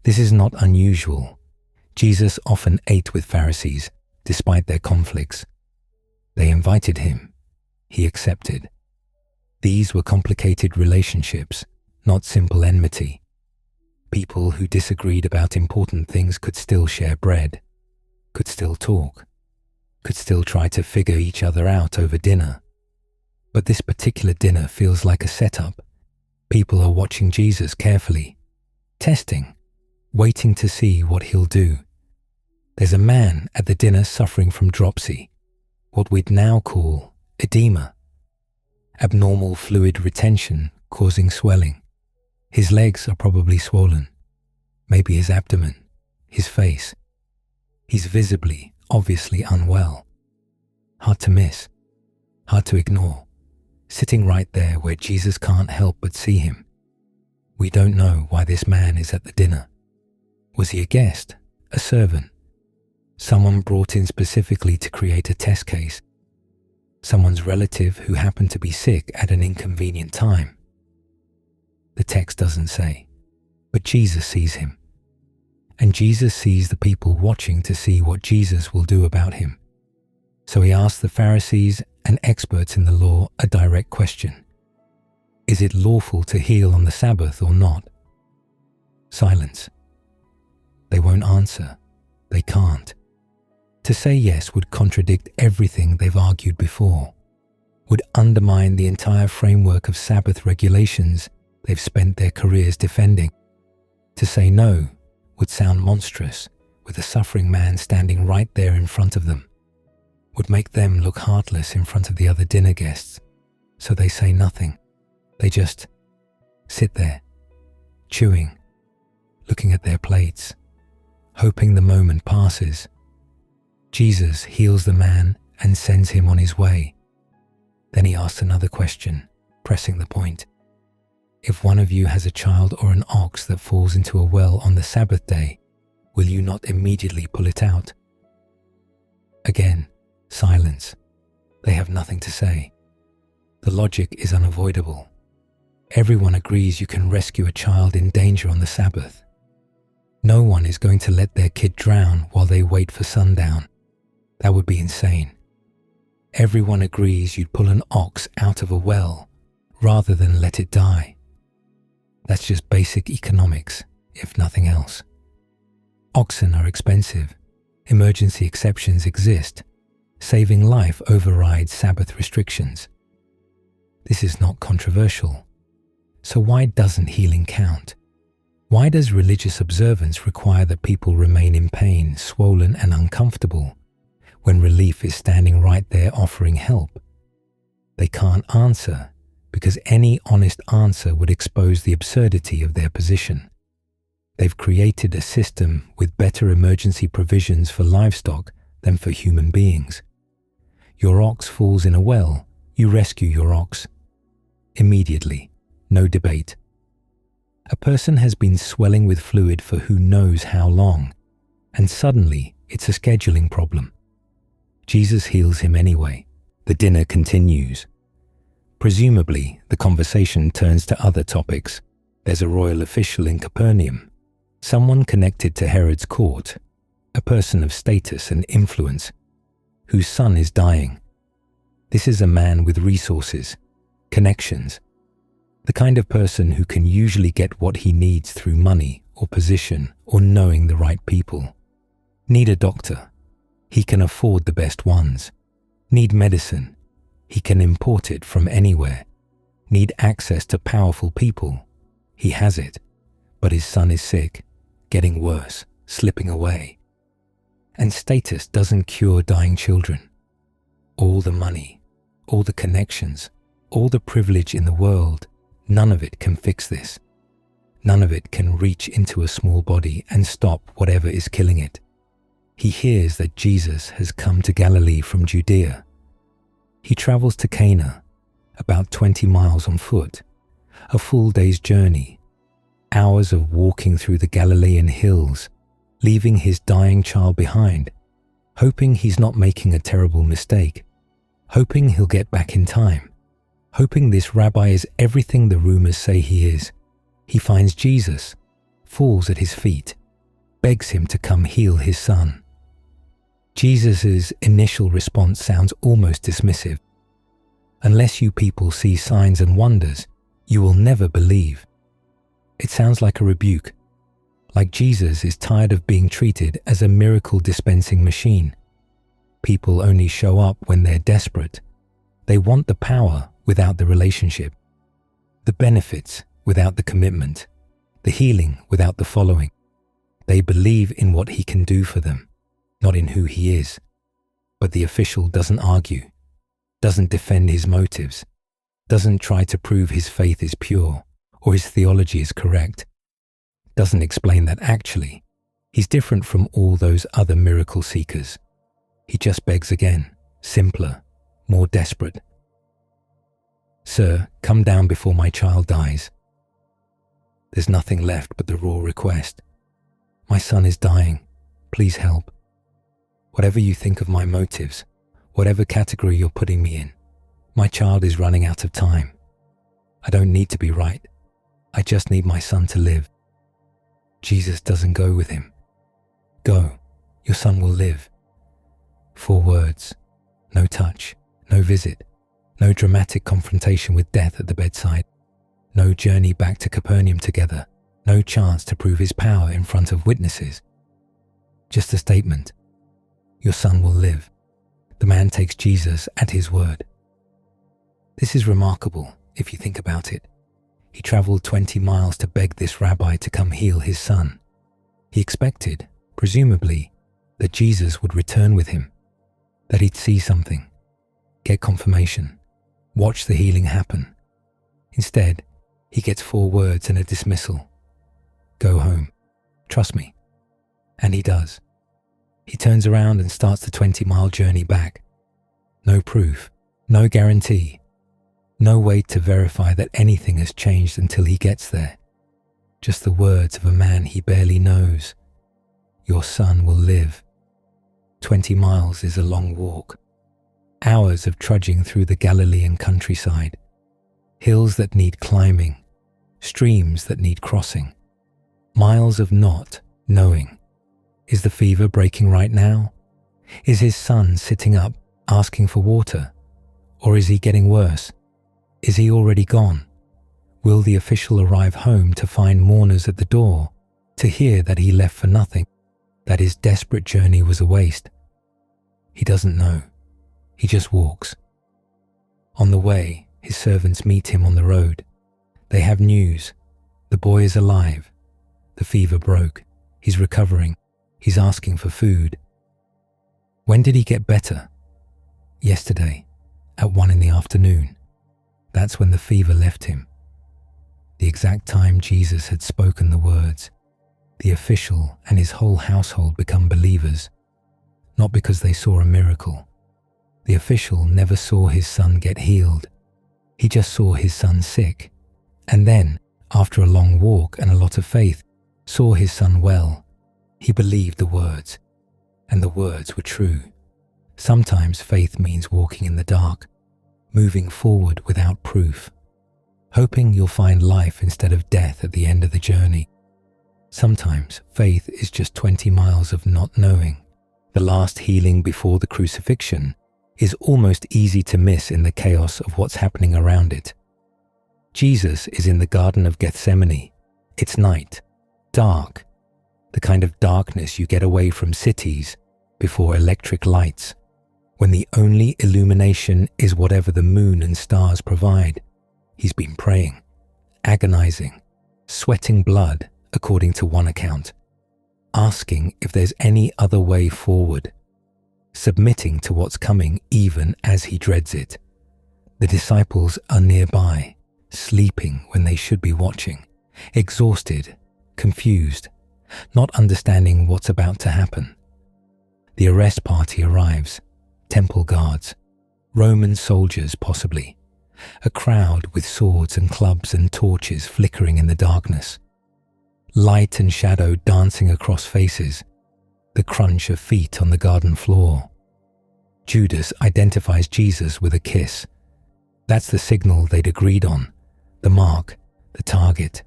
This is not unusual. Jesus often ate with Pharisees, despite their conflicts. They invited him. He accepted. These were complicated relationships, not simple enmity. People who disagreed about important things could still share bread, could still talk, could still try to figure each other out over dinner. But this particular dinner feels like a setup. People are watching Jesus carefully, testing, waiting to see what he'll do. There's a man at the dinner suffering from dropsy, what we'd now call edema. Abnormal fluid retention causing swelling. His legs are probably swollen. Maybe his abdomen, his face. He's visibly, obviously unwell. Hard to miss, hard to ignore. Sitting right there where Jesus can't help but see him. We don't know why this man is at the dinner. Was he a guest, a servant? Someone brought in specifically to create a test case? Someone's relative who happened to be sick at an inconvenient time? The text doesn't say, but Jesus sees him. And Jesus sees the people watching to see what Jesus will do about him. So he asks the Pharisees and experts in the law a direct question. Is it lawful to heal on the Sabbath or not? Silence. They won't answer. They can't. To say yes would contradict everything they've argued before, would undermine the entire framework of Sabbath regulations they've spent their careers defending. To say no would sound monstrous, with a suffering man standing right there in front of them, would make them look heartless in front of the other dinner guests. So they say nothing. They just sit there, chewing, looking at their plates, hoping the moment passes. Jesus heals the man and sends him on his way. Then he asks another question, pressing the point. If one of you has a child or an ox that falls into a well on the Sabbath day, will you not immediately pull it out? Again, silence. They have nothing to say. The logic is unavoidable. Everyone agrees you can rescue a child in danger on the Sabbath. No one is going to let their kid drown while they wait for sundown. That would be insane. Everyone agrees you'd pull an ox out of a well rather than let it die. That's just basic economics, if nothing else. Oxen are expensive. Emergency exceptions exist. Saving life overrides Sabbath restrictions. This is not controversial. So why doesn't healing count? Why does religious observance require that people remain in pain, swollen and uncomfortable, when relief is standing right there offering help? They can't answer, because any honest answer would expose the absurdity of their position. They've created a system with better emergency provisions for livestock than for human beings. Your ox falls in a well, you rescue your ox. Immediately, no debate. A person has been swelling with fluid for who knows how long, and suddenly it's a scheduling problem. Jesus heals him anyway. The dinner continues. Presumably, the conversation turns to other topics. There's a royal official in Capernaum, someone connected to Herod's court, a person of status and influence, whose son is dying. This is a man with resources, connections, the kind of person who can usually get what he needs through money or position or knowing the right people. Need a doctor? He can afford the best ones. Need medicine? He can import it from anywhere. Need access to powerful people? He has it. But his son is sick, getting worse, slipping away. And status doesn't cure dying children. All the money, all the connections, all the privilege in the world, none of it can fix this. None of it can reach into a small body and stop whatever is killing it. He hears that Jesus has come to Galilee from Judea. He travels to Cana, about 20 miles on foot, a full day's journey, hours of walking through the Galilean hills, leaving his dying child behind, hoping he's not making a terrible mistake, hoping he'll get back in time, hoping this rabbi is everything the rumors say he is. He finds Jesus, falls at his feet, begs him to come heal his son. Jesus' initial response sounds almost dismissive. Unless you people see signs and wonders, you will never believe. It sounds like a rebuke, like Jesus is tired of being treated as a miracle dispensing machine. People only show up when they're desperate. They want the power without the relationship, the benefits without the commitment, the healing without the following. They believe in what he can do for them, not in who he is. But the official doesn't argue, doesn't defend his motives, doesn't try to prove his faith is pure or his theology is correct, doesn't explain that actually he's different from all those other miracle seekers. He just begs again, simpler, more desperate. "Sir, come down before my child dies." There's nothing left but the raw request. "My son is dying. Please help." Whatever you think of my motives, whatever category you're putting me in, my child is running out of time. I don't need to be right. I just need my son to live. Jesus doesn't go with him. "Go, your son will live." 4 words, no touch, no visit, no dramatic confrontation with death at the bedside, no journey back to Capernaum together, no chance to prove his power in front of witnesses. Just a statement. Your son will live. The man takes Jesus at his word. This is remarkable if you think about it. He traveled 20 miles to beg this rabbi to come heal his son. He expected, presumably, that Jesus would return with him, that he'd see something, get confirmation, watch the healing happen. Instead, he gets 4 words and a dismissal. "Go home. Trust me." And he does. He turns around and starts the 20-mile journey back. No proof, no guarantee, no way to verify that anything has changed until he gets there. Just the words of a man he barely knows. "Your son will live." 20 miles is a long walk. Hours of trudging through the Galilean countryside. Hills that need climbing, streams that need crossing. Miles of not knowing. Is the fever breaking right now? Is his son sitting up asking for water? Or is he getting worse? Is he already gone? Will the official arrive home to find mourners at the door, to hear that he left for nothing, that his desperate journey was a waste? He doesn't know. He just walks. On the way, his servants meet him on the road. They have news. The boy is alive. The fever broke. He's recovering. He's asking for food. When did he get better? Yesterday, at 1 p.m. That's when the fever left him. The exact time Jesus had spoken the words. The official and his whole household become believers, not because they saw a miracle. The official never saw his son get healed. He just saw his son sick, and then, after a long walk and a lot of faith, saw his son well. He believed the words, and the words were true. Sometimes faith means walking in the dark, moving forward without proof, hoping you'll find life instead of death at the end of the journey. Sometimes faith is just 20 miles of not knowing. The last healing before the crucifixion is almost easy to miss in the chaos of what's happening around it. Jesus is in the Garden of Gethsemane. It's night, dark, the kind of darkness you get away from cities before electric lights, when the only illumination is whatever the moon and stars provide. He's been praying, agonizing, sweating blood, according to one account, asking if there's any other way forward, submitting to what's coming even as he dreads it. The disciples are nearby, sleeping when they should be watching, exhausted, confused, not understanding what's about to happen. The arrest party arrives, temple guards, Roman soldiers possibly, a crowd with swords and clubs and torches flickering in the darkness, light and shadow dancing across faces, the crunch of feet on the garden floor. Judas identifies Jesus with a kiss. That's the signal they'd agreed on, the mark, the target.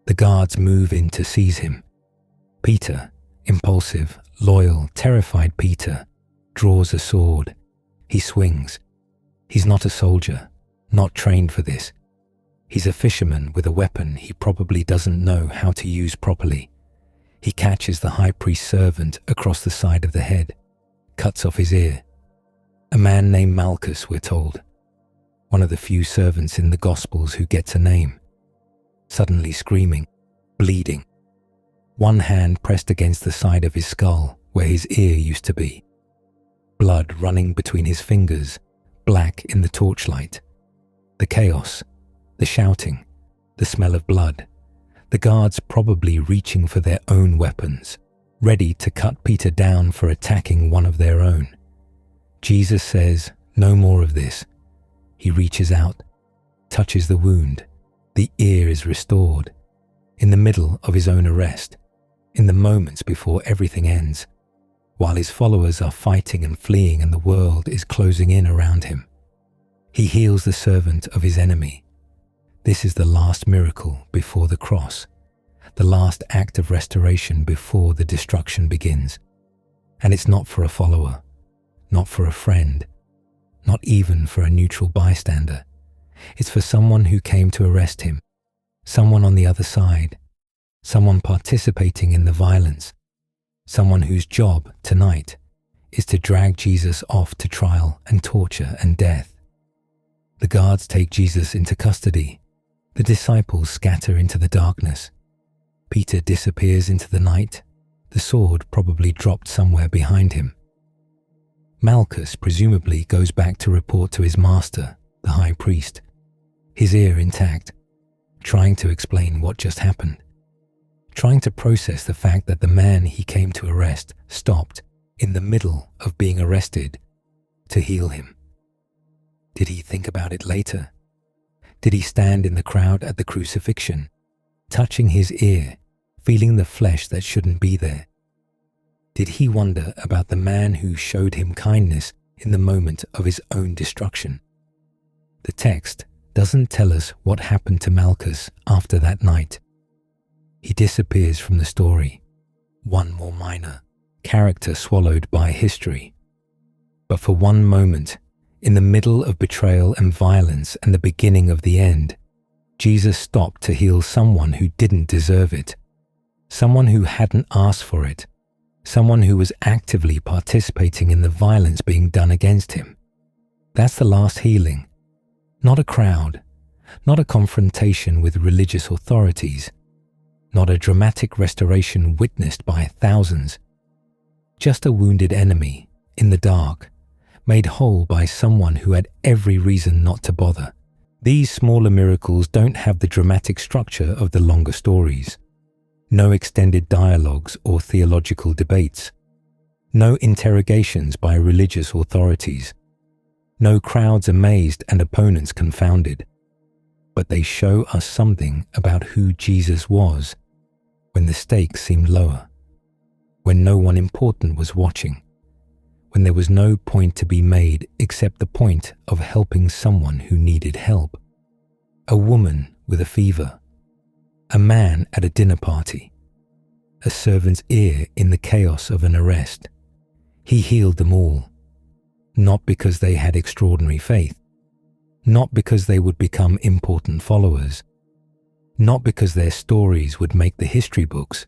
The guards move in to seize him. Peter, impulsive, loyal, terrified Peter, draws a sword. He swings. He's not a soldier, not trained for this. He's a fisherman with a weapon he probably doesn't know how to use properly. He catches the high priest's servant across the side of the head, cuts off his ear. A man named Malchus, we're told, one of the few servants in the Gospels who gets a name, suddenly screaming, bleeding, one hand pressed against the side of his skull where his ear used to be, blood running between his fingers, black in the torchlight. The chaos, the shouting, the smell of blood, the guards probably reaching for their own weapons, ready to cut Peter down for attacking one of their own. Jesus says, "No more of this." He reaches out, touches the wound. The ear is restored. In the middle of his own arrest, in the moments before everything ends, while his followers are fighting and fleeing and the world is closing in around him. He heals the servant of his enemy. This is the last miracle before the cross, the last act of restoration before the destruction begins. And it's not for a follower, not for a friend, not even for a neutral bystander. It's for someone who came to arrest him, someone on the other side, someone participating in the violence, someone whose job tonight is to drag Jesus off to trial and torture and death. The guards take Jesus into custody. The disciples scatter into the darkness. Peter disappears into the night, the sword probably dropped somewhere behind him. Malchus presumably goes back to report to his master, the high priest, his ear intact, trying to explain what just happened, trying to process the fact that the man he came to arrest stopped in the middle of being arrested to heal him. Did he think about it later? Did he stand in the crowd at the crucifixion, touching his ear, feeling the flesh that shouldn't be there? Did he wonder about the man who showed him kindness in the moment of his own destruction? The text doesn't tell us what happened to Malchus after that night. He disappears from the story, one more minor character swallowed by history. But for one moment, in the middle of betrayal and violence and the beginning of the end, Jesus stopped to heal someone who didn't deserve it, someone who hadn't asked for it, someone who was actively participating in the violence being done against him. That's the last healing. Not a crowd, not a confrontation with religious authorities, not a dramatic restoration witnessed by thousands. Just a wounded enemy, in the dark, made whole by someone who had every reason not to bother. These smaller miracles don't have the dramatic structure of the longer stories. No extended dialogues or theological debates. No interrogations by religious authorities. No crowds amazed and opponents confounded. But they show us something about who Jesus was when the stakes seemed lower, when no one important was watching, when there was no point to be made except the point of helping someone who needed help. A woman with a fever, a man at a dinner party, a servant's ear in the chaos of an arrest. He healed them all, not because they had extraordinary faith, not because they would become important followers, not because their stories would make the history books,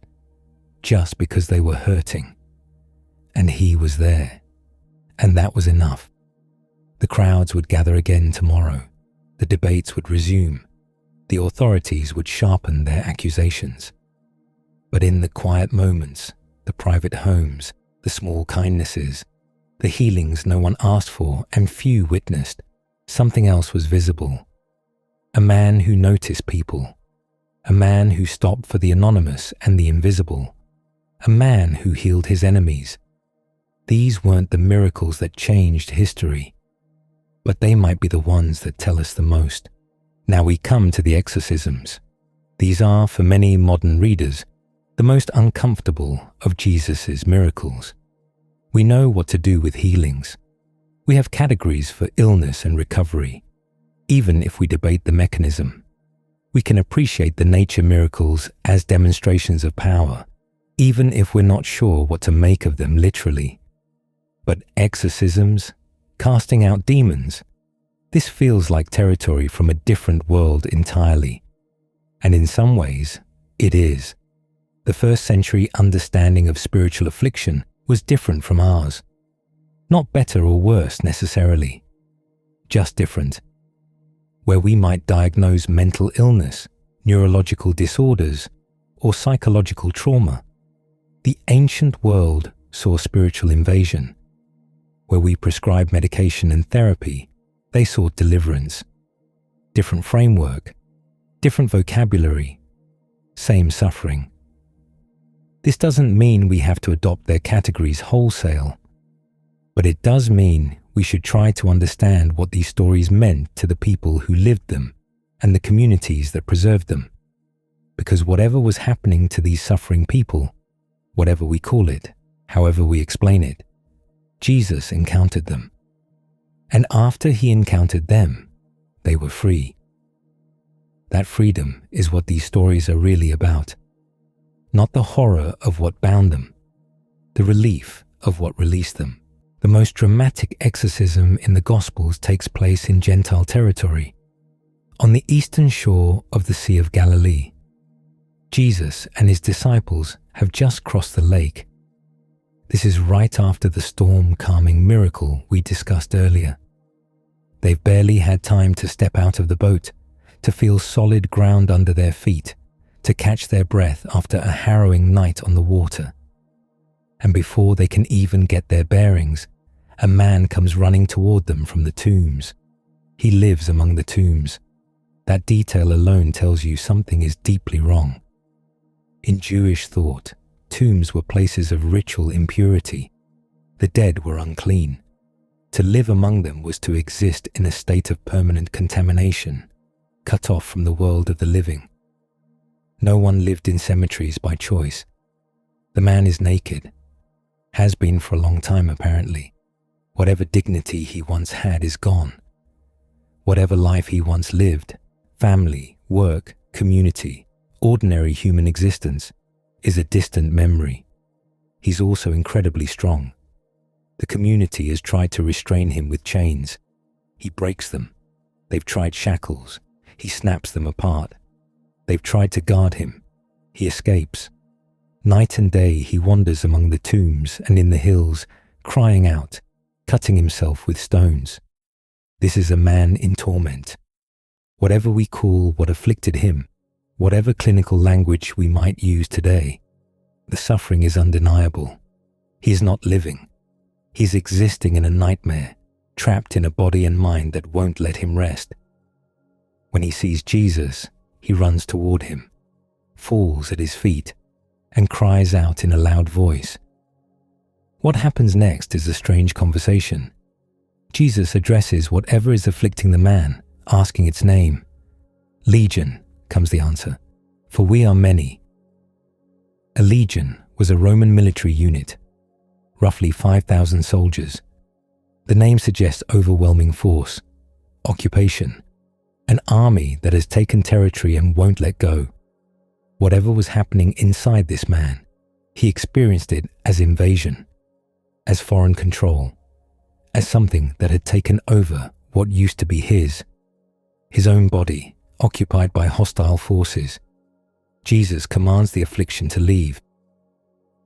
just because they were hurting. And he was there, and that was enough. The crowds would gather again tomorrow, the debates would resume, the authorities would sharpen their accusations. But in the quiet moments, the private homes, the small kindnesses, the healings no one asked for and few witnessed, Something else was visible. A man who noticed people. A man who stopped for the anonymous and the invisible. A man who healed his enemies. These weren't the miracles that changed history, but they might be the ones that tell us the most. Now we come to the exorcisms. These are, for many modern readers, the most uncomfortable of Jesus' miracles. We know what to do with healings. We have categories for illness and recovery, even if we debate the mechanism. We can appreciate the nature miracles as demonstrations of power, even if we're not sure what to make of them literally. But exorcisms, casting out demons, this feels like territory from a different world entirely. And in some ways, it is. The first century understanding of spiritual affliction was different from ours. Not better or worse necessarily, just different. Where we might diagnose mental illness, neurological disorders, or psychological trauma, the ancient world saw spiritual invasion. Where we prescribe medication and therapy, they sought deliverance. Different framework, different vocabulary, same suffering. This doesn't mean we have to adopt their categories wholesale, but it does mean we should try to understand what these stories meant to the people who lived them and the communities that preserved them. Because whatever was happening to these suffering people, whatever we call it, however we explain it, Jesus encountered them. And after he encountered them, they were free. That freedom is what these stories are really about. Not the horror of what bound them, the relief of what released them. The most dramatic exorcism in the Gospels takes place in Gentile territory, on the eastern shore of the Sea of Galilee. Jesus and his disciples have just crossed the lake. This is right after the storm-calming miracle we discussed earlier. They've barely had time to step out of the boat, to feel solid ground under their feet, to catch their breath after a harrowing night on the water. And before they can even get their bearings, a man comes running toward them from the tombs. He lives among the tombs. That detail alone tells you something is deeply wrong. In Jewish thought, tombs were places of ritual impurity. The dead were unclean. To live among them was to exist in a state of permanent contamination, cut off from the world of the living. No one lived in cemeteries by choice. The man is naked, has been for a long time apparently. Whatever dignity he once had is gone. Whatever life he once lived, family, work, community, ordinary human existence, is a distant memory. He's also incredibly strong. The community has tried to restrain him with chains. He breaks them. They've tried shackles. He snaps them apart. They've tried to guard him. He escapes. Night and day he wanders among the tombs and in the hills, crying out, cutting himself with stones. This is a man in torment. Whatever we call what afflicted him, whatever clinical language we might use today, the suffering is undeniable. He is not living. He's existing in a nightmare, trapped in a body and mind that won't let him rest. When he sees Jesus, he runs toward him, falls at his feet, and cries out in a loud voice. What happens next is a strange conversation. Jesus addresses whatever is afflicting the man, asking its name. Legion, comes the answer, for we are many. A legion was a Roman military unit, roughly 5,000 soldiers. The name suggests overwhelming force, occupation, an army that has taken territory and won't let go. Whatever was happening inside this man, he experienced it as invasion, as foreign control, as something that had taken over what used to be his own body, occupied by hostile forces. Jesus commands the affliction to leave.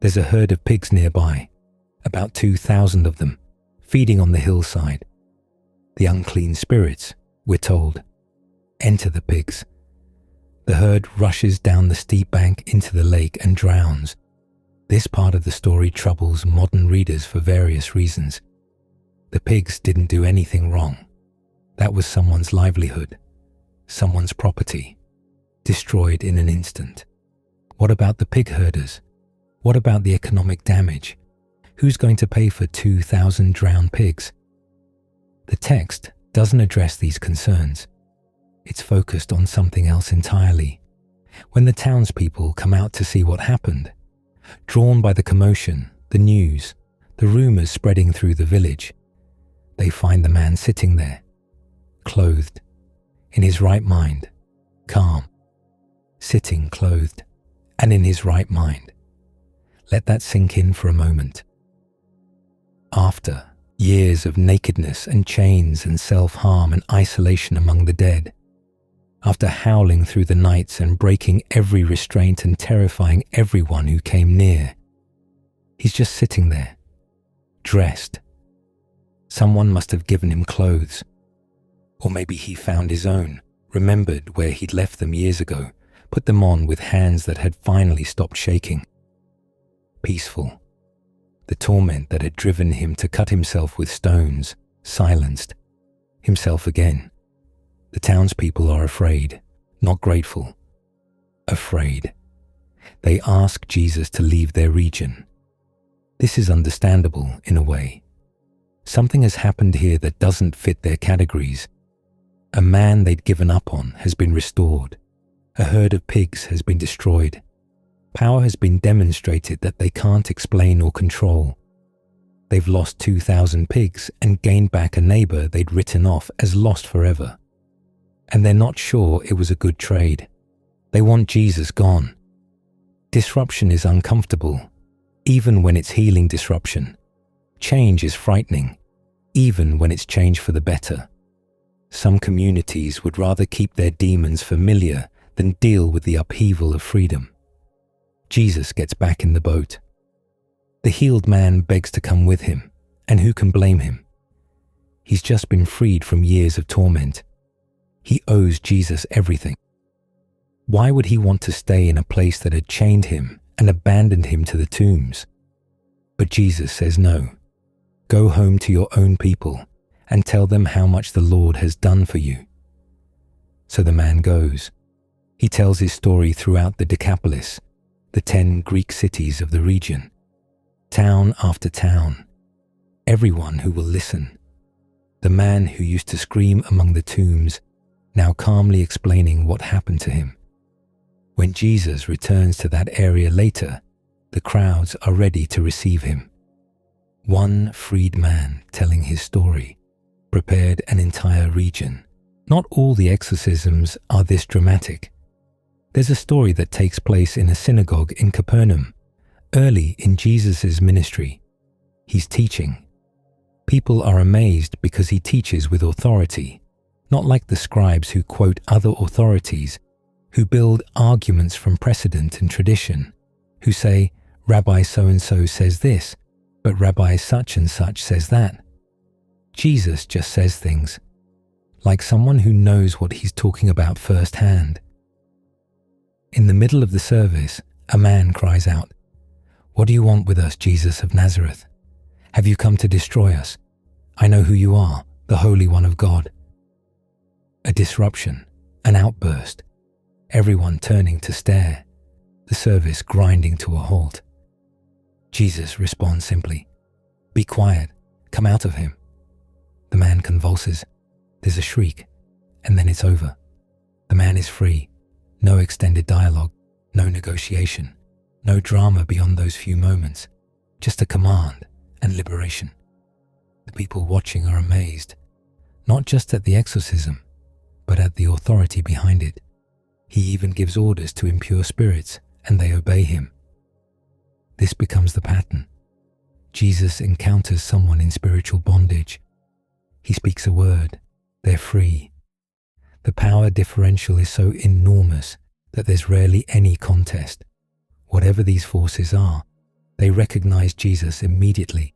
There's a herd of pigs nearby, about 2,000 of them, feeding on the hillside. The unclean spirits, we're told, enter the pigs. The herd rushes down the steep bank into the lake and drowns. This part of the story troubles modern readers for various reasons. The pigs didn't do anything wrong. That was someone's livelihood, someone's property, destroyed in an instant. What about the pig herders? What about the economic damage? Who's going to pay for 2,000 drowned pigs? The text doesn't address these concerns. It's focused on something else entirely. When the townspeople come out to see what happened, drawn by the commotion, the news, the rumors spreading through the village, they find the man sitting there, clothed, in his right mind, calm, sitting clothed, and in his right mind. Let that sink in for a moment. After years of nakedness and chains and self-harm and isolation among the dead, after howling through the nights and breaking every restraint and terrifying everyone who came near, he's just sitting there, dressed. Someone must have given him clothes. Or maybe he found his own, remembered where he'd left them years ago, put them on with hands that had finally stopped shaking. Peaceful. The torment that had driven him to cut himself with stones, silenced. Himself again. The townspeople are afraid, not grateful. Afraid. They ask Jesus to leave their region. This is understandable in a way. Something has happened here that doesn't fit their categories. A man they'd given up on has been restored. A herd of pigs has been destroyed. Power has been demonstrated that they can't explain or control. They've lost 2,000 pigs and gained back a neighbor they'd written off as lost forever. And they're not sure it was a good trade. They want Jesus gone. Disruption is uncomfortable, even when it's healing disruption. Change is frightening, even when it's change for the better. Some communities would rather keep their demons familiar than deal with the upheaval of freedom. Jesus gets back in the boat. The healed man begs to come with him, and who can blame him? He's just been freed from years of torment. He owes Jesus everything. Why would he want to stay in a place that had chained him and abandoned him to the tombs? But Jesus says no. Go home to your own people and tell them how much the Lord has done for you. So the man goes. He tells his story throughout the Decapolis, the 10 Greek cities of the region, town after town. Everyone who will listen. The man who used to scream among the tombs, now calmly explaining what happened to him. When Jesus returns to that area later, the crowds are ready to receive him. One freed man telling his story prepared an entire region. Not all the exorcisms are this dramatic. There's a story that takes place in a synagogue in Capernaum, early in Jesus' ministry. He's teaching. People are amazed because he teaches with authority, not like the scribes who quote other authorities, who build arguments from precedent and tradition, who say, Rabbi so-and-so says this, but Rabbi such and such says that. Jesus just says things, like someone who knows what he's talking about firsthand. In the middle of the service, a man cries out, "What do you want with us, Jesus of Nazareth? Have you come to destroy us? I know who you are, the Holy One of God." A disruption, an outburst, everyone turning to stare, the service grinding to a halt. Jesus responds simply, "Be quiet, come out of him." The man convulses. There's a shriek, and then it's over. The man is free. No extended dialogue, no negotiation, no drama beyond those few moments, just a command and liberation. The people watching are amazed, not just at the exorcism, but at the authority behind it. He even gives orders to impure spirits, and they obey him. This becomes the pattern. Jesus encounters someone in spiritual bondage. He speaks a word. They're free. The power differential is so enormous that there's rarely any contest. Whatever these forces are, they recognize Jesus immediately.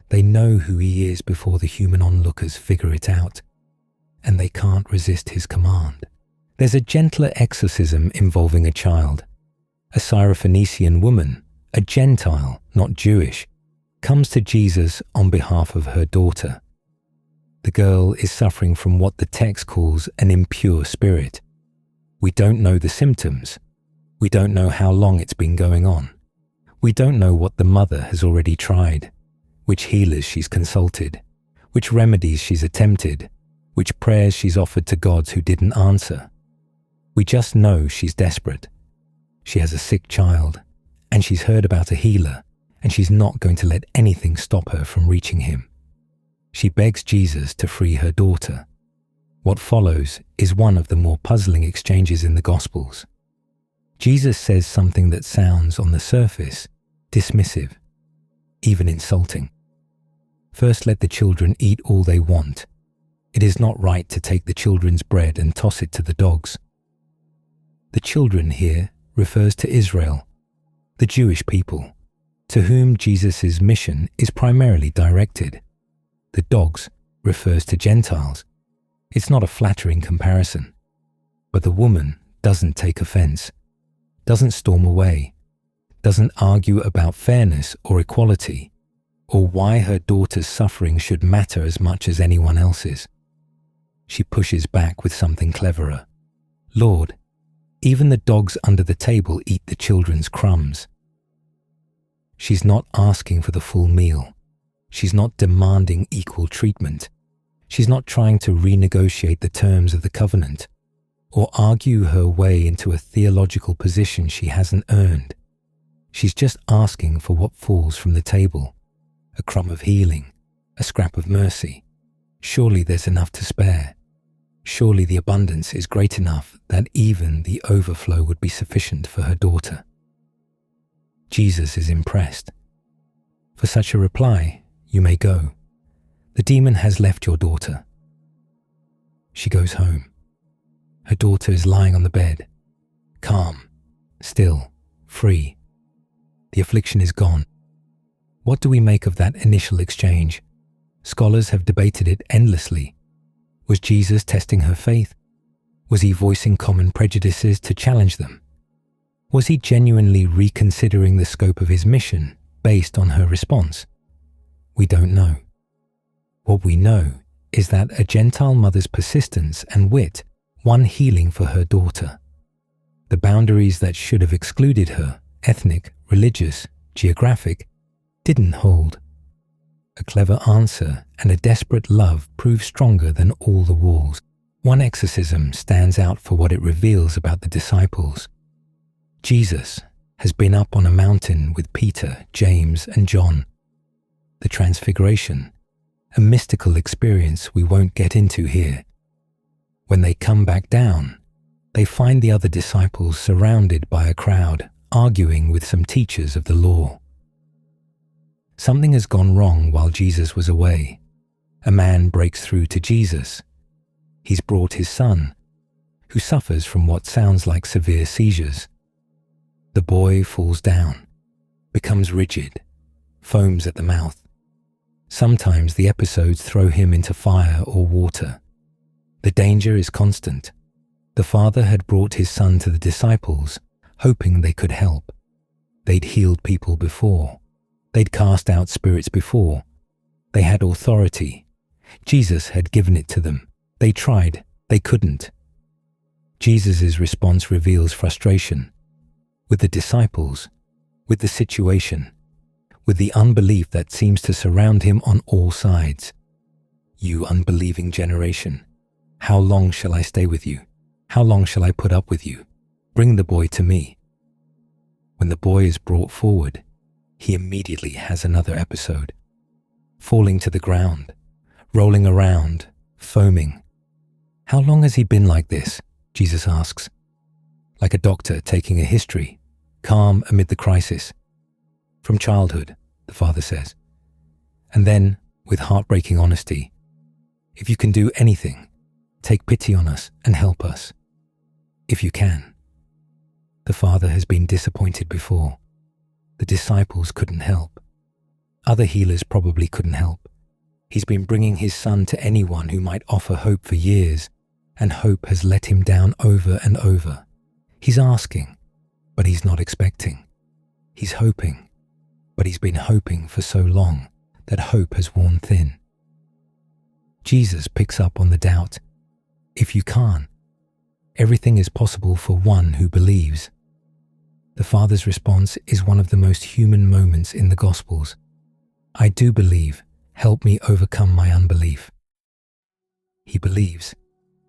They know who he is before the human onlookers figure it out, and they can't resist his command. There's a gentler exorcism involving a child. A Syrophoenician woman, a Gentile, not Jewish, comes to Jesus on behalf of her daughter. The girl is suffering from what the text calls an impure spirit. We don't know the symptoms. We don't know how long it's been going on. We don't know what the mother has already tried, which healers she's consulted, which remedies she's attempted, which prayers she's offered to gods who didn't answer. We just know she's desperate. She has a sick child, and she's heard about a healer, and she's not going to let anything stop her from reaching him. She begs Jesus to free her daughter. What follows is one of the more puzzling exchanges in the Gospels. Jesus says something that sounds, on the surface, dismissive, even insulting. First, let the children eat all they want. It is not right to take the children's bread and toss it to the dogs. The children here refers to Israel, the Jewish people, to whom Jesus' mission is primarily directed. The dogs refers to Gentiles. It's not a flattering comparison. But the woman doesn't take offense, doesn't storm away, doesn't argue about fairness or equality, or why her daughter's suffering should matter as much as anyone else's. She pushes back with something cleverer. Lord, even the dogs under the table eat the children's crumbs. She's not asking for the full meal. She's not demanding equal treatment. She's not trying to renegotiate the terms of the covenant or argue her way into a theological position she hasn't earned. She's just asking for what falls from the table, a crumb of healing, a scrap of mercy. Surely there's enough to spare. Surely the abundance is great enough that even the overflow would be sufficient for her daughter. Jesus is impressed. For such a reply, you may go. The demon has left your daughter. She goes home. Her daughter is lying on the bed, calm, still, free. The affliction is gone. What do we make of that initial exchange? Scholars have debated it endlessly. Was Jesus testing her faith? Was he voicing common prejudices to challenge them? Was he genuinely reconsidering the scope of his mission based on her response? We don't know. What we know is that a Gentile mother's persistence and wit won healing for her daughter. The boundaries that should have excluded her, ethnic, religious, geographic, didn't hold. A clever answer and a desperate love prove stronger than all the walls. One exorcism stands out for what it reveals about the disciples. Jesus has been up on a mountain with Peter, James, and John. The Transfiguration, a mystical experience we won't get into here. When they come back down, they find the other disciples surrounded by a crowd, arguing with some teachers of the law. Something has gone wrong while Jesus was away. A man breaks through to Jesus. He's brought his son, who suffers from what sounds like severe seizures. The boy falls down, becomes rigid, foams at the mouth. Sometimes the episodes throw him into fire or water. The danger is constant. The father had brought his son to the disciples, hoping they could help. They'd healed people before. They'd cast out spirits before. They had authority. Jesus had given it to them. They tried. They couldn't. Jesus' response reveals frustration. With the disciples, with the situation, with the unbelief that seems to surround him on all sides. You unbelieving generation, how long shall I stay with you? How long shall I put up with you? Bring the boy to me. When the boy is brought forward, he immediately has another episode. Falling to the ground, rolling around, foaming. How long has he been like this? Jesus asks. Like a doctor taking a history, calm amid the crisis. From childhood, the father says. And then, with heartbreaking honesty, if you can do anything, take pity on us and help us. If you can. The father has been disappointed before. The disciples couldn't help. Other healers probably couldn't help. He's been bringing his son to anyone who might offer hope for years, and hope has let him down over and over. He's asking, but he's not expecting. He's hoping, but he's been hoping for so long that hope has worn thin. Jesus picks up on the doubt. If you can't, everything is possible for one who believes. The Father's response is one of the most human moments in the Gospels. I do believe. Help me overcome my unbelief. He believes.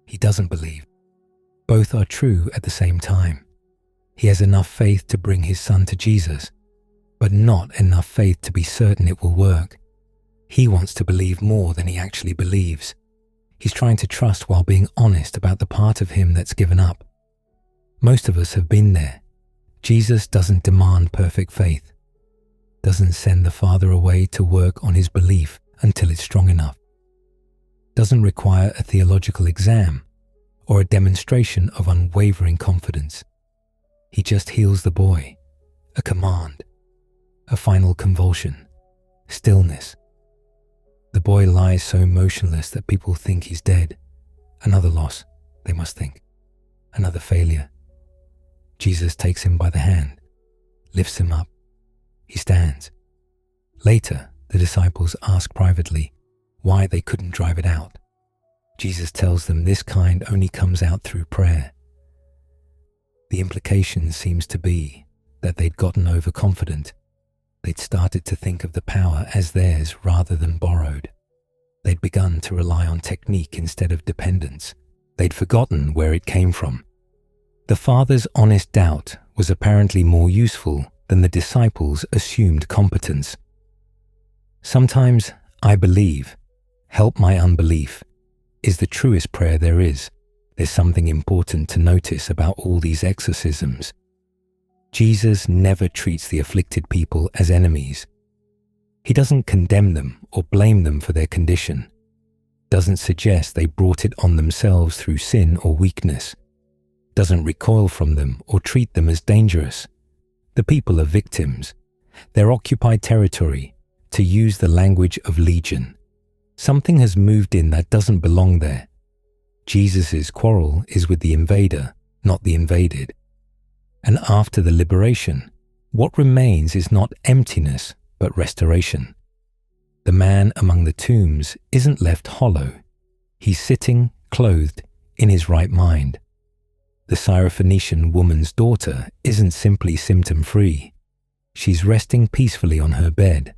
He doesn't believe. Both are true at the same time. He has enough faith to bring his son to Jesus, but not enough faith to be certain it will work. He wants to believe more than he actually believes. He's trying to trust while being honest about the part of him that's given up. Most of us have been there. Jesus doesn't demand perfect faith, doesn't send the Father away to work on his belief until it's strong enough, doesn't require a theological exam or a demonstration of unwavering confidence. He just heals the boy, a command, a final convulsion, stillness. The boy lies so motionless that people think he's dead. Another loss, they must think. Another failure. Jesus takes him by the hand, lifts him up. He stands. Later, the disciples ask privately why they couldn't drive it out. Jesus tells them this kind only comes out through prayer. The implication seems to be that they'd gotten overconfident. They'd started to think of the power as theirs rather than borrowed. They'd begun to rely on technique instead of dependence. They'd forgotten where it came from. The Father's honest doubt was apparently more useful than the disciples' assumed competence. Sometimes, I believe, help my unbelief, is the truest prayer there is. There's something important to notice about all these exorcisms. Jesus never treats the afflicted people as enemies. He doesn't condemn them or blame them for their condition, doesn't suggest they brought it on themselves through sin or weakness, doesn't recoil from them or treat them as dangerous. The people are victims. They're occupied territory, to use the language of Legion. Something has moved in that doesn't belong there. Jesus' quarrel is with the invader, not the invaded. And after the liberation, what remains is not emptiness, but restoration. The man among the tombs isn't left hollow. He's sitting, clothed, in his right mind. The Syrophoenician woman's daughter isn't simply symptom-free. She's resting peacefully on her bed.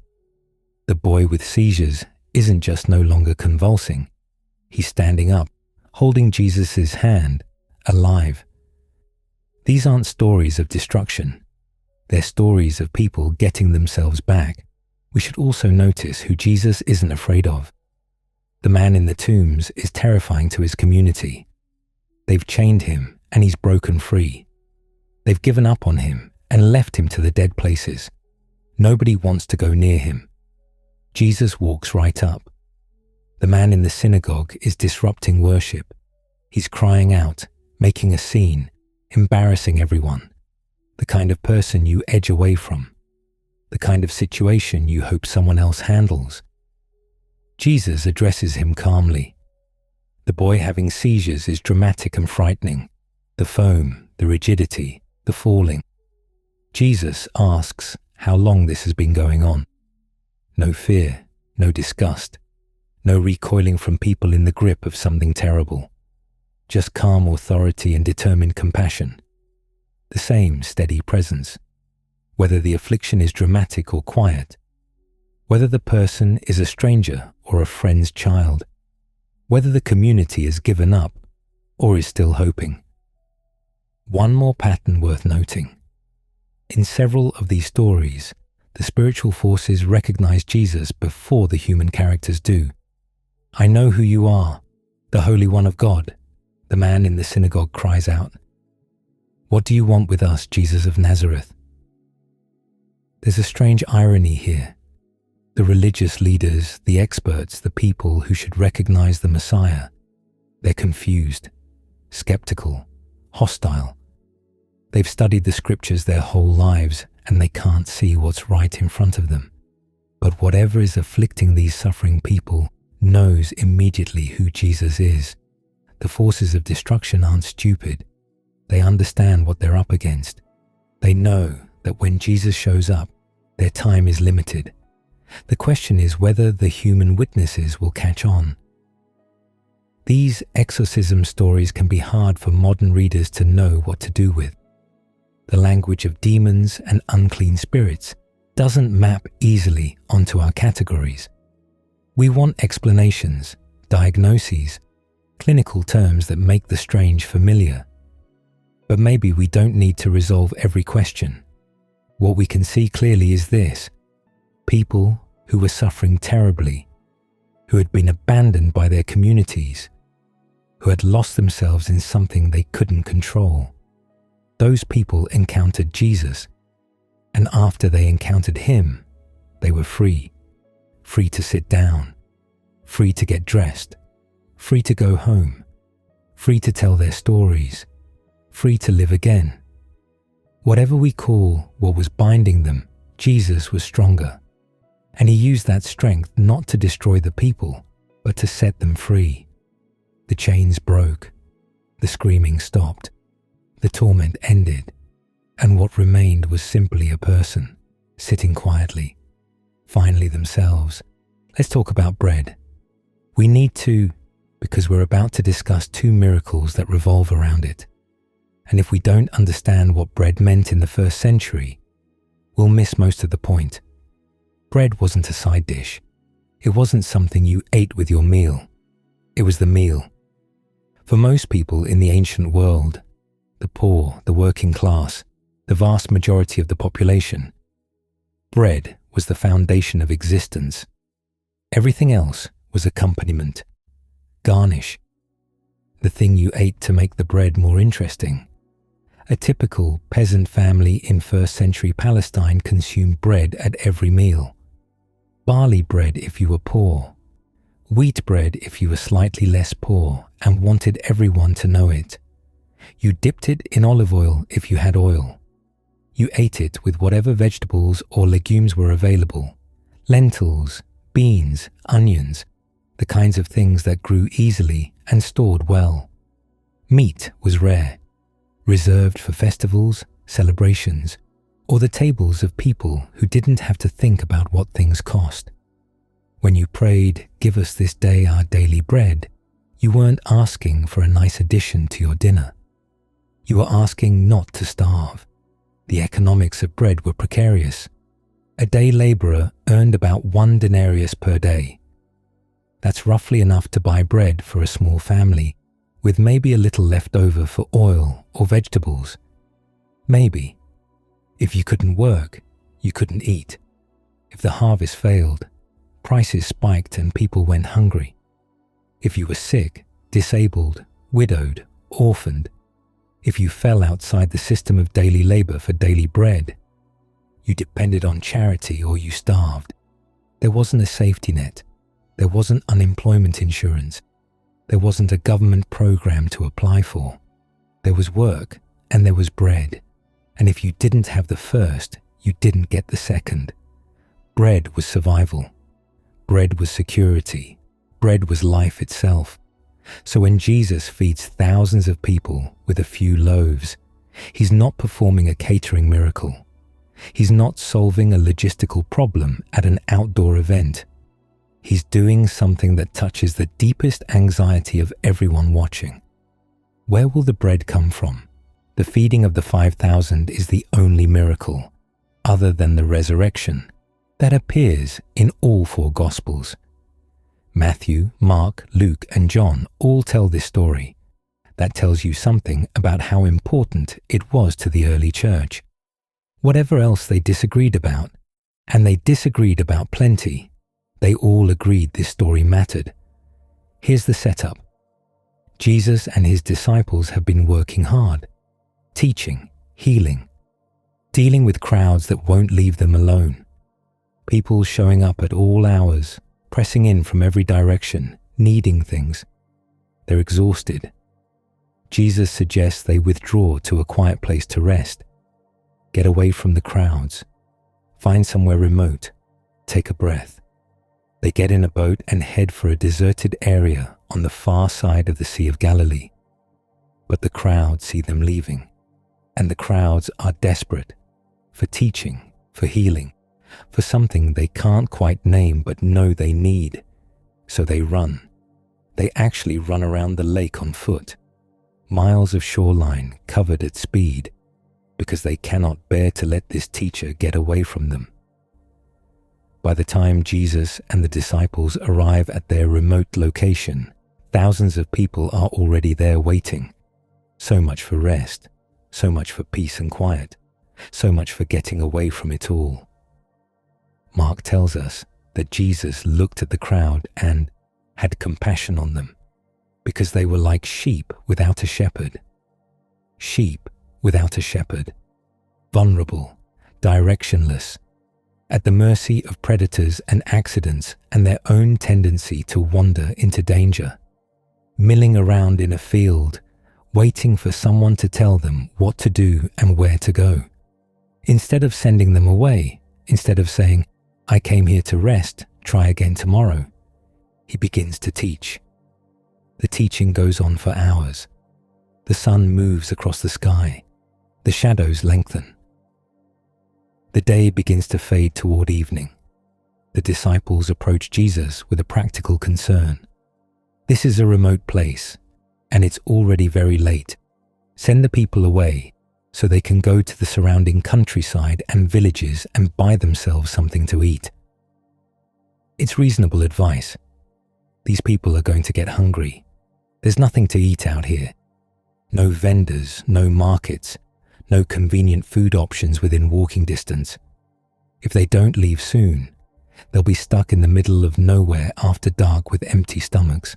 The boy with seizures isn't just no longer convulsing. He's standing up, holding Jesus' hand, alive. These aren't stories of destruction. They're stories of people getting themselves back. We should also notice who Jesus isn't afraid of. The man in the tombs is terrifying to his community. They've chained him and he's broken free. They've given up on him and left him to the dead places. Nobody wants to go near him. Jesus walks right up. The man in the synagogue is disrupting worship. He's crying out, making a scene, embarrassing everyone. The kind of person you edge away from. The kind of situation you hope someone else handles. Jesus addresses him calmly. The boy having seizures is dramatic and frightening. The foam, the rigidity, the falling. Jesus asks how long this has been going on. No fear, no disgust, no recoiling from people in the grip of something terrible. Just calm authority and determined compassion. The same steady presence. Whether the affliction is dramatic or quiet. Whether the person is a stranger or a friend's child. Whether the community has given up or is still hoping. One more pattern worth noting. In several of these stories, the spiritual forces recognize Jesus before the human characters do. I know who you are, the Holy One of God, the man in the synagogue cries out. What do you want with us, Jesus of Nazareth? There's a strange irony here. The religious leaders, the experts, the people who should recognize the Messiah, they're confused, skeptical, hostile. They've studied the scriptures their whole lives and they can't see what's right in front of them. But whatever is afflicting these suffering people knows immediately who Jesus is. The forces of destruction aren't stupid. They understand what they're up against. They know that when Jesus shows up, their time is limited. The question is whether the human witnesses will catch on. These exorcism stories can be hard for modern readers to know what to do with. The language of demons and unclean spirits doesn't map easily onto our categories. We want explanations, diagnoses, clinical terms that make the strange familiar. But maybe we don't need to resolve every question. What we can see clearly is this: people who were suffering terribly, who had been abandoned by their communities, who had lost themselves in something they couldn't control. Those people encountered Jesus, and after they encountered him, they were free. Free to sit down, free to get dressed, free to go home, free to tell their stories, free to live again. Whatever we call what was binding them, Jesus was stronger, and he used that strength not to destroy the people, but to set them free. The chains broke, the screaming stopped, the torment ended, and what remained was simply a person, sitting quietly, finally themselves. Let's talk about bread. We need to, because we're about to discuss two miracles that revolve around it. And if we don't understand what bread meant in the first century, we'll miss most of the point. Bread wasn't a side dish. It wasn't something you ate with your meal. It was the meal. For most people in the ancient world, the poor, the working class, the vast majority of the population, bread was the foundation of existence. Everything else was accompaniment, garnish, the thing you ate to make the bread more interesting. A typical peasant family in first century Palestine consumed bread at every meal. Barley bread if you were poor, wheat bread if you were slightly less poor and wanted everyone to know it. You dipped it in olive oil if you had oil. You ate it with whatever vegetables or legumes were available: lentils, beans, onions, the kinds of things that grew easily and stored well. Meat was rare, reserved for festivals, celebrations, or the tables of people who didn't have to think about what things cost. When you prayed, "Give us this day our daily bread," you weren't asking for a nice addition to your dinner. You were asking not to starve. The economics of bread were precarious. A day laborer earned about 1 denarius per day. That's roughly enough to buy bread for a small family, with maybe a little left over for oil or vegetables. Maybe. If you couldn't work, you couldn't eat. If the harvest failed, prices spiked and people went hungry. If you were sick, disabled, widowed, orphaned, if you fell outside the system of daily labor for daily bread, you depended on charity or you starved. There wasn't a safety net. There wasn't unemployment insurance. There wasn't a government program to apply for. There was work and there was bread. And if you didn't have the first, you didn't get the second. Bread was survival. Bread was security. Bread was life itself. So when Jesus feeds thousands of people with a few loaves, he's not performing a catering miracle. He's not solving a logistical problem at an outdoor event. He's doing something that touches the deepest anxiety of everyone watching. Where will the bread come from? The feeding of the 5,000 is the only miracle, other than the resurrection, that appears in all 4 Gospels. Matthew, Mark, Luke, and John all tell this story. That tells you something about how important it was to the early church. Whatever else they disagreed about, and they disagreed about plenty, they all agreed this story mattered. Here's the setup. Jesus and his disciples have been working hard, teaching, healing, dealing with crowds that won't leave them alone. People showing up at all hours, pressing in from every direction, needing things. They're exhausted. Jesus suggests they withdraw to a quiet place to rest, get away from the crowds, find somewhere remote, take a breath. They get in a boat and head for a deserted area on the far side of the Sea of Galilee. But the crowds see them leaving, and the crowds are desperate for teaching, for healing, for something they can't quite name but know they need. So they run. they actually run around the lake on foot, miles of shoreline covered at speed, because they cannot bear to let this teacher get away from them. By the time Jesus and the disciples arrive at their remote location, thousands of people are already there waiting. So much for rest, so much for peace and quiet, so much for getting away from it all. Mark tells us that Jesus looked at the crowd and had compassion on them, because they were like sheep without a shepherd. Sheep without a shepherd, vulnerable, directionless, at the mercy of predators and accidents and their own tendency to wander into danger, milling around in a field, waiting for someone to tell them what to do and where to go. Instead of sending them away, instead of saying, "I came here to rest, try again tomorrow," he begins to teach. The teaching goes on for hours. The sun moves across the sky. The shadows lengthen. The day begins to fade toward evening. The disciples approach Jesus with a practical concern. This is a remote place, and it's already very late. Send the people away so they can go to the surrounding countryside and villages and buy themselves something to eat. It's reasonable advice. These people are going to get hungry. There's nothing to eat out here. No vendors, no markets, no convenient food options within walking distance. If they don't leave soon, they'll be stuck in the middle of nowhere after dark with empty stomachs.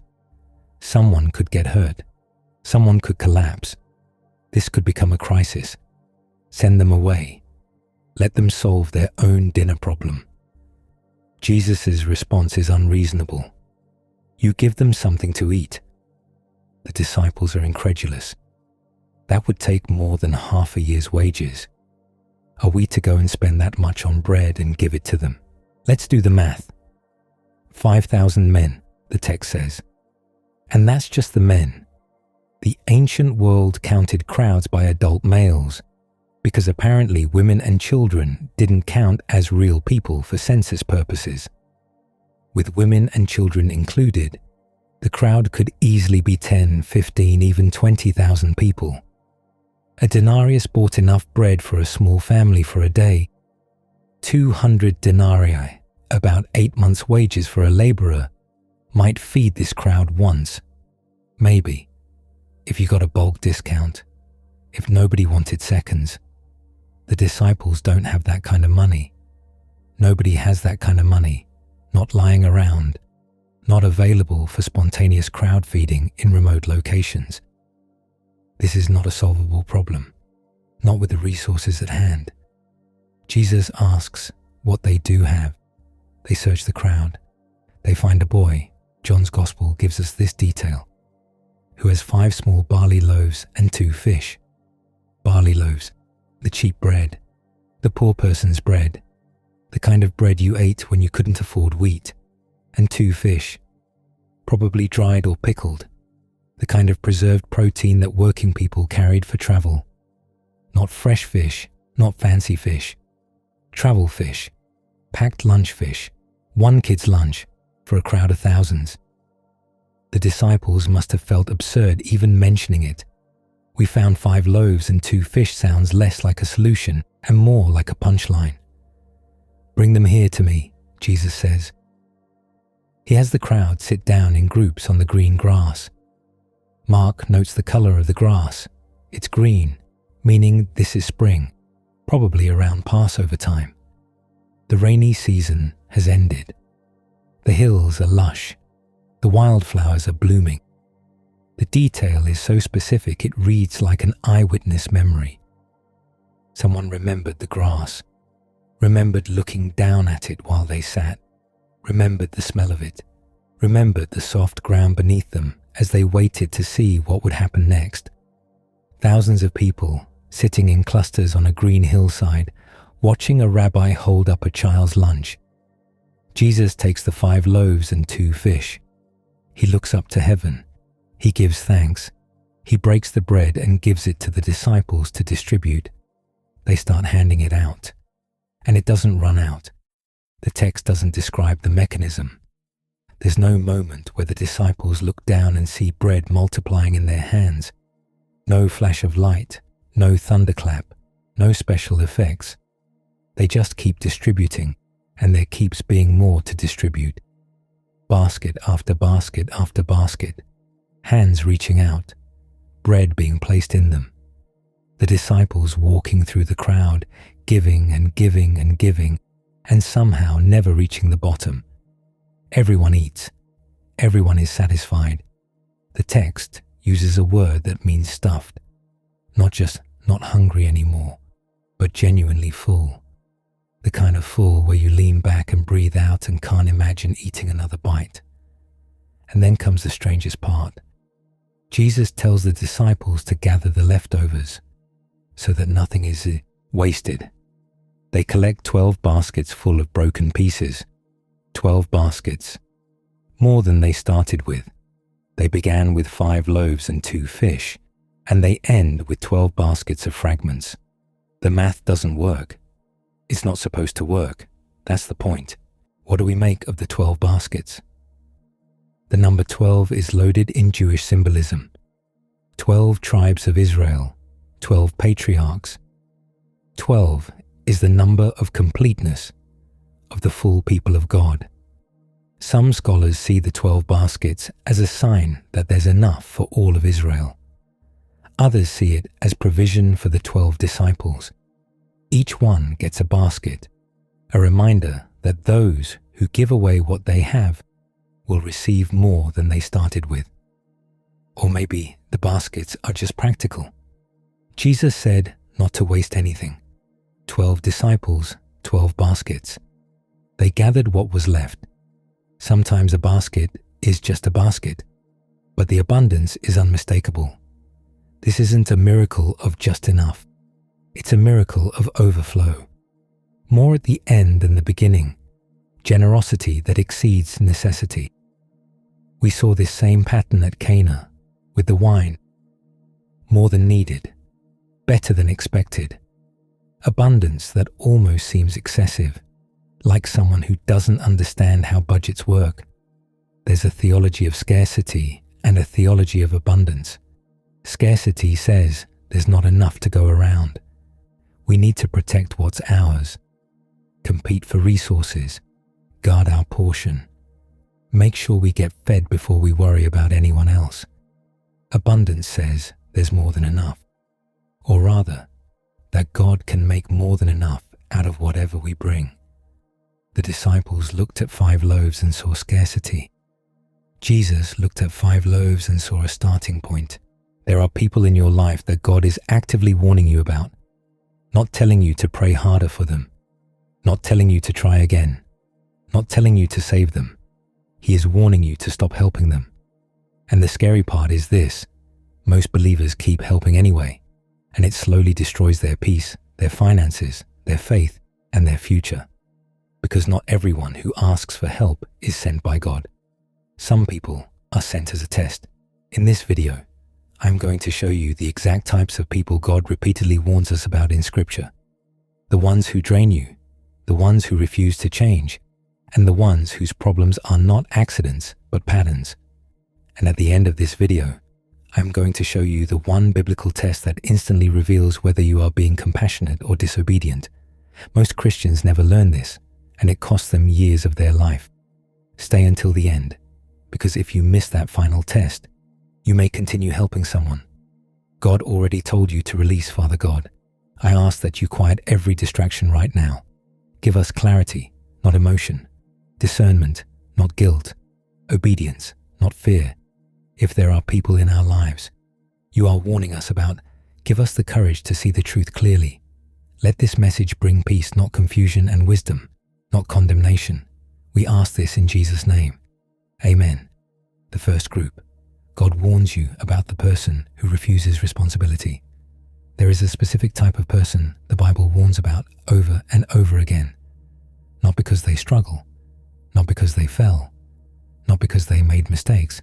Someone could get hurt. Someone could collapse. This could become a crisis. Send them away. Let them solve their own dinner problem. Jesus' response is unreasonable. You give them something to eat. The disciples are incredulous. That would take more than half a year's wages. Are we to go and spend that much on bread and give it to them? Let's do the math. 5,000 men, the text says. And that's just the men. The ancient world counted crowds by adult males, because apparently women and children didn't count as real people for census purposes. With women and children included, the crowd could easily be 10, 15, even 20,000 people. A denarius bought enough bread for a small family for a day. 200 denarii, about 8 months' wages for a laborer, might feed this crowd once. Maybe, if you got a bulk discount, if nobody wanted seconds. The disciples don't have that kind of money. Nobody has that kind of money, not lying around, not available for spontaneous crowd feeding in remote locations. This is not a solvable problem, not with the resources at hand. Jesus asks what they do have. They search the crowd. They find a boy, John's Gospel gives us this detail, who has 5 small barley loaves and 2 fish. Barley loaves, the cheap bread, the poor person's bread, the kind of bread you ate when you couldn't afford wheat, and 2 fish, probably dried or pickled, the kind of preserved protein that working people carried for travel. Not fresh fish, not fancy fish. Travel fish, packed lunch fish, one kid's lunch for a crowd of thousands. The disciples must have felt absurd even mentioning it. We found 5 loaves and 2 fish sounds less like a solution and more like a punchline. Bring them here to me, Jesus says. He has the crowd sit down in groups on the green grass. Mark notes the color of the grass. It's green, meaning this is spring, probably around Passover time. The rainy season has ended. The hills are lush. The wildflowers are blooming. The detail is so specific it reads like an eyewitness memory. Someone remembered the grass, remembered looking down at it while they sat, remembered the smell of it, remembered the soft ground beneath them as they waited to see what would happen next. Thousands of people sitting in clusters on a green hillside, watching a rabbi hold up a child's lunch. Jesus takes the 5 loaves and 2 fish. He looks up to heaven. He gives thanks. He breaks the bread and gives it to the disciples to distribute. They start handing it out. And it doesn't run out. The text doesn't describe the mechanism. There's no moment where the disciples look down and see bread multiplying in their hands. No flash of light, no thunderclap, no special effects. They just keep distributing, and there keeps being more to distribute. Basket after basket after basket, hands reaching out, bread being placed in them. The disciples walking through the crowd, giving and giving and giving, and somehow never reaching the bottom. Everyone eats. Everyone is satisfied. The text uses a word that means stuffed, not just not hungry anymore, but genuinely full. The kind of full where you lean back and breathe out and can't imagine eating another bite. And then comes the strangest part. Jesus tells the disciples to gather the leftovers so that nothing is wasted. They collect 12 baskets full of broken pieces. 12 baskets. More than they started with. They began with 5 loaves and 2 fish, and they end with 12 baskets of fragments. The math doesn't work. It's not supposed to work. That's the point. What do we make of the 12 baskets? The number 12 is loaded in Jewish symbolism. 12 tribes of Israel, 12 patriarchs. 12 is the number of completeness, of the full people of God. Some scholars see the 12 baskets as a sign that there's enough for all of Israel. Others see it as provision for the 12 disciples. Each one gets a basket, a reminder that those who give away what they have will receive more than they started with. Or maybe the baskets are just practical. Jesus said not to waste anything. 12 disciples, 12 baskets. They gathered what was left. Sometimes a basket is just a basket, but the abundance is unmistakable. This isn't a miracle of just enough. It's a miracle of overflow. More at the end than the beginning. Generosity that exceeds necessity. We saw this same pattern at Cana with the wine. More than needed. Better than expected. Abundance that almost seems excessive, like someone who doesn't understand how budgets work. There's a theology of scarcity and a theology of abundance. Scarcity says there's not enough to go around. We need to protect what's ours, compete for resources, guard our portion, make sure we get fed before we worry about anyone else. Abundance says there's more than enough, or rather, that God can make more than enough out of whatever we bring. The disciples looked at 5 loaves and saw scarcity. Jesus looked at 5 loaves and saw a starting point. There are people in your life that God is actively warning you about, not telling you to pray harder for them, not telling you to try again, not telling you to save them. He is warning you to stop helping them. And the scary part is this: most believers keep helping anyway, and it slowly destroys their peace, their finances, their faith, and their future. Because not everyone who asks for help is sent by God. Some people are sent as a test. In this video, I'm going to show you the exact types of people God repeatedly warns us about in Scripture. The ones who drain you, the ones who refuse to change, and the ones whose problems are not accidents but patterns. And at the end of this video, I'm going to show you the one biblical test that instantly reveals whether you are being compassionate or disobedient. Most Christians never learn this, and it costs them years of their life. Stay until the end, because if you miss that final test, you may continue helping someone. God already told you to release, Father God. I ask that you quiet every distraction right now. Give us clarity, not emotion. Discernment, not guilt. Obedience, not fear. If there are people in our lives you are warning us about, give us the courage to see the truth clearly. Let this message bring peace, not confusion, and wisdom, not condemnation. We ask this in Jesus' name. Amen. The first group. God warns you about the person who refuses responsibility. There is a specific type of person the Bible warns about over and over again. Not because they struggle, not because they fell, not because they made mistakes,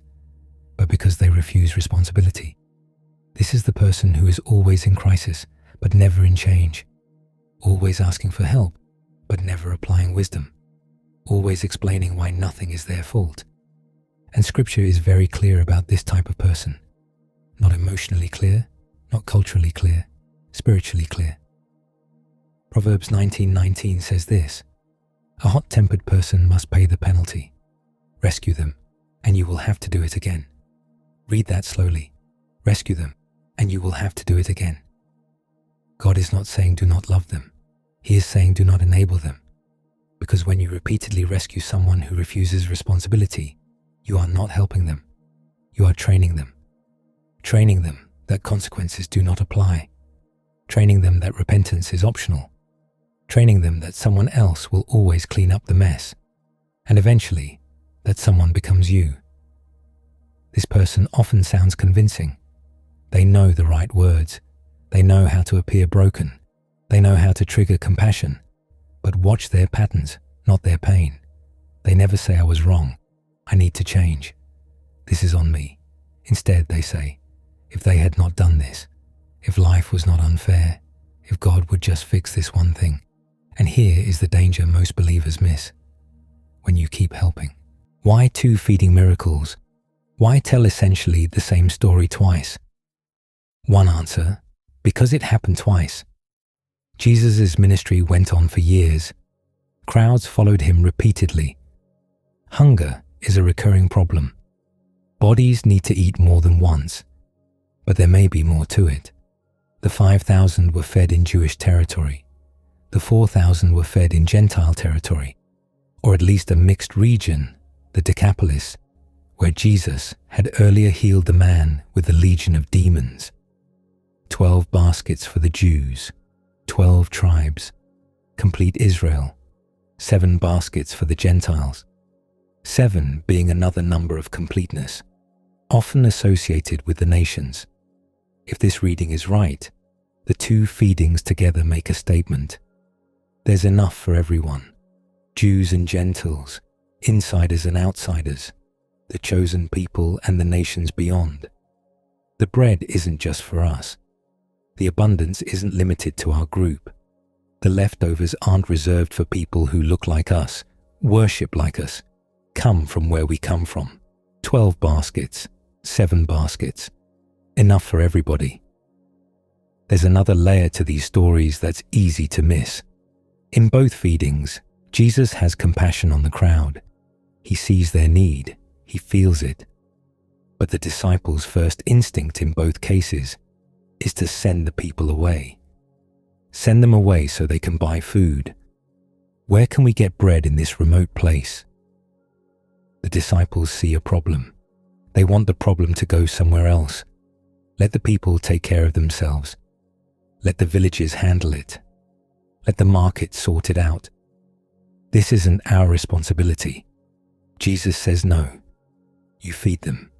but because they refuse responsibility. This is the person who is always in crisis, but never in change. Always asking for help, but never applying wisdom. Always explaining why nothing is their fault, And Scripture is very clear about this type of person. Not emotionally clear, not culturally clear, spiritually clear. Proverbs 19:19 says this, "A hot-tempered person must pay the penalty. Rescue them, and you will have to do it again." Read that slowly. Rescue them, and you will have to do it again. God is not saying do not love them. He is saying do not enable them. Because when you repeatedly rescue someone who refuses responsibility, you are not helping them. You are training them. Training them that consequences do not apply. Training them that repentance is optional. Training them that someone else will always clean up the mess. And eventually, that someone becomes you. This person often sounds convincing. They know the right words. They know how to appear broken. They know how to trigger compassion. But watch their patterns, not their pain. They never say I was wrong. I need to change. This is on me. Instead, they say, if they had not done this, if life was not unfair, if God would just fix this one thing. And here is the danger most believers miss. When you keep helping. Why two feeding miracles? Why tell essentially the same story twice? One answer, because it happened twice. Jesus' ministry went on for years. Crowds followed him repeatedly. Hunger is a recurring problem. Bodies need to eat more than once, but there may be more to it. The 5,000 were fed in Jewish territory. The 4,000 were fed in Gentile territory, or at least a mixed region, the Decapolis, where Jesus had earlier healed the man with the legion of demons. 12 baskets for the Jews, 12 tribes, complete Israel, 7 baskets for the Gentiles, 7 being another number of completeness, often associated with the nations. If this reading is right, the two feedings together make a statement. There's enough for everyone, Jews and Gentiles, insiders and outsiders, the chosen people and the nations beyond. The bread isn't just for us. The abundance isn't limited to our group. The leftovers aren't reserved for people who look like us, worship like us, come from where we come from. 12 baskets, 7 baskets, enough for everybody. There's another layer to these stories that's easy to miss. In both feedings, Jesus has compassion on the crowd. He sees their need, he feels it. But the disciples' first instinct in both cases is to send the people away. Send them away so they can buy food. Where can we get bread in this remote place? The disciples see a problem. They want the problem to go somewhere else. Let the people take care of themselves. Let the villages handle it. Let the market sort it out. This isn't our responsibility. Jesus says no. You feed them.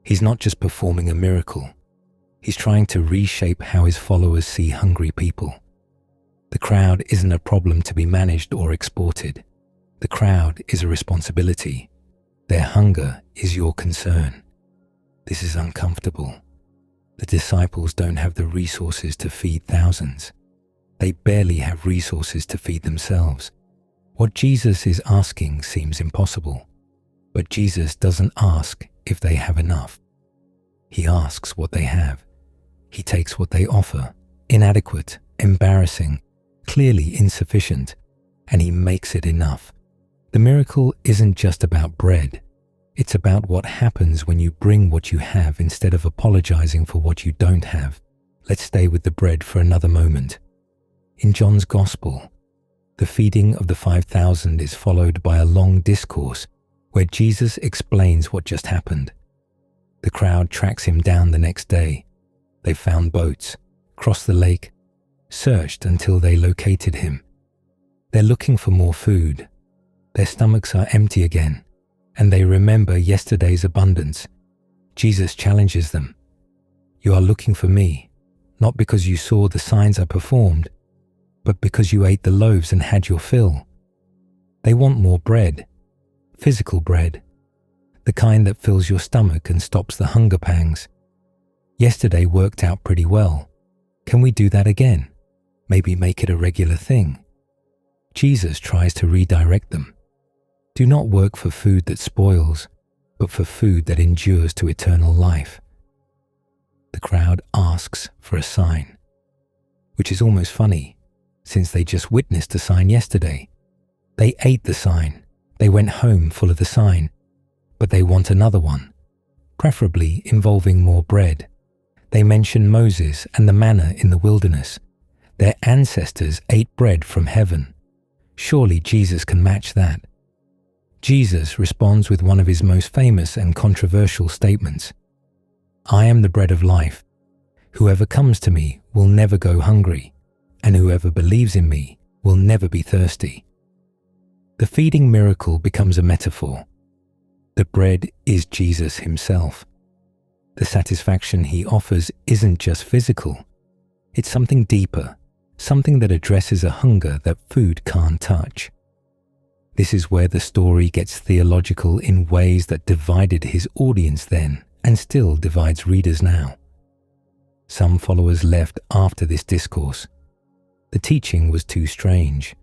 He's not just performing a miracle. He's trying to reshape how his followers see hungry people. The crowd isn't a problem to be managed or exported. The crowd is a responsibility. Their hunger is your concern. This is uncomfortable. The disciples don't have the resources to feed thousands. They barely have resources to feed themselves. What Jesus is asking seems impossible, but Jesus doesn't ask if they have enough. He asks what they have. He takes what they offer, inadequate, embarrassing, clearly insufficient, and he makes it enough. The miracle isn't just about bread. It's about what happens when you bring what you have instead of apologizing for what you don't have. Let's stay with the bread for another moment. In John's Gospel, the feeding of the 5,000 is followed by a long discourse where Jesus explains what just happened. The crowd tracks him down the next day. They found boats, crossed the lake, searched until they located him. They're looking for more food. Their stomachs are empty again, and they remember yesterday's abundance. Jesus challenges them. You are looking for me, not because you saw the signs I performed, but because you ate the loaves and had your fill. They want more bread, physical bread, the kind that fills your stomach and stops the hunger pangs. Yesterday worked out pretty well. Can we do that again? Maybe make it a regular thing. Jesus tries to redirect them. Do not work for food that spoils, but for food that endures to eternal life. The crowd asks for a sign, which is almost funny, since they just witnessed a sign yesterday. They ate the sign, they went home full of the sign, but they want another one, preferably involving more bread. They mention Moses and the manna in the wilderness. Their ancestors ate bread from heaven. Surely Jesus can match that. Jesus responds with one of his most famous and controversial statements. I am the bread of life. Whoever comes to me will never go hungry, and whoever believes in me will never be thirsty. The feeding miracle becomes a metaphor. The bread is Jesus himself. The satisfaction he offers isn't just physical. It's something deeper, something that addresses a hunger that food can't touch. This is where the story gets theological in ways that divided his audience then and still divides readers now. Some followers left after this discourse. The teaching was too strange,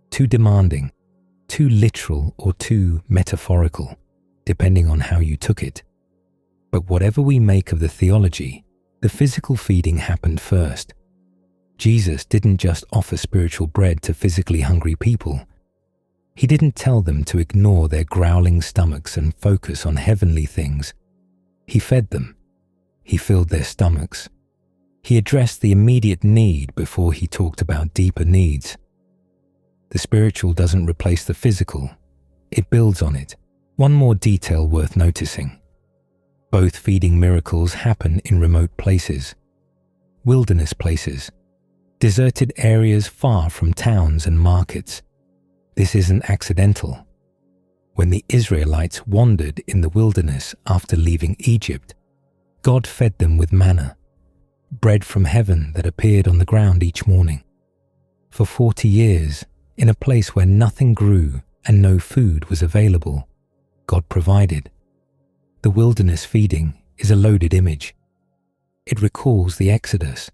too demanding, too literal or too metaphorical, depending on how you took it. But whatever we make of the theology, the physical feeding happened first. Jesus didn't just offer spiritual bread to physically hungry people. He didn't tell them to ignore their growling stomachs and focus on heavenly things. He fed them. He filled their stomachs. He addressed the immediate need before he talked about deeper needs. The spiritual doesn't replace the physical. It builds on it. One more detail worth noticing. Both feeding miracles happen in remote places, wilderness places, deserted areas far from towns and markets. This isn't accidental. When the Israelites wandered in the wilderness after leaving Egypt, God fed them with manna, bread from heaven that appeared on the ground each morning. For 40 years, in a place where nothing grew and no food was available, God provided. The wilderness feeding is a loaded image. It recalls the Exodus,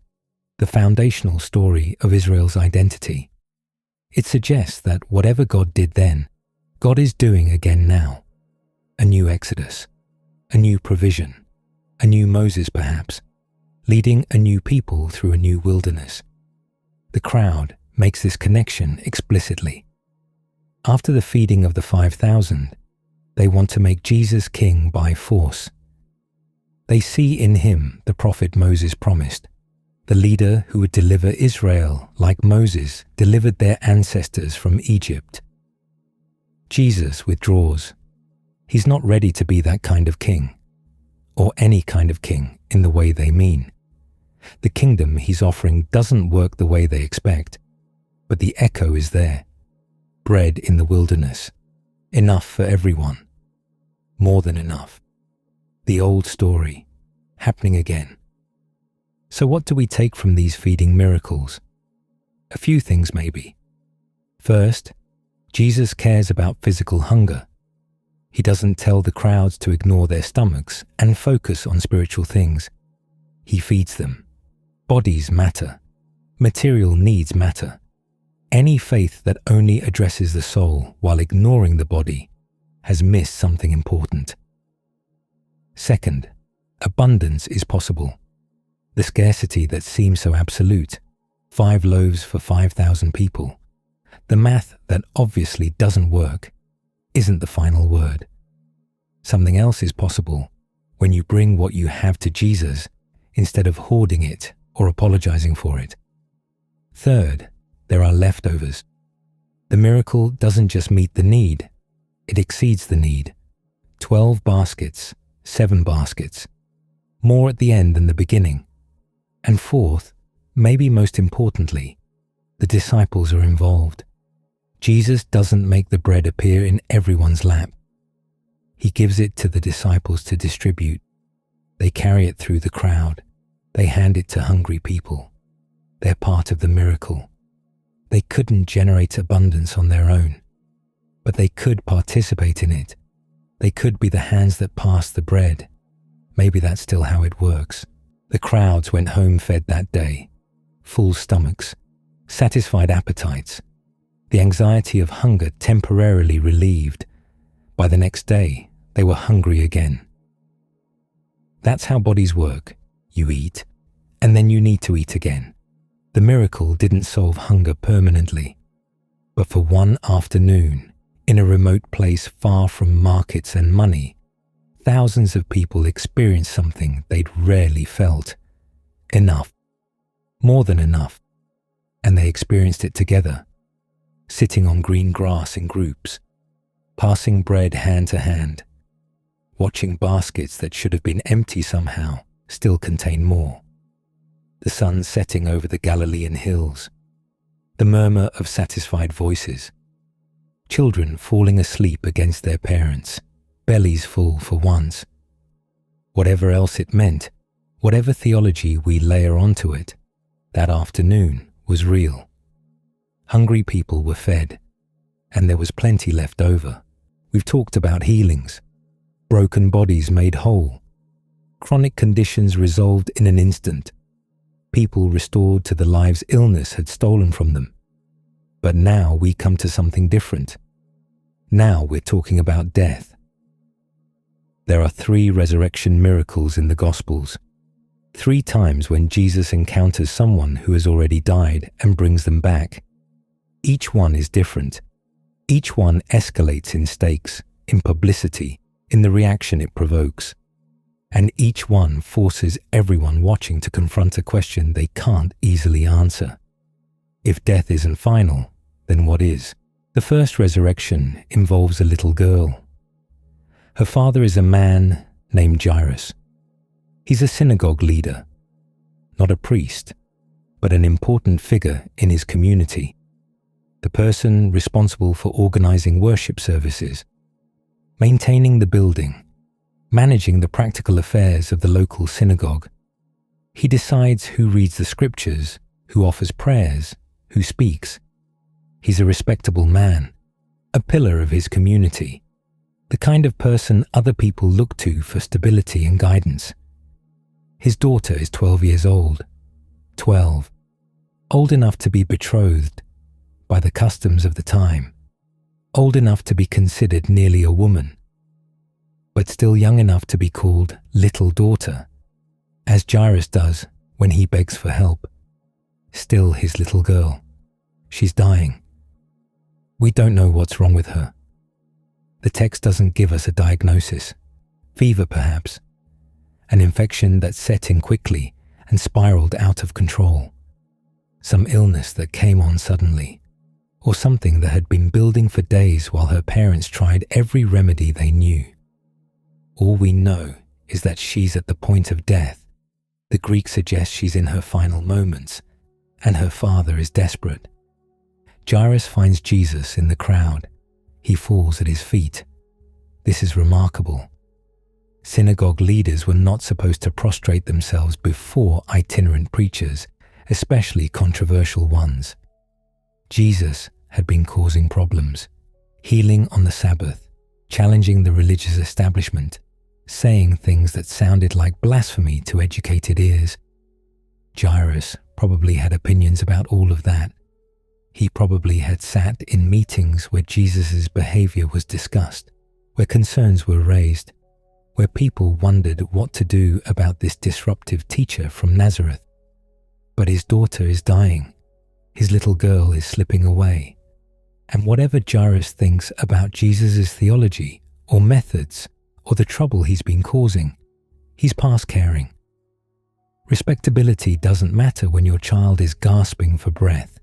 the foundational story of Israel's identity. It suggests that whatever God did then, God is doing again now. A new Exodus, a new provision, a new Moses perhaps, leading a new people through a new wilderness. The crowd makes this connection explicitly. After the feeding of the 5,000, they want to make Jesus king by force. They see in him the prophet Moses promised, the leader who would deliver Israel like Moses delivered their ancestors from Egypt. Jesus withdraws. He's not ready to be that kind of king, or any kind of king in the way they mean. The kingdom he's offering doesn't work the way they expect, but the echo is there. Bread in the wilderness, enough for everyone, more than enough. The old story, happening again. So what do we take from these feeding miracles? A few things maybe. First, Jesus cares about physical hunger. He doesn't tell the crowds to ignore their stomachs and focus on spiritual things. He feeds them. Bodies matter. Material needs matter. Any faith that only addresses the soul while ignoring the body has missed something important. Second, abundance is possible. The scarcity that seems so absolute, 5 loaves for 5,000 people, the math that obviously doesn't work, isn't the final word. Something else is possible when you bring what you have to Jesus instead of hoarding it or apologizing for it. Third, there are leftovers. The miracle doesn't just meet the need, it exceeds the need. 12 baskets, 7 baskets, more at the end than the beginning. And fourth, maybe most importantly, the disciples are involved. Jesus doesn't make the bread appear in everyone's lap. He gives it to the disciples to distribute. They carry it through the crowd. They hand it to hungry people. They're part of the miracle. They couldn't generate abundance on their own, but they could participate in it. They could be the hands that pass the bread. Maybe that's still how it works. The crowds went home fed that day, full stomachs, satisfied appetites, the anxiety of hunger temporarily relieved. By the next day, They were hungry again. That's how bodies work. You eat, and then you need to eat again. The miracle didn't solve hunger permanently, but for one afternoon, in a remote place far from markets and money, thousands of people experienced something they'd rarely felt. Enough. More than enough. And they experienced it together, sitting on green grass in groups, passing bread hand to hand, watching baskets that should have been empty somehow still contain more. The sun setting over the Galilean hills, the murmur of satisfied voices, children falling asleep against their parents, bellies full for once. Whatever else it meant, whatever theology we layer onto it, that afternoon was real. Hungry people were fed, and there was plenty left over. We've talked about healings, broken bodies made whole, chronic conditions resolved in an instant, people restored to the lives illness had stolen from them. But now we come to something different. Now we're talking about death. There are 3 resurrection miracles in the Gospels. 3 times when Jesus encounters someone who has already died and brings them back. Each one is different. Each one escalates in stakes, in publicity, in the reaction it provokes. And each one forces everyone watching to confront a question they can't easily answer. If death isn't final, then what is? The first resurrection involves a little girl. Her father is a man named Jairus. He's a synagogue leader, not a priest, but an important figure in his community, the person responsible for organizing worship services, maintaining the building, managing the practical affairs of the local synagogue. He decides who reads the scriptures, who offers prayers, who speaks. He's a respectable man, a pillar of his community, the kind of person other people look to for stability and guidance. His daughter is 12 years old, 12, old enough to be betrothed by the customs of the time, old enough to be considered nearly a woman, but still young enough to be called little daughter, as Jairus does when he begs for help. Still his little girl. She's dying. We don't know what's wrong with her. The text doesn't give us a diagnosis. Fever, perhaps. An infection that set in quickly and spiraled out of control. Some illness that came on suddenly, or something that had been building for days while her parents tried every remedy they knew. All we know is that she's at the point of death. The Greek suggests she's in her final moments, and her father is desperate. Jairus finds Jesus in the crowd. He falls at his feet. This is remarkable. Synagogue leaders were not supposed to prostrate themselves before itinerant preachers, especially controversial ones. Jesus had been causing problems, healing on the Sabbath, challenging the religious establishment, saying things that sounded like blasphemy to educated ears. Jairus probably had opinions about all of that. He probably had sat in meetings where Jesus' behavior was discussed, where concerns were raised, where people wondered what to do about this disruptive teacher from Nazareth. But his daughter is dying. His little girl is slipping away. And whatever Jairus thinks about Jesus' theology or methods or the trouble he's been causing, he's past caring. Respectability doesn't matter when your child is gasping for breath.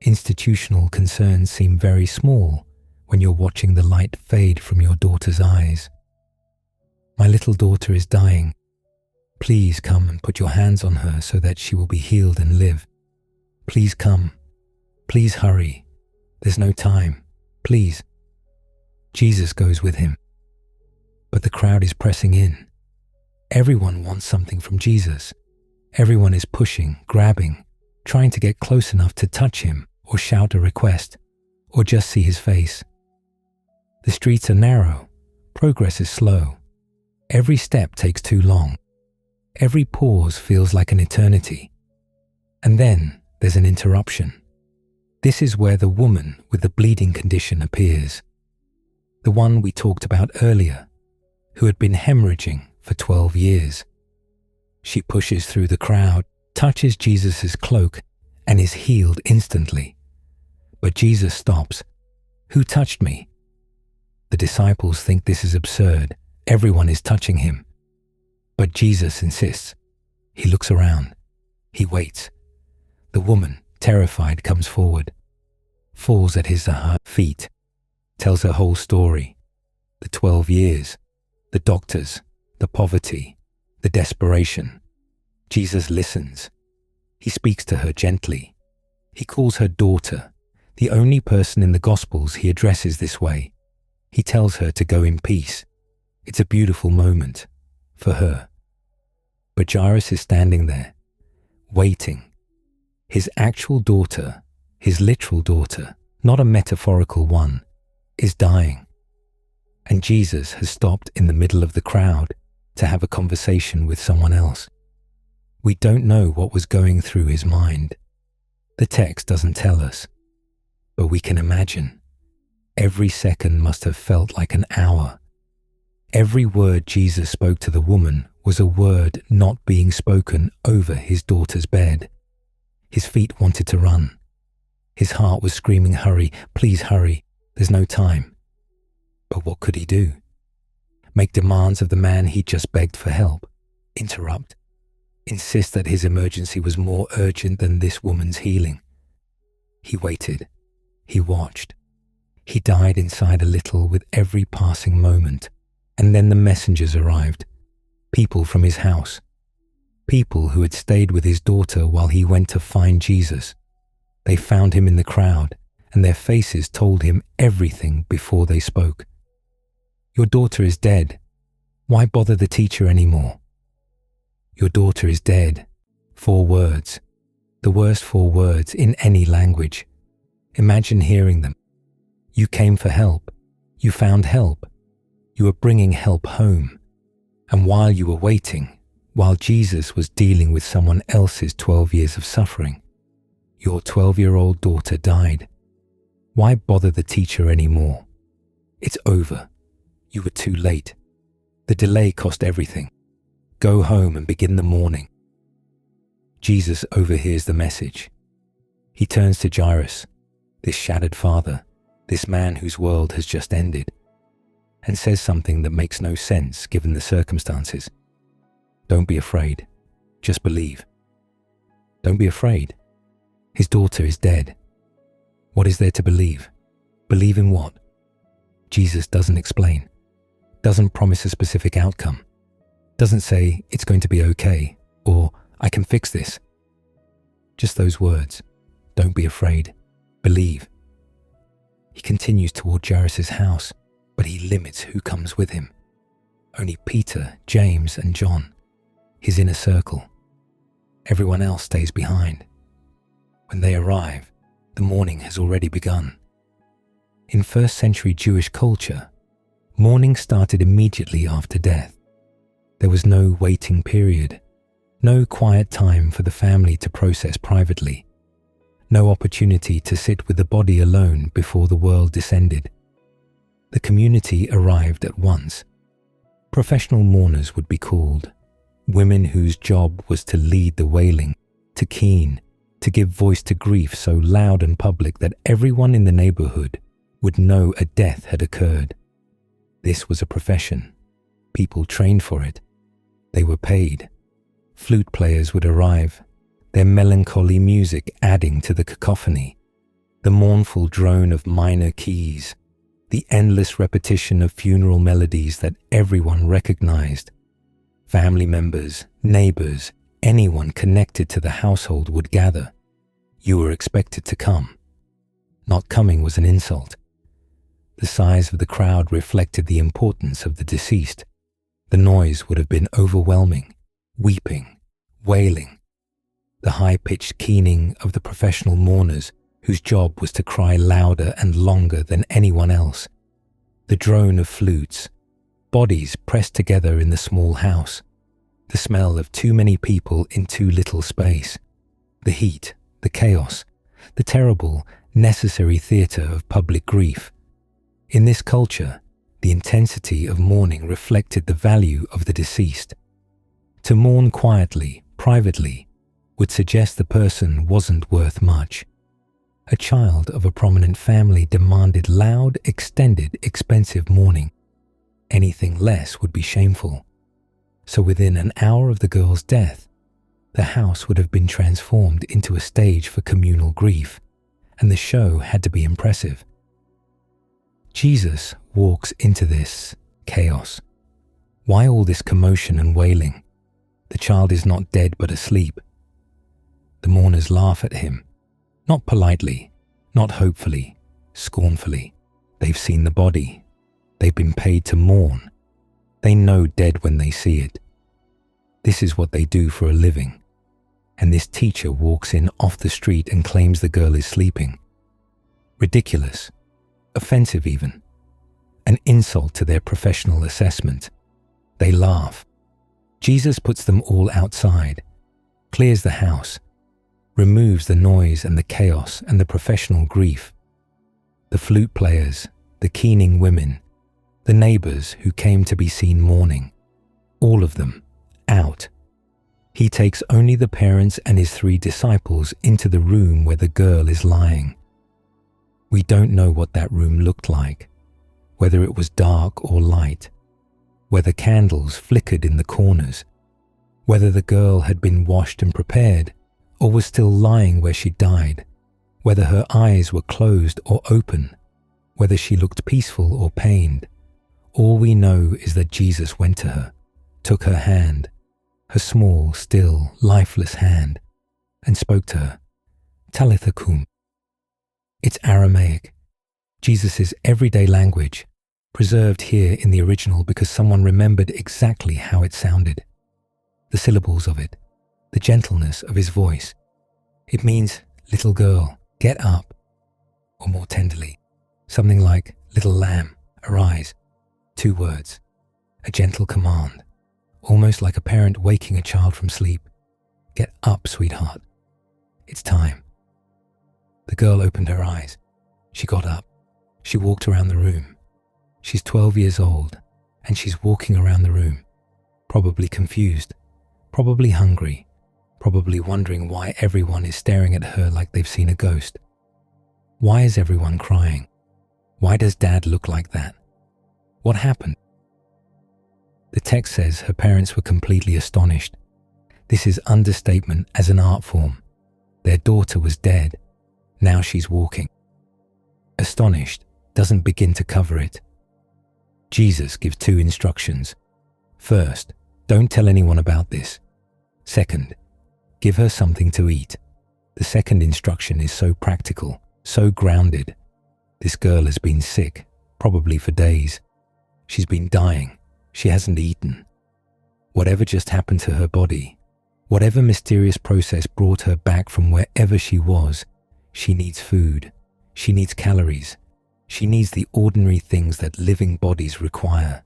Institutional concerns seem very small when you're watching the light fade from your daughter's eyes. My little daughter is dying. Please come and put your hands on her so that she will be healed and live. Please come. Please hurry. There's no time. Please. Jesus goes with him. But the crowd is pressing in. Everyone wants something from Jesus. Everyone is pushing, grabbing, trying to get close enough to touch him or shout a request or just see his face. The streets are narrow. Progress is slow. Every step takes too long. Every pause feels like an eternity. And then there's an interruption. This is where the woman with the bleeding condition appears. The one we talked about earlier, who had been hemorrhaging for 12 years. She pushes through the crowd, touches Jesus' cloak, and is healed instantly. But Jesus stops. "Who touched me?" The disciples think this is absurd. Everyone is touching him. But Jesus insists. He looks around. He waits. The woman, terrified, comes forward, falls at his or her feet, tells her whole story. The 12 years, the doctors, the poverty, the desperation. Jesus listens. He speaks to her gently. He calls her daughter, the only person in the Gospels he addresses this way. He tells her to go in peace. It's a beautiful moment for her. But Jairus is standing there, waiting. His actual daughter, his literal daughter, not a metaphorical one, is dying. And Jesus has stopped in the middle of the crowd to have a conversation with someone else. We don't know what was going through his mind. The text doesn't tell us, but we can imagine. Every second must have felt like an hour. Every word Jesus spoke to the woman was a word not being spoken over his daughter's bed. His feet wanted to run. His heart was screaming, "Hurry, please hurry, there's no time." But what could he do? Make demands of the man he just begged for help? Interrupt? Insist that his emergency was more urgent than this woman's healing? He waited. He watched. He died inside a little with every passing moment. And then the messengers arrived. People from his house. People who had stayed with his daughter while he went to find Jesus. They found him in the crowd, and their faces told him everything before they spoke. "Your daughter is dead. Why bother the teacher anymore?" Your daughter is dead. 4 words. The worst 4 words in any language. Imagine hearing them. You came for help. You found help. You were bringing help home. And while you were waiting, while Jesus was dealing with someone else's 12 years of suffering, your 12-year-old daughter died. Why bother the teacher anymore? It's over. You were too late. The delay cost everything. Go home and begin the mourning. Jesus overhears the message. He turns to Jairus, this shattered father, this man whose world has just ended, and says something that makes no sense given the circumstances. Don't be afraid. Just believe. Don't be afraid. His daughter is dead. What is there to believe? Believe in what? Jesus doesn't explain. Doesn't promise a specific outcome. Doesn't say, "It's going to be okay," or "I can fix this." Just those words. Don't be afraid. Believe. He continues toward Jairus' house, but he limits who comes with him. Only Peter, James, and John, his inner circle. Everyone else stays behind. When they arrive, the mourning has already begun. In first-century Jewish culture, mourning started immediately after death. There was no waiting period, no quiet time for the family to process privately, no opportunity to sit with the body alone before the world descended. The community arrived at once. Professional mourners would be called, women whose job was to lead the wailing, to keen, to give voice to grief so loud and public that everyone in the neighborhood would know a death had occurred. This was a profession. People trained for it. They were paid. Flute players would arrive, their melancholy music adding to the cacophony, the mournful drone of minor keys, the endless repetition of funeral melodies that everyone recognized. Family members, neighbors, anyone connected to the household would gather. You were expected to come. Not coming was an insult. The size of the crowd reflected the importance of the deceased. The noise would have been overwhelming, weeping, wailing. The high-pitched keening of the professional mourners whose job was to cry louder and longer than anyone else. The drone of flutes, bodies pressed together in the small house, the smell of too many people in too little space, the heat, the chaos, the terrible, necessary theatre of public grief. In this culture, The intensity of mourning reflected the value of the deceased. To mourn quietly, privately, would suggest the person wasn't worth much. A child of a prominent family demanded loud, extended, expensive mourning. Anything less would be shameful. So within an hour of the girl's death, the house would have been transformed into a stage for communal grief, and the show had to be impressive. Jesus walks into this chaos. Why all this commotion and wailing? The child is not dead but asleep. The mourners laugh at him, not politely, not hopefully, scornfully. They've seen the body. They've been paid to mourn. They know dead when they see it. This is what they do for a living. And this teacher walks in off the street and claims the girl is sleeping. Ridiculous. Offensive even. An insult to their professional assessment. They laugh. Jesus puts them all outside, clears the house, removes the noise and the chaos and the professional grief. The flute players, the keening women, the neighbors who came to be seen mourning, all of them out. He takes only the parents and his 3 disciples into the room where the girl is lying. We don't know what that room looked like, whether it was dark or light, whether candles flickered in the corners, whether the girl had been washed and prepared or was still lying where she died, whether her eyes were closed or open, whether she looked peaceful or pained. All we know is that Jesus went to her, took her hand, her small, still, lifeless hand, and spoke to her. Talitha kum. It's Aramaic, Jesus' everyday language, preserved here in the original because someone remembered exactly how it sounded. The syllables of it, the gentleness of his voice. It means, little girl, get up. Or more tenderly, something like, little lamb, arise. 2 words, a gentle command, almost like a parent waking a child from sleep. Get up, sweetheart. It's time. The girl opened her eyes. She got up. She walked around the room. She's 12 years old, and she's walking around the room, probably confused, probably hungry, probably wondering why everyone is staring at her like they've seen a ghost. Why is everyone crying? Why does Dad look like that? What happened? The text says her parents were completely astonished. This is understatement as an art form. Their daughter was dead. Now she's walking. Astonished doesn't begin to cover it. Jesus gives 2 instructions. First, don't tell anyone about this. Second, give her something to eat. The second instruction is so practical, so grounded. This girl has been sick, probably for days. She's been dying. She hasn't eaten. Whatever just happened to her body, whatever mysterious process brought her back from wherever she was, she needs food. She needs calories. She needs the ordinary things that living bodies require.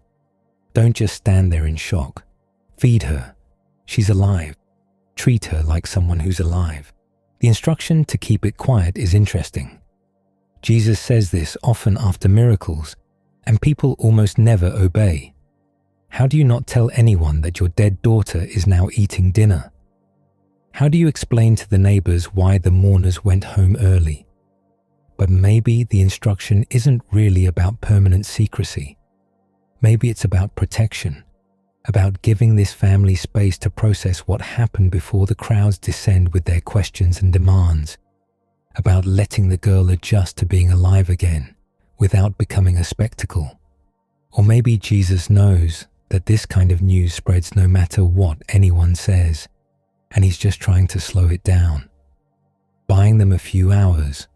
Don't just stand there in shock. Feed her. She's alive. Treat her like someone who's alive. The instruction to keep it quiet is interesting. Jesus says this often after miracles, and people almost never obey. How do you not tell anyone that your dead daughter is now eating dinner? How do you explain to the neighbors why the mourners went home early? But maybe the instruction isn't really about permanent secrecy. Maybe it's about protection, about giving this family space to process what happened before the crowds descend with their questions and demands, about letting the girl adjust to being alive again without becoming a spectacle. Or maybe Jesus knows that this kind of news spreads no matter what anyone says, and he's just trying to slow it down, buying them a few hours,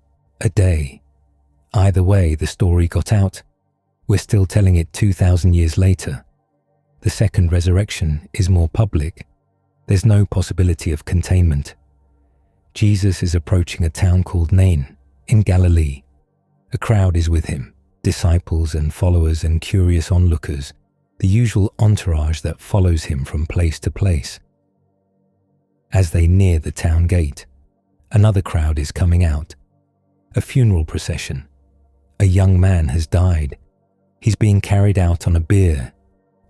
a day. Either way, the story got out. We're still telling it 2,000 years later. The second resurrection is more public. There's no possibility of containment. Jesus is approaching a town called Nain in Galilee. A crowd is with him, disciples and followers and curious onlookers, the usual entourage that follows him from place to place. As they near the town gate, another crowd is coming out. A funeral procession. A young man has died. He's being carried out on a bier,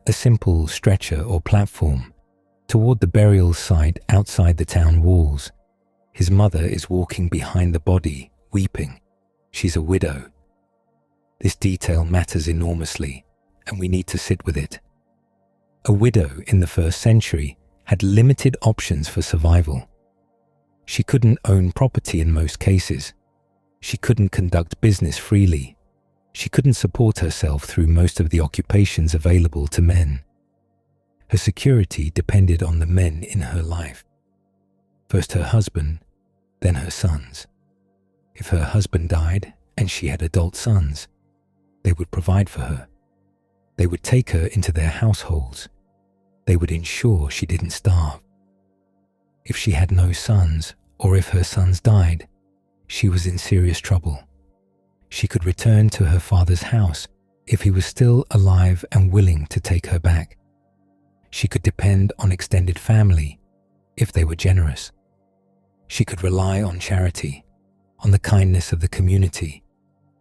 a simple stretcher or platform, toward the burial site outside the town walls. His mother is walking behind the body, weeping. She's a widow. This detail matters enormously, and we need to sit with it. A widow in the 1st century had limited options for survival. She couldn't own property in most cases. She couldn't conduct business freely. She couldn't support herself through most of the occupations available to men. Her security depended on the men in her life. First her husband, then her sons. If her husband died and she had adult sons, they would provide for her. They would take her into their households. They would ensure she didn't starve. If she had no sons, or if her sons died, she was in serious trouble. She could return to her father's house if he was still alive and willing to take her back. She could depend on extended family if they were generous. She could rely on charity, on the kindness of the community,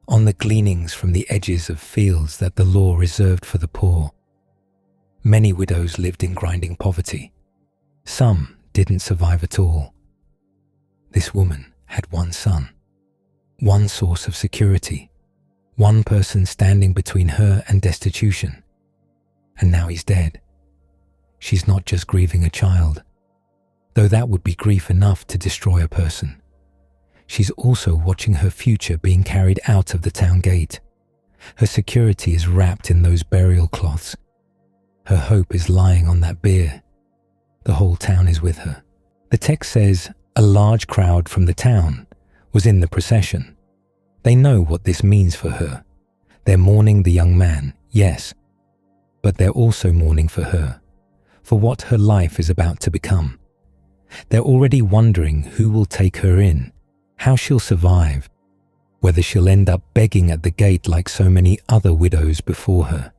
on the gleanings from the edges of fields that the law reserved for the poor. Many widows lived in grinding poverty. Some didn't survive at all. This woman had one son, one source of security, one person standing between her and destitution. And now he's dead. She's not just grieving a child, though that would be grief enough to destroy a person. She's also watching her future being carried out of the town gate. Her security is wrapped in those burial cloths. Her hope is lying on that bier. The whole town is with her. The text says a large crowd from the town was in the procession. They know what this means for her. They're mourning the young man, yes, but they're also mourning for her, for what her life is about to become. They're already wondering who will take her in, how she'll survive, whether she'll end up begging at the gate like so many other widows before her.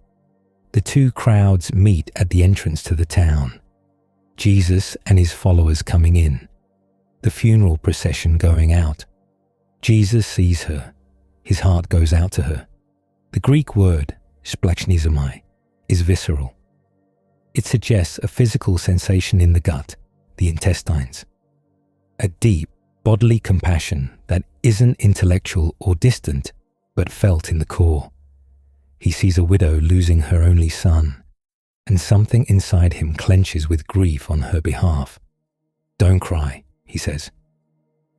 The two crowds meet at the entrance to the town. Jesus and his followers coming in, the funeral procession going out. Jesus sees her. His heart goes out to her. The Greek word, splanchnismai, is visceral. It suggests a physical sensation in the gut, the intestines. A deep, bodily compassion that isn't intellectual or distant, but felt in the core. He sees a widow losing her only son, and something inside him clenches with grief on her behalf. "Don't cry," he says.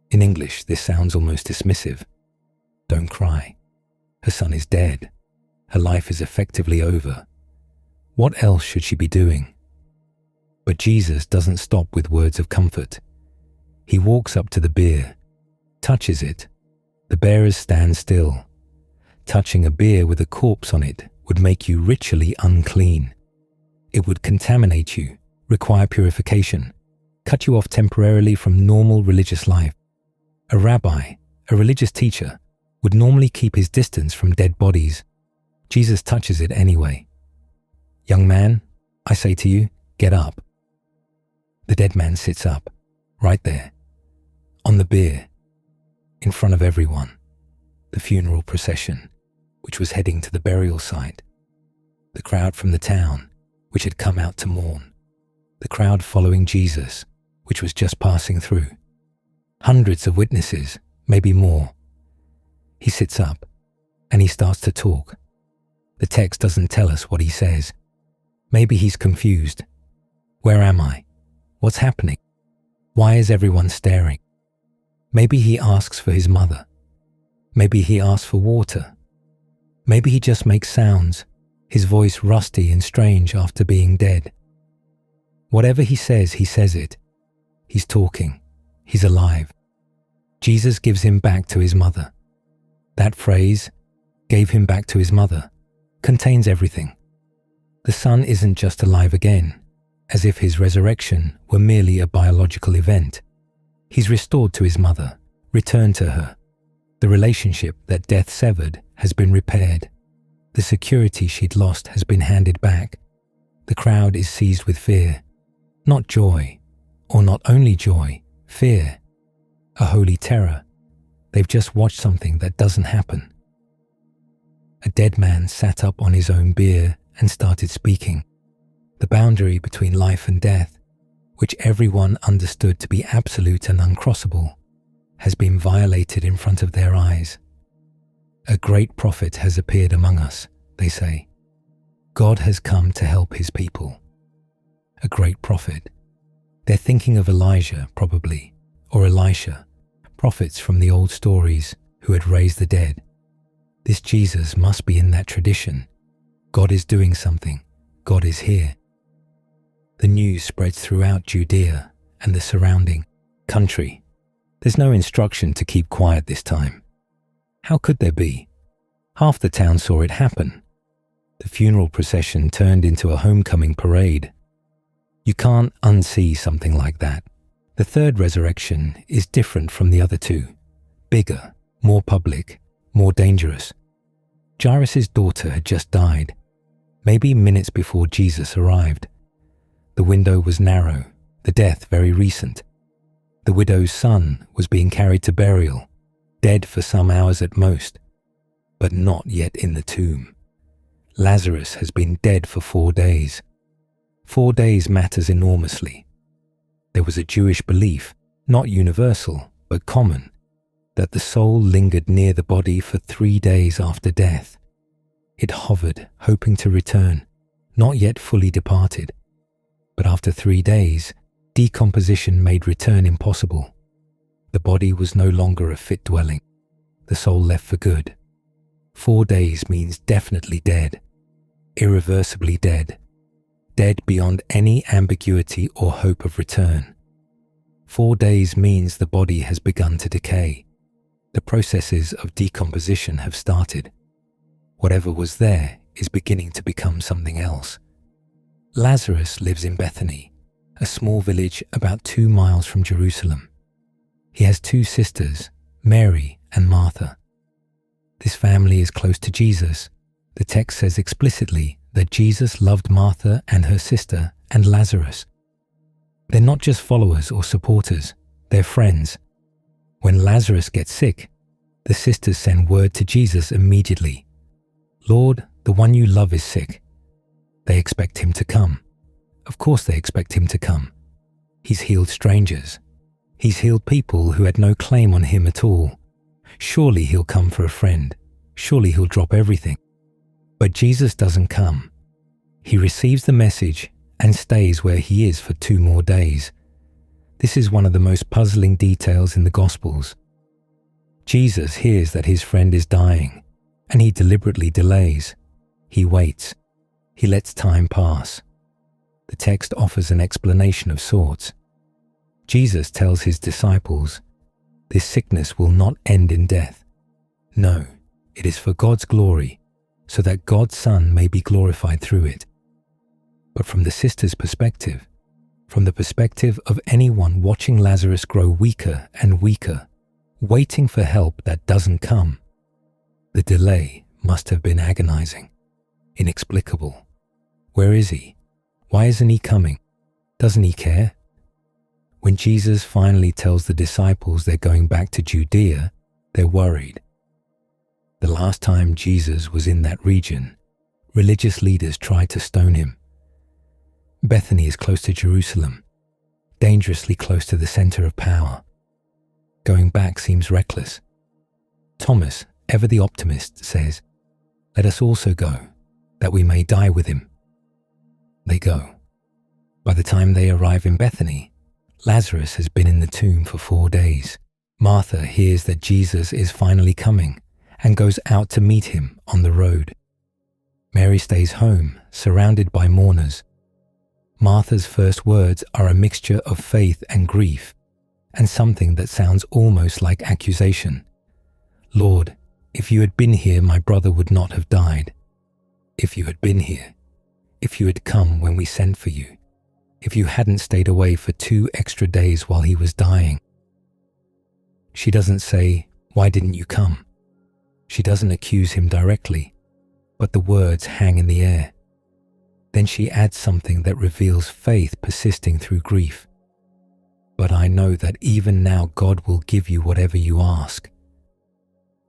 In English, this sounds almost dismissive. Don't cry. Her son is dead. Her life is effectively over. What else should she be doing? But Jesus doesn't stop with words of comfort. He walks up to the bier, touches it. The bearers stand still. Touching a bier with a corpse on it would make you ritually unclean. It would contaminate you, require purification, cut you off temporarily from normal religious life. A rabbi, a religious teacher, would normally keep his distance from dead bodies. Jesus touches it anyway. "Young man, I say to you, get up." The dead man sits up, right there, on the bier, in front of everyone. The funeral procession, which was heading to the burial site. The crowd from the town, which had come out to mourn. The crowd following Jesus, which was just passing through. Hundreds of witnesses, maybe more. He sits up, and he starts to talk. The text doesn't tell us what he says. Maybe he's confused. Where am I? What's happening? Why is everyone staring? Maybe he asks for his mother. Maybe he asks for water. Maybe he just makes sounds, his voice rusty and strange after being dead. Whatever he says it. He's talking. He's alive. Jesus gives him back to his mother. That phrase, "gave him back to his mother," contains everything. The son isn't just alive again, as if his resurrection were merely a biological event. He's restored to his mother, returned to her. The relationship that death severed has been repaired. The security she'd lost has been handed back. The crowd is seized with fear. Not joy, or not only joy, fear. A holy terror. They've just watched something that doesn't happen. A dead man sat up on his own bier and started speaking. The boundary between life and death, which everyone understood to be absolute and uncrossable, has been violated in front of their eyes. A great prophet has appeared among us, they say. God has come to help his people. A great prophet. They're thinking of Elijah, probably, or Elisha, prophets from the old stories who had raised the dead. This Jesus must be in that tradition. God is doing something. God is here. The news spreads throughout Judea and the surrounding country. There's no instruction to keep quiet this time. How could there be? Half the town saw it happen. The funeral procession turned into a homecoming parade. You can't unsee something like that. The third resurrection is different from the other two. Bigger, more public, more dangerous. Jairus' daughter had just died, maybe minutes before Jesus arrived. The window was narrow, the death very recent. The widow's son was being carried to burial, dead for some hours at most, but not yet in the tomb. Lazarus has been dead for 4 days. 4 days matters enormously. There was a Jewish belief, not universal, but common, that the soul lingered near the body for 3 days after death. It hovered, hoping to return, not yet fully departed. But after 3 days, decomposition made return impossible. The body was no longer a fit dwelling. The soul left for good. 4 days means definitely dead, irreversibly dead, dead beyond any ambiguity or hope of return. 4 days means the body has begun to decay. The processes of decomposition have started. Whatever was there is beginning to become something else. Lazarus lives in Bethany, a small village about 2 miles from Jerusalem. He has 2 sisters, Mary and Martha. This family is close to Jesus. The text says explicitly that Jesus loved Martha and her sister and Lazarus. They're not just followers or supporters, they're friends. When Lazarus gets sick, the sisters send word to Jesus immediately. Lord, the one you love is sick. They expect him to come. Of course they expect him to come. He's healed strangers. He's healed people who had no claim on him at all. Surely he'll come for a friend. Surely he'll drop everything. But Jesus doesn't come. He receives the message and stays where he is for 2 more days. This is one of the most puzzling details in the Gospels. Jesus hears that his friend is dying, and he deliberately delays. He waits. He lets time pass. The text offers an explanation of sorts. Jesus tells his disciples, this sickness will not end in death. No, it is for God's glory, so that God's Son may be glorified through it. But from the sister's perspective, from the perspective of anyone watching Lazarus grow weaker and weaker, waiting for help that doesn't come, the delay must have been agonizing, inexplicable. Where is he? Why isn't he coming? Doesn't he care? When Jesus finally tells the disciples they're going back to Judea, they're worried. The last time Jesus was in that region, religious leaders tried to stone him. Bethany is close to Jerusalem, dangerously close to the center of power. Going back seems reckless. Thomas, ever the optimist, says, "Let us also go, that we may die with him." They go. By the time they arrive in Bethany, Lazarus has been in the tomb for 4 days. Martha hears that Jesus is finally coming and goes out to meet him on the road. Mary stays home, surrounded by mourners. Martha's first words are a mixture of faith and grief, and something that sounds almost like accusation. Lord, if you had been here, my brother would not have died. If you had been here, if you had come when we sent for you, if you hadn't stayed away for 2 extra days while he was dying. She doesn't say, "Why didn't you come?" She doesn't accuse him directly, but the words hang in the air. Then she adds something that reveals faith persisting through grief. "But I know that even now God will give you whatever you ask."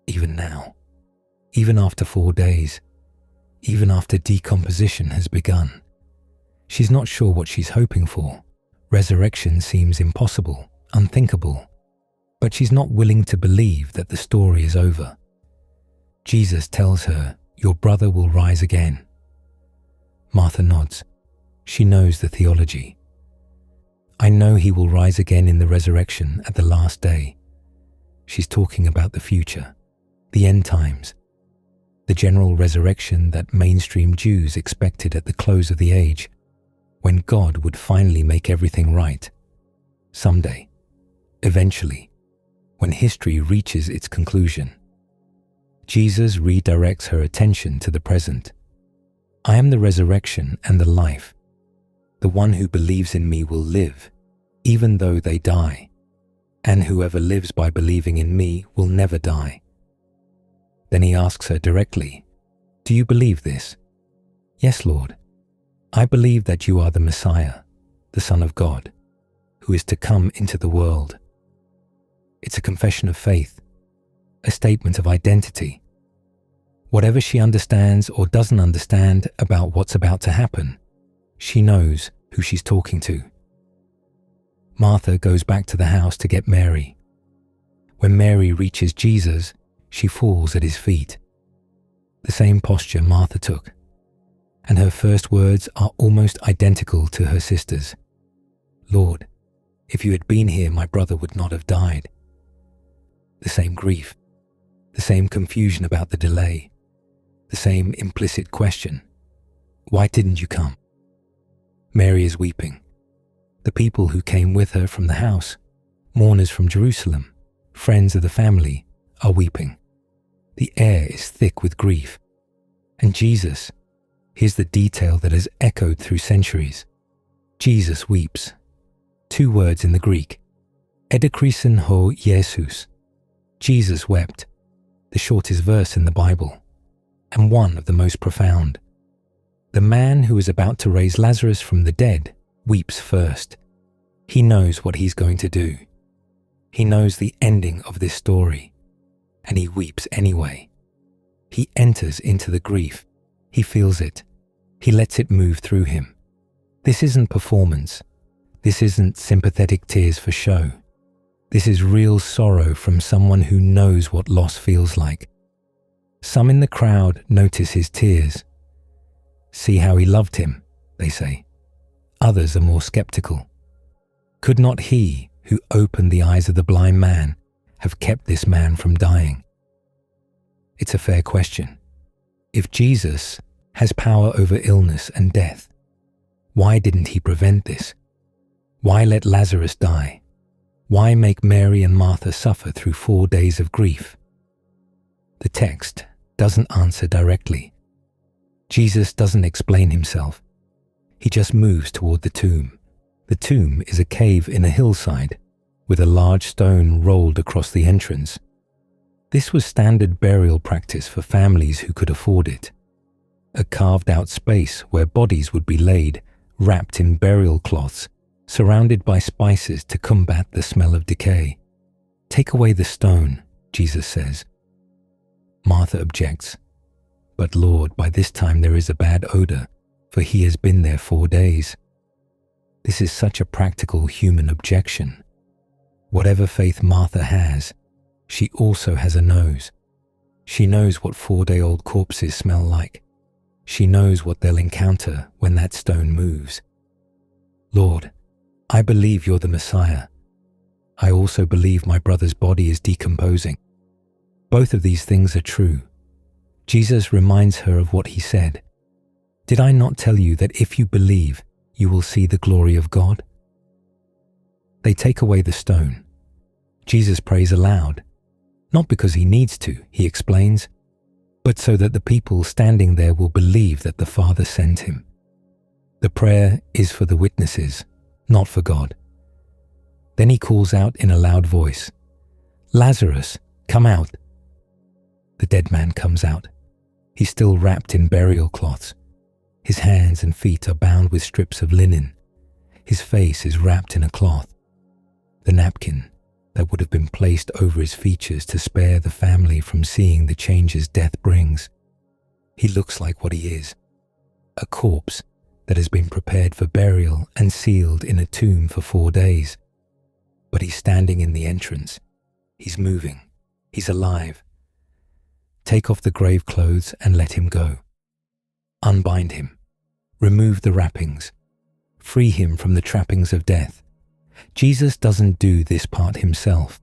Even now. even after 4 days, even after decomposition has begun. She's not sure what she's hoping for. Resurrection seems impossible, unthinkable, but she's not willing to believe that the story is over. Jesus tells her, "Your brother will rise again." Martha nods. She knows the theology. "I know he will rise again in the resurrection at the last day." She's talking about the future, the end times, the general resurrection that mainstream Jews expected at the close of the age, when God would finally make everything right. Someday, eventually, when history reaches its conclusion. Jesus redirects her attention to the present. "I am the resurrection and the life. The one who believes in me will live, even though they die, and whoever lives by believing in me will never die." Then he asks her directly, "Do you believe this?" "Yes, Lord. I believe that you are the Messiah, the Son of God, who is to come into the world." It's a confession of faith, a statement of identity. Whatever she understands or doesn't understand about what's about to happen, she knows who she's talking to. Martha goes back to the house to get Mary. When Mary reaches Jesus, she falls at his feet. The same posture Martha took, and her first words are almost identical to her sister's. "Lord, if you had been here, my brother would not have died." The same grief, the same confusion about the delay, the same implicit question, "Why didn't you come?" Mary is weeping. The people who came with her from the house, mourners from Jerusalem, friends of the family, are weeping. The air is thick with grief. And Jesus, here's the detail that has echoed through centuries. Jesus weeps. 2 words in the Greek. Edekrisin ho Jesus. Jesus wept, the shortest verse in the Bible, and one of the most profound. The man who is about to raise Lazarus from the dead weeps first. He knows what he's going to do. He knows the ending of this story, and he weeps anyway. He enters into the grief. He feels it. He lets it move through him. This isn't performance. This isn't sympathetic tears for show. This is real sorrow from someone who knows what loss feels like. Some in the crowd notice his tears. "See how he loved him," they say. Others are more skeptical. Could not he, who opened the eyes of the blind man, have kept this man from dying? It's a fair question. If Jesus has power over illness and death, why didn't he prevent this? Why let Lazarus die? Why make Mary and Martha suffer through 4 days of grief? The text doesn't answer directly. Jesus doesn't explain himself. He just moves toward the tomb. The tomb is a cave in a hillside with a large stone rolled across the entrance. This was standard burial practice for families who could afford it. A carved-out space where bodies would be laid, wrapped in burial cloths, surrounded by spices to combat the smell of decay. "Take away the stone," Jesus says. Martha objects. "But Lord, by this time there is a bad odor, for he has been there 4 days." This is such a practical human objection. Whatever faith Martha has, she also has a nose. She knows what 4-day-old corpses smell like. She knows what they'll encounter when that stone moves. "Lord, I believe you're the Messiah. I also believe my brother's body is decomposing." Both of these things are true. Jesus reminds her of what he said. "Did I not tell you that if you believe, you will see the glory of God?" They take away the stone. Jesus prays aloud, not because he needs to, he explains, but so that the people standing there will believe that the Father sent him. The prayer is for the witnesses, not for God. Then he calls out in a loud voice, "Lazarus, come out." The dead man comes out. He's still wrapped in burial cloths. His hands and feet are bound with strips of linen. His face is wrapped in a cloth. The napkin, that would have been placed over his features to spare the family from seeing the changes death brings. He looks like what he is, a corpse that has been prepared for burial and sealed in a tomb for 4 days. But he's standing in the entrance. He's moving. He's alive. Take off the grave clothes and let him go. Unbind him. Remove the wrappings. Free him from the trappings of death. Jesus doesn't do this part himself.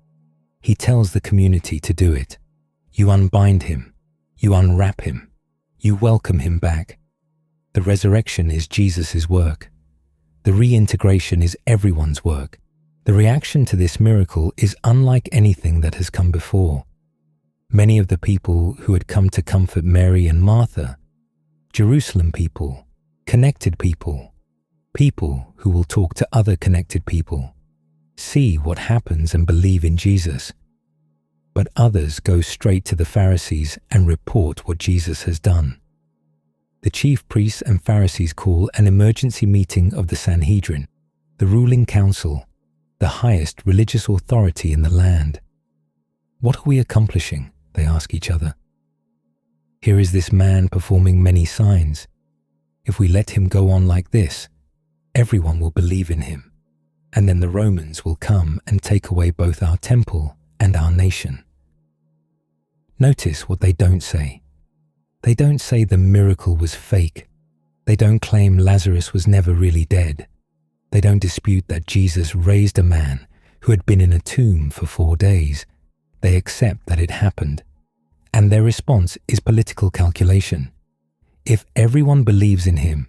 He tells the community to do it. You unbind him. You unwrap him. You welcome him back. The resurrection is Jesus' work. The reintegration is everyone's work. The reaction to this miracle is unlike anything that has come before. Many of the people who had come to comfort Mary and Martha, Jerusalem people, connected people, people who will talk to other connected people, see what happens and believe in Jesus. But others go straight to the Pharisees and report what Jesus has done. The chief priests and Pharisees call an emergency meeting of the Sanhedrin, the ruling council, the highest religious authority in the land. What are we accomplishing? They ask each other. Here is this man performing many signs. If we let him go on like this, everyone will believe in him, and then the Romans will come and take away both our temple and our nation. Notice what they don't say. They don't say the miracle was fake. They don't claim Lazarus was never really dead. They don't dispute that Jesus raised a man who had been in a tomb for 4 days. They accept that it happened. And their response is political calculation. If everyone believes in him,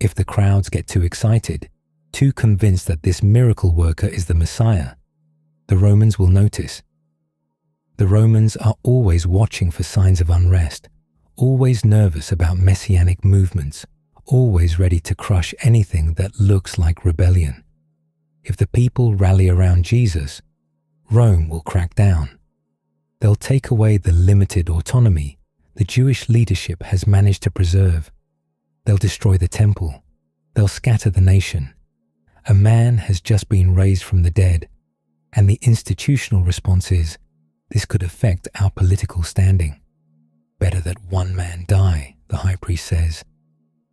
if the crowds get too excited, too convinced that this miracle worker is the Messiah, the Romans will notice. The Romans are always watching for signs of unrest, always nervous about messianic movements, always ready to crush anything that looks like rebellion. If the people rally around Jesus, Rome will crack down. They'll take away the limited autonomy the Jewish leadership has managed to preserve. They'll destroy the temple. They'll scatter the nation. A man has just been raised from the dead, and the institutional response is, this could affect our political standing. Better that one man die, the high priest says,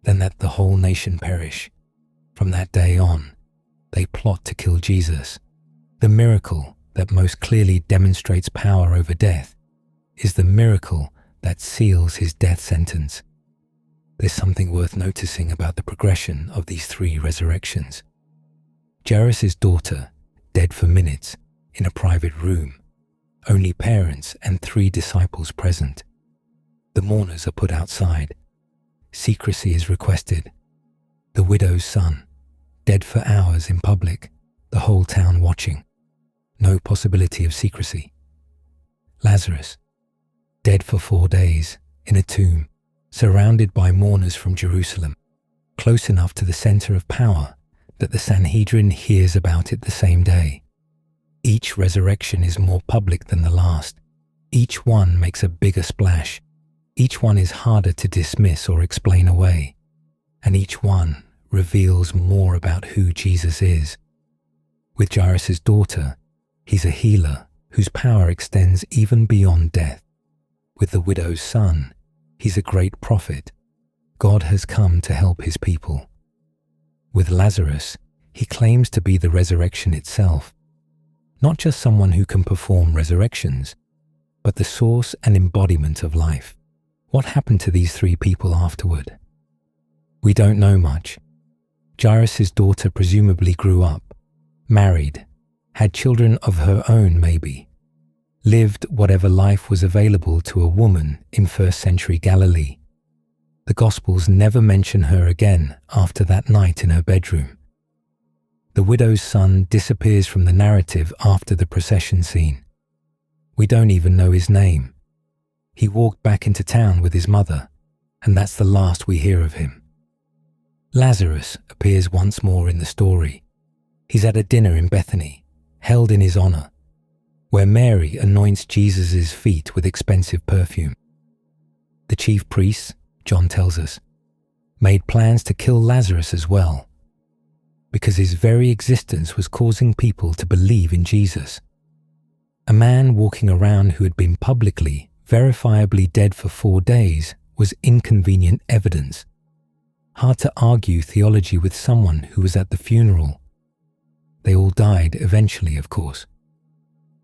than that the whole nation perish. From that day on, they plot to kill Jesus. The miracle that most clearly demonstrates power over death is the miracle that seals his death sentence. There's something worth noticing about the progression of these 3 resurrections. Jairus' daughter, dead for minutes, in a private room. Only parents and 3 disciples present. The mourners are put outside. Secrecy is requested. The widow's son, dead for hours in public, the whole town watching. No possibility of secrecy. Lazarus, dead for 4 days, in a tomb, surrounded by mourners from Jerusalem, close enough to the center of power that the Sanhedrin hears about it the same day. Each resurrection is more public than the last. Each one makes a bigger splash. Each one is harder to dismiss or explain away. And each one reveals more about who Jesus is. With Jairus' daughter, he's a healer whose power extends even beyond death. With the widow's son, he's a great prophet. God has come to help his people. With Lazarus, he claims to be the resurrection itself. Not just someone who can perform resurrections, but the source and embodiment of life. What happened to these 3 people afterward? We don't know much. Jairus' daughter presumably grew up, married, had children of her own maybe, lived whatever life was available to a woman in 1st century Galilee. The Gospels never mention her again after that night in her bedroom. The widow's son disappears from the narrative after the procession scene. We don't even know his name. He walked back into town with his mother, and that's the last we hear of him. Lazarus appears once more in the story. He's at a dinner in Bethany, held in his honor, where Mary anoints Jesus' feet with expensive perfume. The chief priests, John tells us, made plans to kill Lazarus as well, because his very existence was causing people to believe in Jesus. A man walking around who had been publicly, verifiably dead for 4 days was inconvenient evidence. Hard to argue theology with someone who was at the funeral. They all died eventually, of course.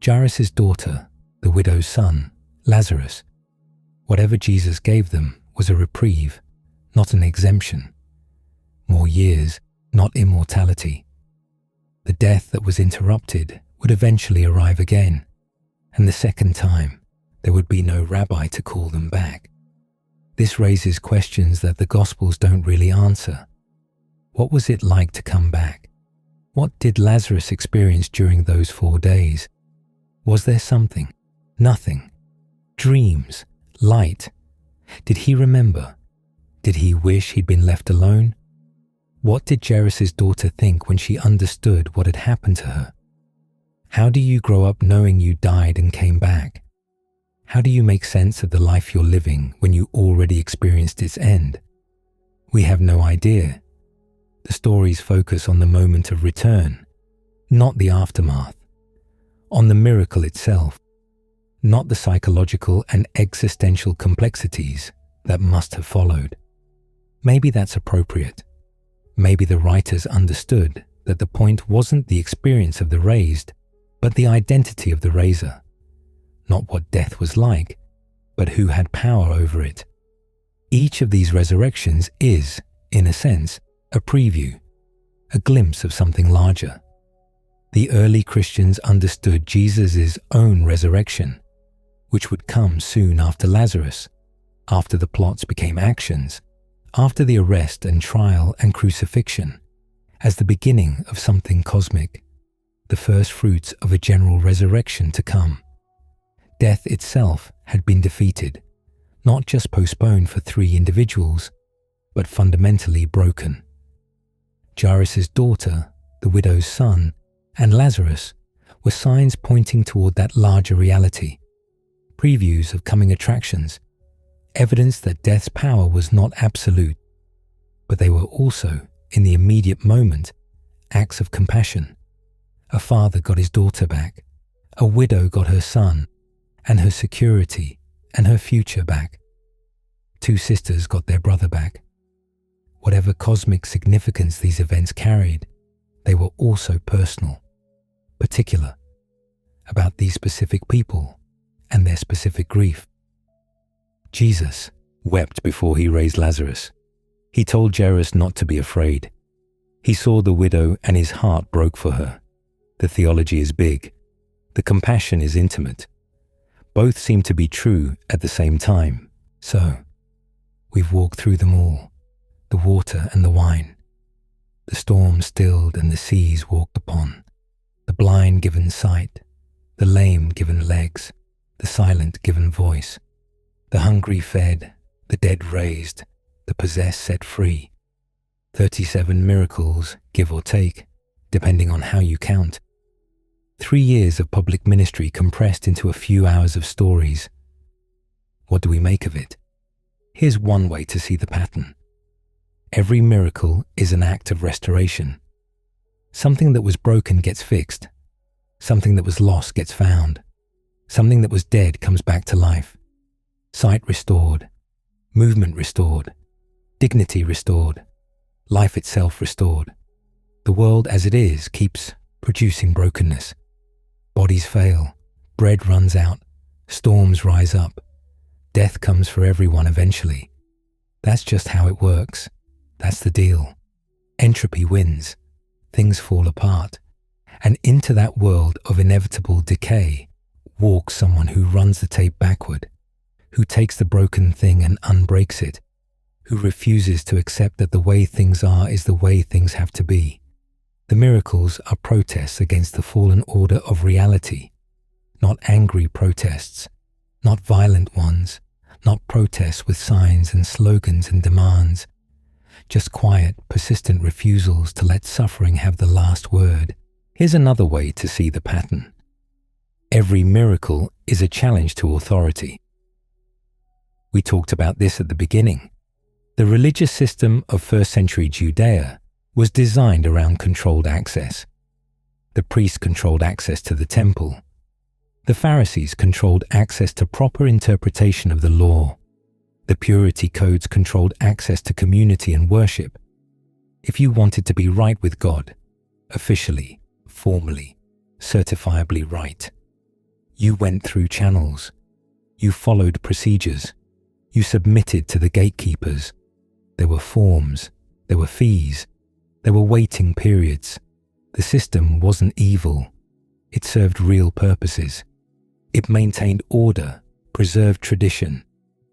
Jairus' daughter, the widow's son, Lazarus. Whatever Jesus gave them was a reprieve, not an exemption. More years, not immortality. The death that was interrupted would eventually arrive again, and the second time, there would be no rabbi to call them back. This raises questions that the Gospels don't really answer. What was it like to come back? What did Lazarus experience during those 4 days? Was there something? Nothing? Dreams? Light? Did he remember? Did he wish he'd been left alone? What did Jairus' daughter think when she understood what had happened to her? How do you grow up knowing you died and came back? How do you make sense of the life you're living when you already experienced its end? We have no idea. The stories focus on the moment of return, not the aftermath, on the miracle itself, not the psychological and existential complexities that must have followed. Maybe that's appropriate. Maybe the writers understood that the point wasn't the experience of the raised, but the identity of the raiser. Not what death was like, but who had power over it. Each of these resurrections is, in a sense, a preview, a glimpse of something larger. The early Christians understood Jesus' own resurrection, which would come soon after Lazarus, after the plots became actions, after the arrest and trial and crucifixion, as the beginning of something cosmic, the first fruits of a general resurrection to come. Death itself had been defeated, not just postponed for 3 individuals, but fundamentally broken. Jairus' daughter, the widow's son, and Lazarus were signs pointing toward that larger reality, previews of coming attractions, evidence that death's power was not absolute, but they were also, in the immediate moment, acts of compassion. A father got his daughter back, a widow got her son, and her security and her future back. 2 sisters got their brother back. Whatever cosmic significance these events carried, they were also personal, particular, about these specific people and their specific grief. Jesus wept before he raised Lazarus. He told Jairus not to be afraid. He saw the widow and his heart broke for her. The theology is big. The compassion is intimate. Both seem to be true at the same time. So, we've walked through them all, the water and the wine. The storm stilled and the seas walked upon. The blind given sight, the lame given legs, the silent given voice. The hungry fed, the dead raised, the possessed set free. 37 miracles, give or take, depending on how you count. 3 years of public ministry compressed into a few hours of stories. What do we make of it? Here's one way to see the pattern. Every miracle is an act of restoration. Something that was broken gets fixed. Something that was lost gets found. Something that was dead comes back to life. Sight restored. Movement restored. Dignity restored. Life itself restored. The world as it is keeps producing brokenness. Bodies fail, bread runs out, storms rise up. Death comes for everyone eventually. That's just how it works. That's the deal. Entropy wins. Things fall apart. And into that world of inevitable decay walks someone who runs the tape backward, who takes the broken thing and unbreaks it, who refuses to accept that the way things are is the way things have to be. The miracles are protests against the fallen order of reality, not angry protests, not violent ones, not protests with signs and slogans and demands, just quiet, persistent refusals to let suffering have the last word. Here's another way to see the pattern. Every miracle is a challenge to authority. We talked about this at the beginning. The religious system of first-century Judea was designed around controlled access. The priest controlled access to the temple. The Pharisees controlled access to proper interpretation of the law. The purity codes controlled access to community and worship. If you wanted to be right with God, officially, formally, certifiably right, you went through channels. You followed procedures. You submitted to the gatekeepers. There were forms. There were fees. There were waiting periods. The system wasn't evil. It served real purposes. It maintained order, preserved tradition,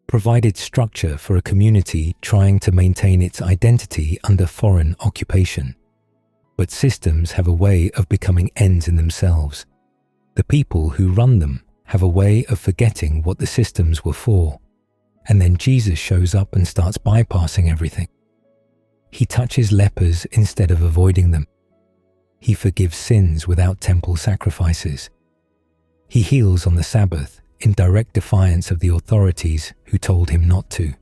provided structure for a community trying to maintain its identity under foreign occupation. But systems have a way of becoming ends in themselves. The people who run them have a way of forgetting what the systems were for. And then Jesus shows up and starts bypassing everything. He touches lepers instead of avoiding them. He forgives sins without temple sacrifices. He heals on the Sabbath in direct defiance of the authorities who told him not to.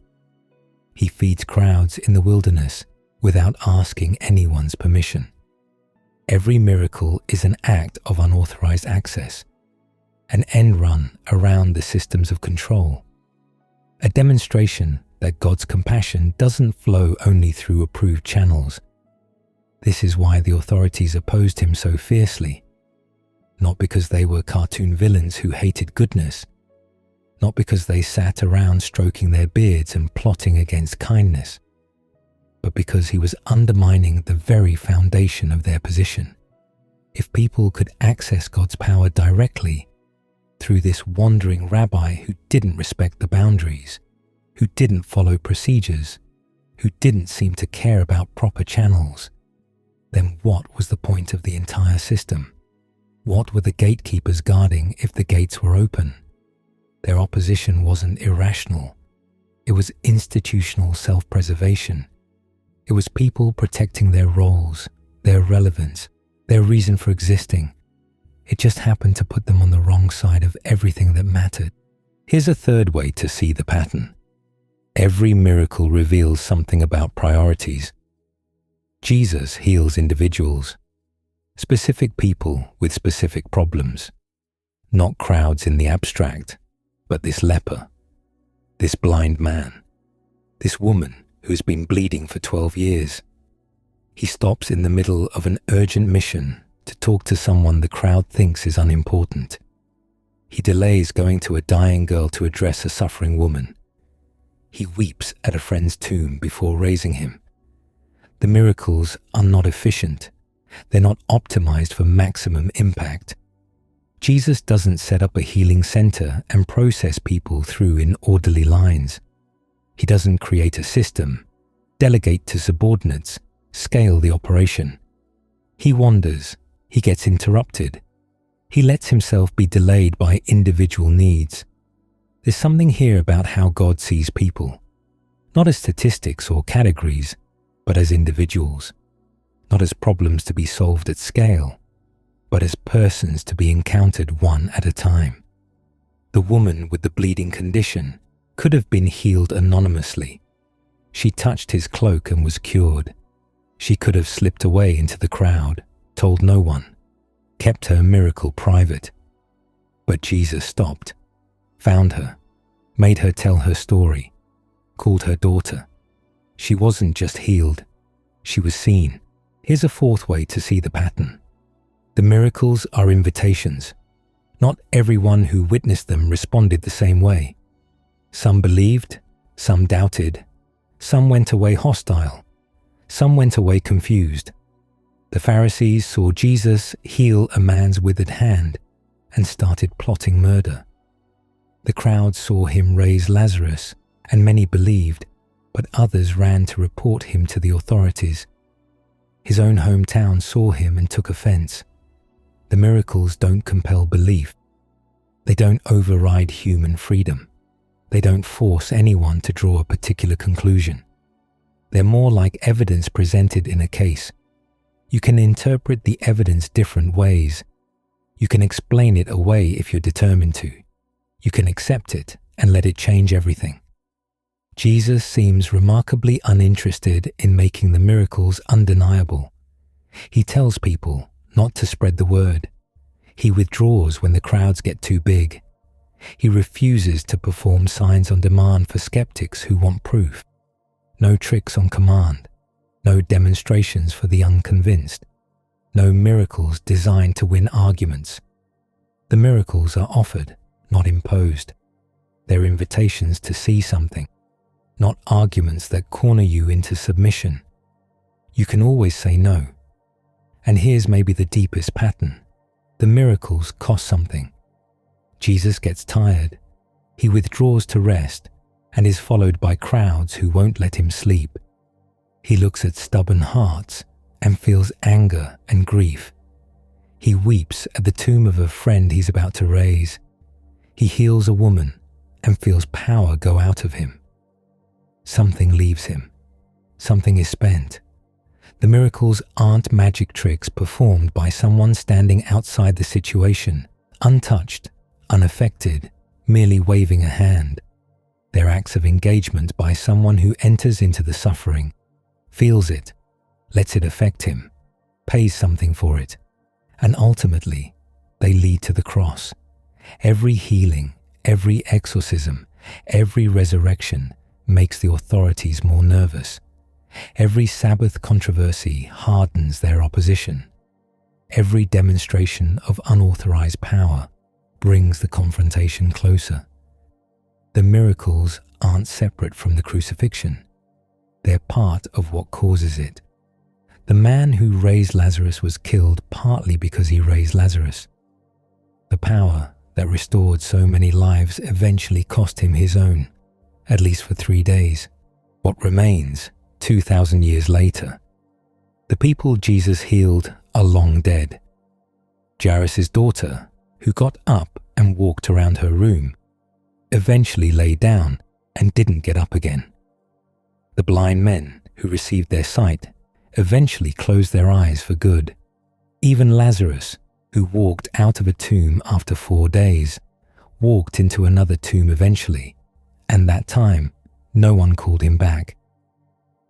He feeds crowds in the wilderness without asking anyone's permission. Every miracle is an act of unauthorized access, an end run around the systems of control, a demonstration that God's compassion doesn't flow only through approved channels. This is why the authorities opposed him so fiercely. Not because they were cartoon villains who hated goodness, not because they sat around stroking their beards and plotting against kindness, but because he was undermining the very foundation of their position. If people could access God's power directly through this wandering rabbi who didn't respect the boundaries, who didn't follow procedures, who didn't seem to care about proper channels, then what was the point of the entire system? What were the gatekeepers guarding if the gates were open? Their opposition wasn't irrational. It was institutional self-preservation. It was people protecting their roles, their relevance, their reason for existing. It just happened to put them on the wrong side of everything that mattered. Here's a third way to see the pattern. Every miracle reveals something about priorities. Jesus heals individuals, specific people with specific problems, not crowds in the abstract, but this leper, this blind man, this woman who's been bleeding for 12 years. He stops in the middle of an urgent mission to talk to someone the crowd thinks is unimportant. He delays going to a dying girl to address a suffering woman. He weeps at a friend's tomb before raising him. The miracles are not efficient. They're not optimized for maximum impact. Jesus doesn't set up a healing center and process people through in orderly lines. He doesn't create a system, delegate to subordinates, scale the operation. He wanders. He gets interrupted. He lets himself be delayed by individual needs. There's something here about how God sees people, not as statistics or categories, but as individuals, not as problems to be solved at scale, but as persons to be encountered one at a time. The woman with the bleeding condition could have been healed anonymously. She touched his cloak and was cured. She could have slipped away into the crowd, told no one, kept her miracle private. But Jesus stopped, found her, made her tell her story, called her daughter. She wasn't just healed, she was seen. Here's a fourth way to see the pattern. The miracles are invitations. Not everyone who witnessed them responded the same way. Some believed, some doubted, some went away hostile, some went away confused. The Pharisees saw Jesus heal a man's withered hand and started plotting murder. The crowd saw him raise Lazarus, and many believed, but others ran to report him to the authorities. His own hometown saw him and took offense. The miracles don't compel belief. They don't override human freedom. They don't force anyone to draw a particular conclusion. They're more like evidence presented in a case. You can interpret the evidence different ways. You can explain it away if you're determined to. You can accept it and let it change everything. Jesus seems remarkably uninterested in making the miracles undeniable. He tells people not to spread the word. He withdraws when the crowds get too big. He refuses to perform signs on demand for skeptics who want proof. No tricks on command. No demonstrations for the unconvinced. No miracles designed to win arguments. The miracles are offered, not imposed. They're invitations to see something, not arguments that corner you into submission. You can always say no. And here's maybe the deepest pattern. The miracles cost something. Jesus gets tired. He withdraws to rest and is followed by crowds who won't let him sleep. He looks at stubborn hearts and feels anger and grief. He weeps at the tomb of a friend he's about to raise. He heals a woman and feels power go out of him. Something leaves him. Something is spent. The miracles aren't magic tricks performed by someone standing outside the situation, untouched, unaffected, merely waving a hand. They're acts of engagement by someone who enters into the suffering, feels it, lets it affect him, pays something for it, and ultimately, they lead to the cross. Every healing, every exorcism, every resurrection makes the authorities more nervous. Every Sabbath controversy hardens their opposition. Every demonstration of unauthorized power brings the confrontation closer. The miracles aren't separate from the crucifixion. They're part of what causes it. The man who raised Lazarus was killed partly because he raised Lazarus. The power that restored so many lives eventually cost him his own, at least for 3 days. What remains 2,000 years later? The people Jesus healed are long dead. Jairus' daughter, who got up and walked around her room, eventually lay down and didn't get up again. The blind men who received their sight eventually closed their eyes for good. Even Lazarus, who walked out of a tomb after 4 days, walked into another tomb eventually, and that time no one called him back.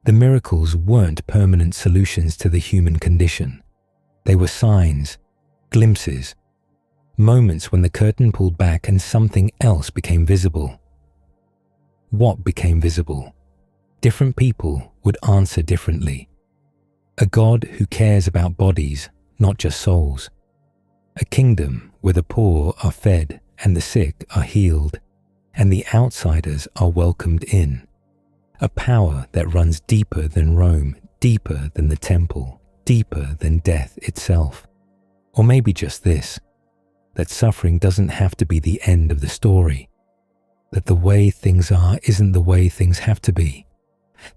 The miracles weren't permanent solutions to the human condition. They were signs, glimpses, moments when the curtain pulled back and something else became visible. What became visible? Different people would answer differently. A God who cares about bodies, not just souls. A kingdom where the poor are fed and the sick are healed, and the outsiders are welcomed in. A power that runs deeper than Rome, deeper than the temple, deeper than death itself. Or maybe just this, that suffering doesn't have to be the end of the story. That the way things are isn't the way things have to be.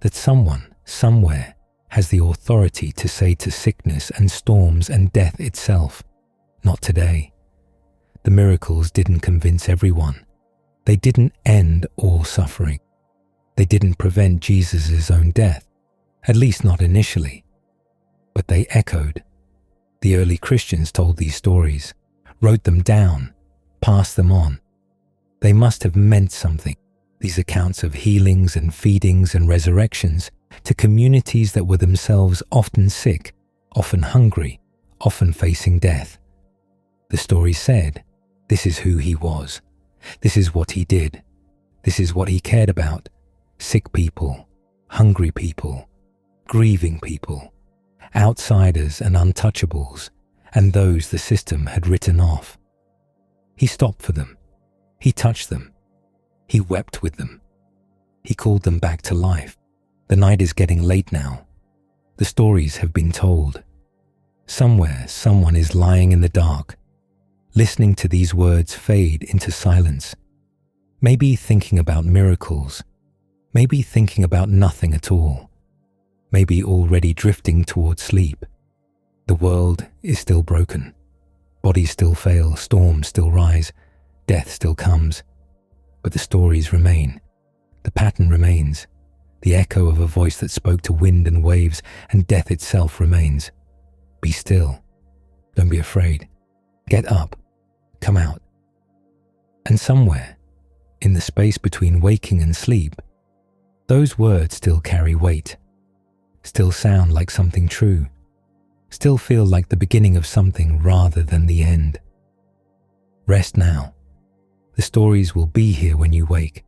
That someone, somewhere, has the authority to say to sickness and storms and death itself, not today. The miracles didn't convince everyone. They didn't end all suffering. They didn't prevent Jesus' own death, at least not initially. But they echoed. The early Christians told these stories, wrote them down, passed them on. They must have meant something, these accounts of healings and feedings and resurrections, to communities that were themselves often sick, often hungry, often facing death. The story said, this is who he was. This is what he did. This is what he cared about. Sick people, hungry people, grieving people, outsiders and untouchables, and those the system had written off. He stopped for them. He touched them. He wept with them. He called them back to life. The night is getting late now. The stories have been told. Somewhere, someone is lying in the dark, listening to these words fade into silence, maybe thinking about miracles, maybe thinking about nothing at all, maybe already drifting towards sleep. The world is still broken. Bodies still fail, storms still rise, death still comes. But the stories remain. The pattern remains. The echo of a voice that spoke to wind and waves, and death itself remains. Be still. Don't be afraid. Get up. Come out. And somewhere, in the space between waking and sleep, those words still carry weight, still sound like something true, still feel like the beginning of something rather than the end. Rest now. The stories will be here when you wake.